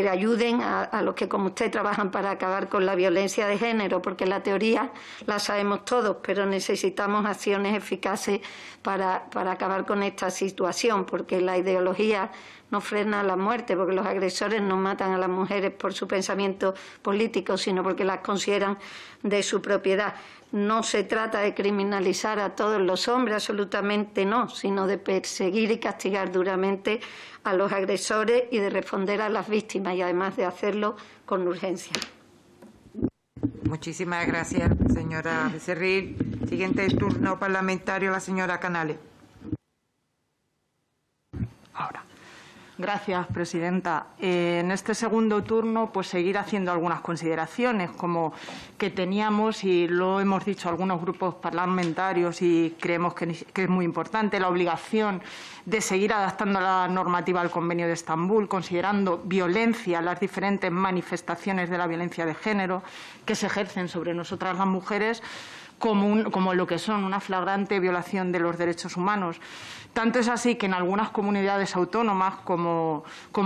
ayuden a los que, como usted, trabajan para acabar con la violencia de género, porque la teoría la sabemos todos, pero necesitamos acciones eficaces para acabar con esta situación, porque la ideología no frena la muerte, porque los agresores no matan a las mujeres por su pensamiento político, sino porque las consideran de su propiedad. No se trata de criminalizar a todos los hombres, absolutamente no, sino de perseguir y castigar duramente a los agresores y de responder a las víctimas, y además de hacerlo con urgencia. Muchísimas gracias, señora Becerril. Siguiente turno parlamentario, la señora Canales. Ahora. Gracias, presidenta. En este segundo turno, pues seguir haciendo algunas consideraciones, como que teníamos, y lo hemos dicho algunos grupos parlamentarios y creemos que es muy importante, la obligación de seguir adaptando la normativa al Convenio de Estambul, considerando violencia las diferentes manifestaciones de la violencia de género que se ejercen sobre nosotras las mujeres, como lo que son una flagrante violación de los derechos humanos. Tanto es así que en algunas comunidades autónomas, como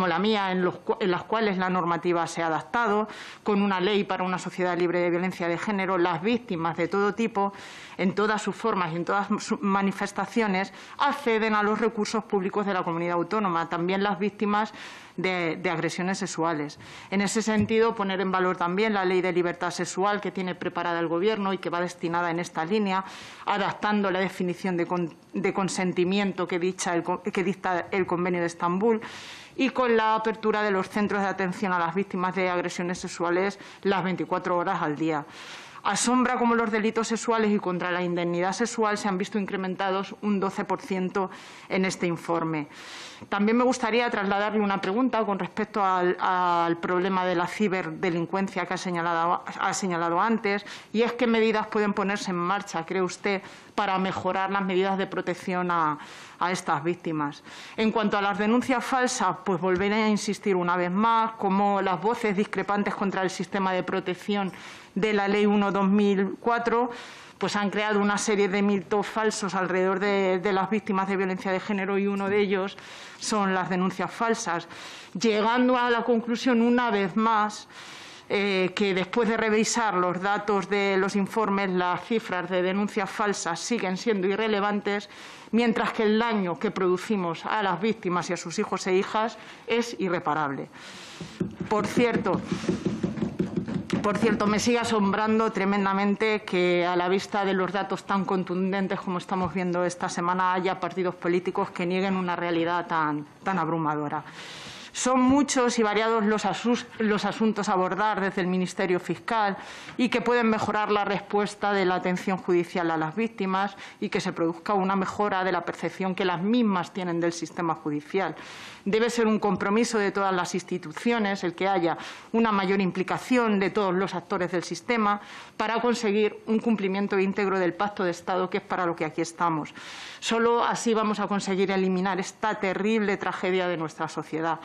la mía, en las cuales la normativa se ha adaptado, con una ley para una sociedad libre de violencia de género, las víctimas de todo tipo, en todas sus formas y en todas sus manifestaciones, acceden a los recursos públicos de la comunidad autónoma. También las víctimas de agresiones sexuales. En ese sentido, poner en valor también la Ley de Libertad Sexual que tiene preparada el Gobierno y que va destinada en esta línea, adaptando la definición de consentimiento que dicta el Convenio de Estambul, y con la apertura de los centros de atención a las víctimas de agresiones sexuales las 24 horas al día. Asombra cómo los delitos sexuales y contra la indemnidad sexual se han visto incrementados un 12% en este informe. También me gustaría trasladarle una pregunta con respecto al problema de la ciberdelincuencia que ha señalado antes, y es qué medidas pueden ponerse en marcha, cree usted, para mejorar las medidas de protección a estas víctimas. En cuanto a las denuncias falsas, pues volveré a insistir una vez más cómo las voces discrepantes contra el sistema de protección de la Ley 1/2004 pues han creado una serie de mitos falsos alrededor de las víctimas de violencia de género, y uno de ellos son las denuncias falsas, llegando a la conclusión una vez más que después de revisar los datos de los informes, las cifras de denuncias falsas siguen siendo irrelevantes, mientras que el daño que producimos a las víctimas y a sus hijos e hijas es irreparable. Por cierto, me sigue asombrando tremendamente que, a la vista de los datos tan contundentes como estamos viendo esta semana, haya partidos políticos que nieguen una realidad tan abrumadora. Son muchos y variados los asuntos a abordar desde el Ministerio Fiscal y que pueden mejorar la respuesta de la atención judicial a las víctimas y que se produzca una mejora de la percepción que las mismas tienen del sistema judicial. Debe ser un compromiso de todas las instituciones el que haya una mayor implicación de todos los actores del sistema para conseguir un cumplimiento íntegro del Pacto de Estado, que es para lo que aquí estamos. Solo así vamos a conseguir eliminar esta terrible tragedia de nuestra sociedad.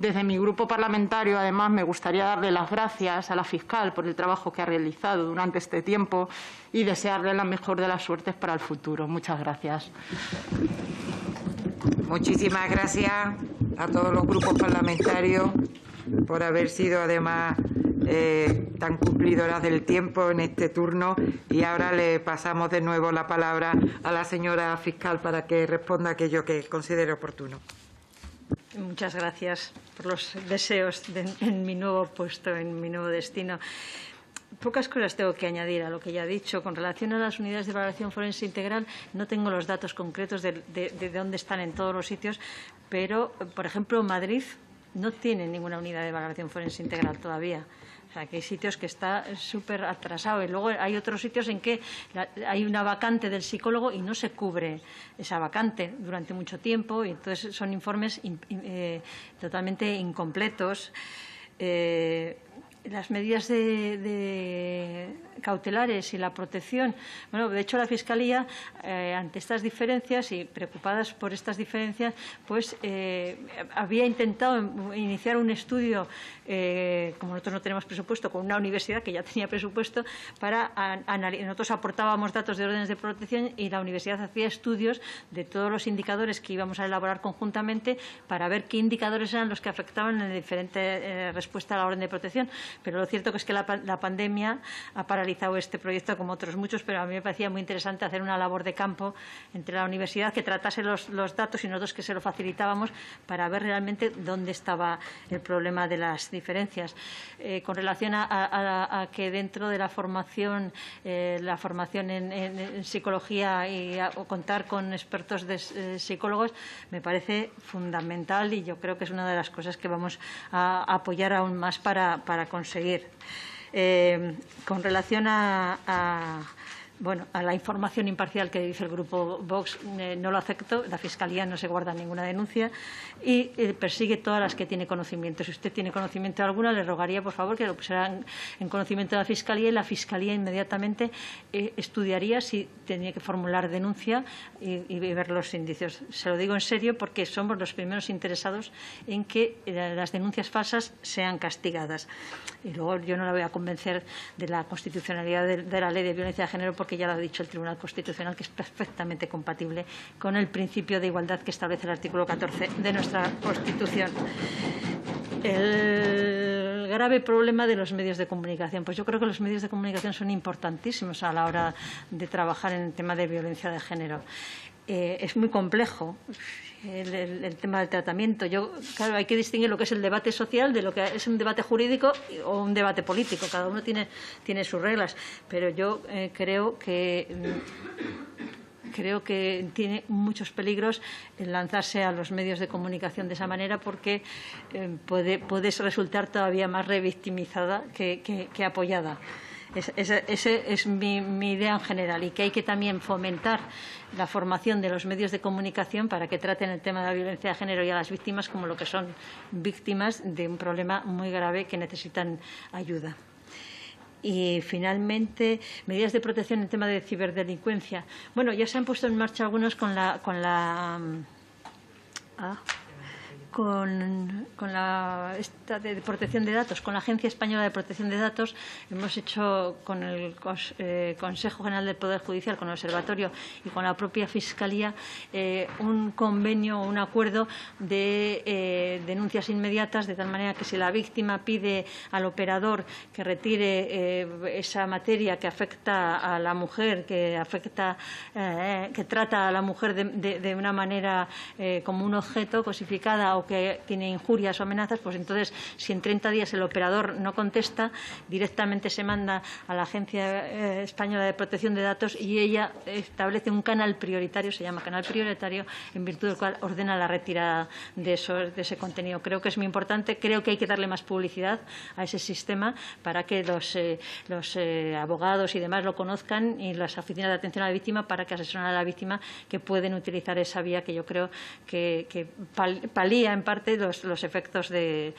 Desde mi grupo parlamentario, además, me gustaría darle las gracias a la fiscal por el trabajo que ha realizado durante este tiempo y desearle la mejor de las suertes para el futuro. Muchas gracias. Muchísimas gracias a todos los grupos parlamentarios por haber sido, además, tan cumplidoras del tiempo en este turno. Y ahora le pasamos de nuevo la palabra a la señora fiscal para que responda aquello que considere oportuno. Muchas gracias por los deseos en mi nuevo puesto, en mi nuevo destino. Pocas cosas tengo que añadir a lo que ya he dicho. Con relación a las unidades de valoración forense integral, no tengo los datos concretos de dónde están en todos los sitios, pero, por ejemplo, Madrid no tiene ninguna unidad de valoración forense integral todavía. O sea, que hay sitios que está súper atrasado, y luego hay otros sitios en que hay una vacante del psicólogo y no se cubre esa vacante durante mucho tiempo, y entonces son informes totalmente incompletos. Las medidas cautelares y la protección. Bueno, de hecho, la Fiscalía, ante estas diferencias y preocupadas por estas diferencias, pues había intentado iniciar un estudio, como nosotros no tenemos presupuesto, con una universidad que ya tenía presupuesto, para analizar. Nosotros aportábamos datos de órdenes de protección y la universidad hacía estudios de todos los indicadores que íbamos a elaborar conjuntamente para ver qué indicadores eran los que afectaban en la diferente respuesta a la orden de protección. Pero lo cierto es que la pandemia ha paralizado este proyecto, como otros muchos, pero a mí me parecía muy interesante hacer una labor de campo entre la universidad, que tratase los datos, y nosotros que se lo facilitábamos, para ver realmente dónde estaba el problema de las diferencias. Con relación a que dentro de la formación en psicología y contar con expertos de psicólogos, me parece fundamental, y yo creo que es una de las cosas que vamos a apoyar aún más para conseguir. Con relación a la información imparcial que dice el Grupo Vox, no lo acepto. La Fiscalía no se guarda ninguna denuncia y persigue todas las que tiene conocimiento. Si usted tiene conocimiento de alguna, le rogaría, por favor, que lo pusiera en conocimiento de la Fiscalía, y la Fiscalía inmediatamente estudiaría si tenía que formular denuncia y ver los indicios. Se lo digo en serio, porque somos los primeros interesados en que las denuncias falsas sean castigadas. Y luego yo no la voy a convencer de la constitucionalidad de la Ley de Violencia de Género, porque ya lo ha dicho el Tribunal Constitucional, que es perfectamente compatible con el principio de igualdad que establece el artículo 14 de nuestra Constitución. El grave problema de los medios de comunicación. Pues yo creo que los medios de comunicación son importantísimos a la hora de trabajar en el tema de violencia de género. es muy complejo el tema del tratamiento. Claro, hay que distinguir lo que es el debate social de lo que es un debate jurídico o un debate político. Cada uno tiene sus reglas, pero yo creo que tiene muchos peligros el lanzarse a los medios de comunicación de esa manera, porque puedes resultar todavía más revictimizada que apoyada. Esa es mi idea en general, y que hay que también fomentar la formación de los medios de comunicación para que traten el tema de la violencia de género y a las víctimas como lo que son víctimas de un problema muy grave que necesitan ayuda. Y, finalmente, medidas de protección en tema de ciberdelincuencia. Bueno, ya se han puesto en marcha algunos con la de protección de datos, con la Agencia Española de Protección de Datos. Hemos hecho con el Consejo General del Poder Judicial, con el Observatorio y con la propia Fiscalía un convenio o un acuerdo de denuncias inmediatas, de tal manera que si la víctima pide al operador que retire esa materia que afecta a la mujer, que trata a la mujer de una manera como un objeto cosificada o que tiene injurias o amenazas, pues entonces, si en 30 días el operador no contesta, directamente se manda a la Agencia Española de Protección de Datos y ella establece un canal prioritario, se llama canal prioritario, en virtud del cual ordena la retirada de ese contenido. Creo que es muy importante, creo que hay que darle más publicidad a ese sistema para que los abogados y demás lo conozcan, y las oficinas de atención a la víctima, para que asesoren a la víctima, que pueden utilizar esa vía que yo creo que palía en parte los efectos que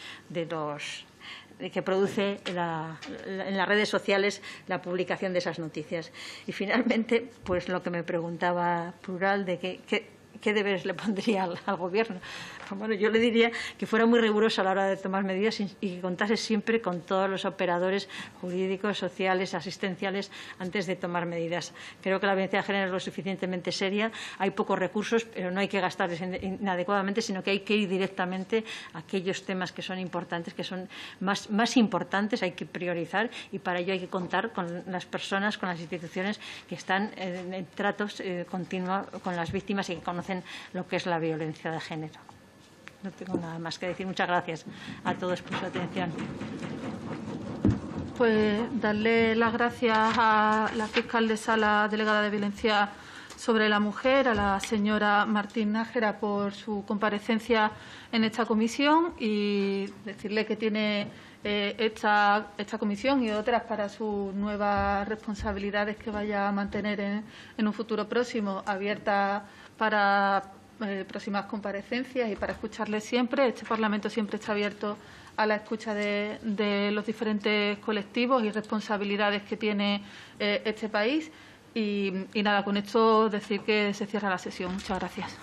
produce en las redes sociales la publicación de esas noticias. Y, finalmente, pues lo que me preguntaba Plural, de qué deberes le pondría al Gobierno. Pues, bueno, yo le diría que fuera muy riguroso a la hora de tomar medidas y que contase siempre con todos los operadores jurídicos, sociales, asistenciales, antes de tomar medidas. Creo que la violencia de género es lo suficientemente seria, hay pocos recursos, pero no hay que gastarles inadecuadamente, sino que hay que ir directamente a aquellos temas que son importantes, que son más importantes, hay que priorizar, y para ello hay que contar con las personas, con las instituciones que están en tratos continuos con las víctimas y que conocen lo que es la violencia de género. No tengo nada más que decir. Muchas gracias a todos por su atención. Pues darle las gracias a la fiscal de sala delegada de violencia sobre la mujer, a la señora Martín Nájera, por su comparecencia en esta comisión, y decirle que tiene esta comisión y otras para sus nuevas responsabilidades que vaya a mantener en un futuro próximo, abierta para próximas comparecencias y para escucharle siempre. Este Parlamento siempre está abierto a la escucha de los diferentes colectivos y responsabilidades que tiene este país. Y nada, con esto decir que se cierra la sesión. Muchas gracias.